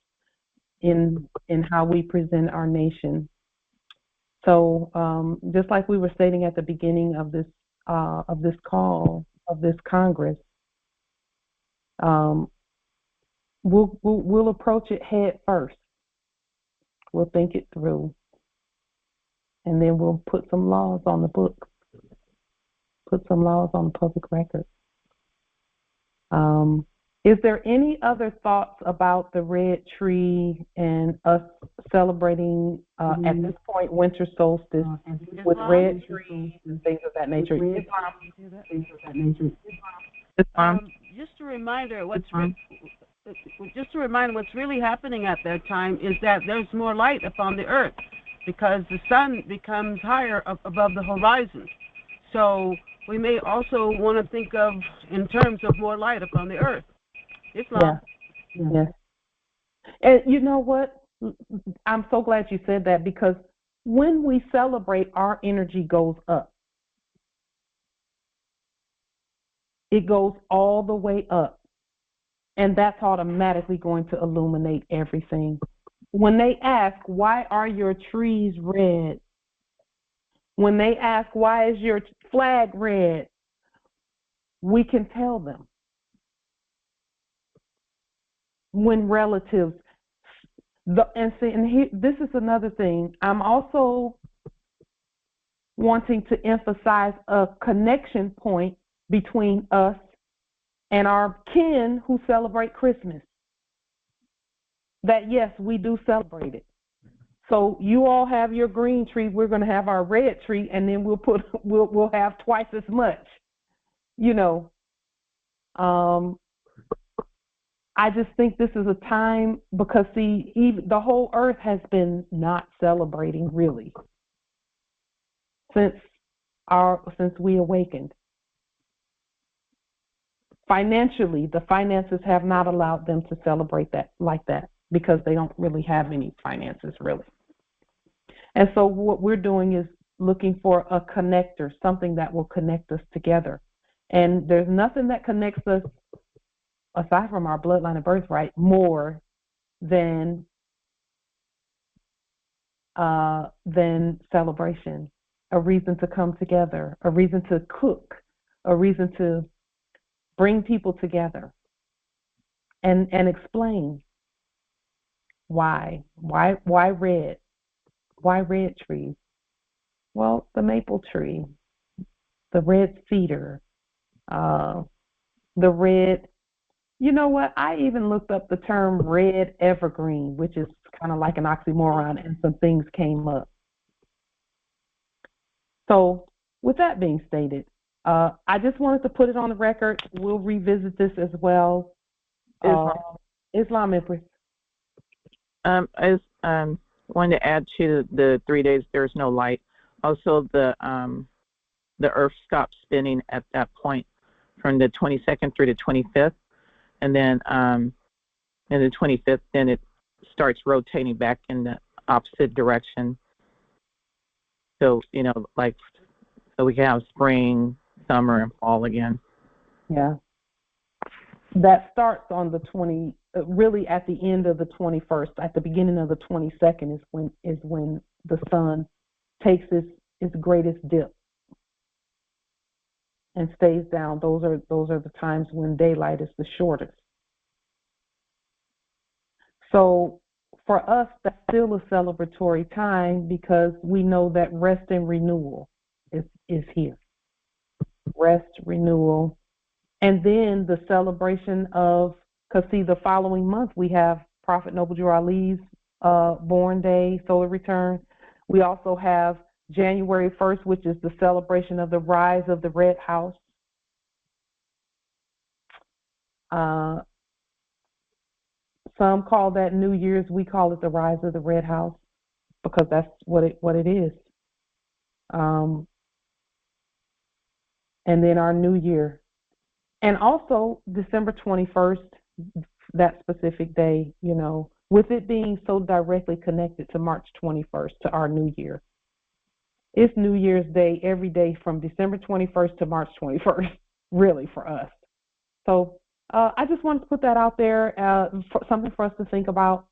in how we present our nation. So just like we were stating at the beginning of this call, of this Congress, we'll approach it head first. We'll think it through, and then we'll put some laws on the books, put some laws on the public record. Is there any other thoughts about the red tree and us celebrating at this point winter solstice with red trees and things of that nature? Just a reminder, what's really happening at that time is that there's more light upon the earth. because the sun becomes higher up above the horizon. So we may also want to think of in terms of more light upon the earth. Islam. Yeah. Yes. And you know what? I'm so glad you said that, because when we celebrate, our energy goes up. It goes all the way up. And that's automatically going to illuminate everything. When they ask, why are your trees red? When they ask, why is your flag red? We can tell them. When relatives, this is another thing. I'm also wanting to emphasize a connection point between us and our kin who celebrate Christmas. That yes, we do celebrate it. So you all have your green tree, we're going to have our red tree, and then we'll have twice as much. You know, I just think this is a time, because see, even the whole earth has been not celebrating really since we awakened. Financially, the finances have not allowed them to celebrate that like that, because they don't really have any finances really. And so what we're doing is looking for a connector, something that will connect us together. And there's nothing that connects us, aside from our bloodline and birthright, more than celebration, a reason to come together, a reason to cook, a reason to bring people together and explain why red? Why red trees? Well, the maple tree, the red cedar, the red, you know what? I even looked up the term red evergreen, which is kind of like an oxymoron, and some things came up. So with that being stated, I just wanted to put it on the record. We'll revisit this as well. Islam Empress. Wanted to add to the 3 days there's no light. Also, the Earth stops spinning at that point from the 22nd through the 25th, and then in the 25th, then it starts rotating back in the opposite direction. So so we can have spring, summer, and fall again. Yeah, that starts on the really at the end of the 21st. At the beginning of the 22nd is when the sun takes its greatest dip and stays down. Those are the times when daylight is the shortest. So for us, that's still a celebratory time, because we know that rest and renewal is here. Rest, renewal, and then the celebration of, because see, the following month we have Prophet Noble Drew Ali's born day, solar return. We also have January 1st, which is the celebration of the rise of the Red House. Some call that New Year's. We call it the rise of the Red House, because that's what it is. And then our New Year. And also December 21st, that specific day, with it being so directly connected to March 21st, to our New Year. It's New Year's Day every day from December 21st to March 21st, really, for us. So I just wanted to put that out there, something for us to think about,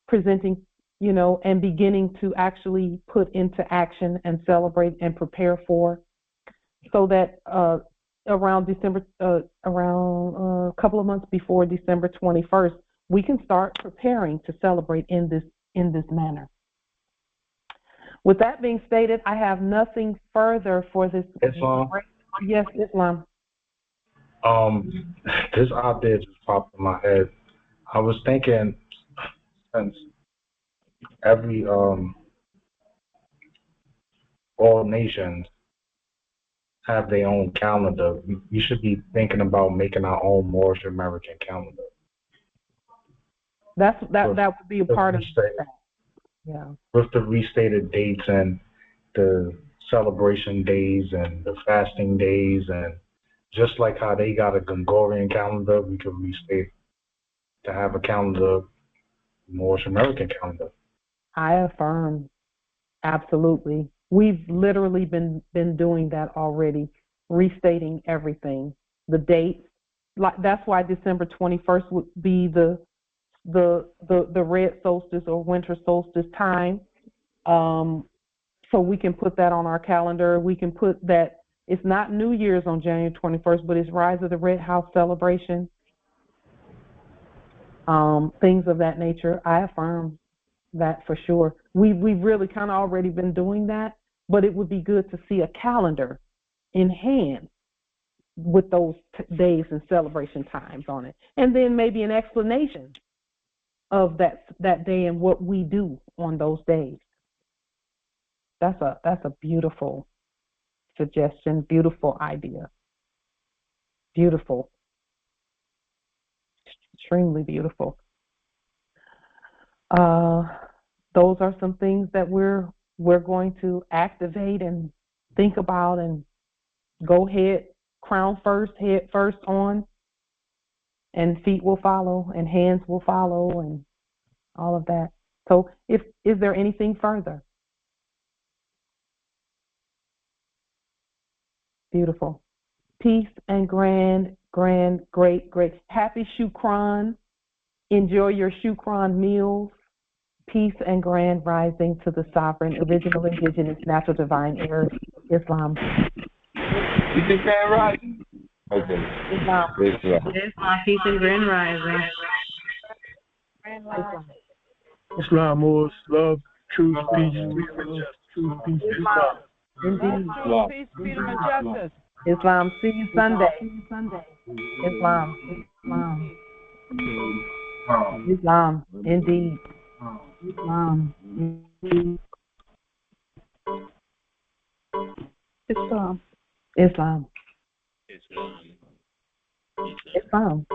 presenting, and beginning to actually put into action and celebrate and prepare for, so that around December, around a couple of months before December 21st, we can start preparing to celebrate in this manner. With that being stated, I have nothing further for this. Islam? Yes, Islam. This idea just popped in my head. I was thinking, since every all nations have their own calendar, we should be thinking about making our own Moorish American calendar. That would be a part of that. with the restated dates and the celebration days and the fasting days, and just like how they got a Gregorian calendar, we could restate to have a calendar, Moorish American calendar. I affirm, absolutely. We've literally been doing that already, restating everything, the dates. Like that's why December 21st would be the red solstice or winter solstice time. So we can put that on our calendar. We can put that it's not New Year's on January 21st, but it's Rise of the Red House celebration. Things of that nature. I affirm that for sure. We've really kind of already been doing that, but it would be good to see a calendar in hand with those days and celebration times on it, and then maybe an explanation of that day and what we do on those days. That's a beautiful suggestion, beautiful idea, beautiful, extremely beautiful. Those are some things that we're going to activate and think about and go head first on, and feet will follow and hands will follow and all of that. So is there anything further? Beautiful. Peace and grand, great. Happy Shukran. Enjoy your Shukran meals. Peace and grand rising to the sovereign, original, indigenous, natural, divine heirs of Islam. Peace and grand rising. Okay. Islam. Peace and grand rising. Islam, more love, truth, peace, freedom, and justice. Truth, peace, Islam. Indeed. Truth, peace, freedom, and justice. Islam. See you Sunday. Islam. Islam. Indeed. Islam. Islam. Islam. Islam.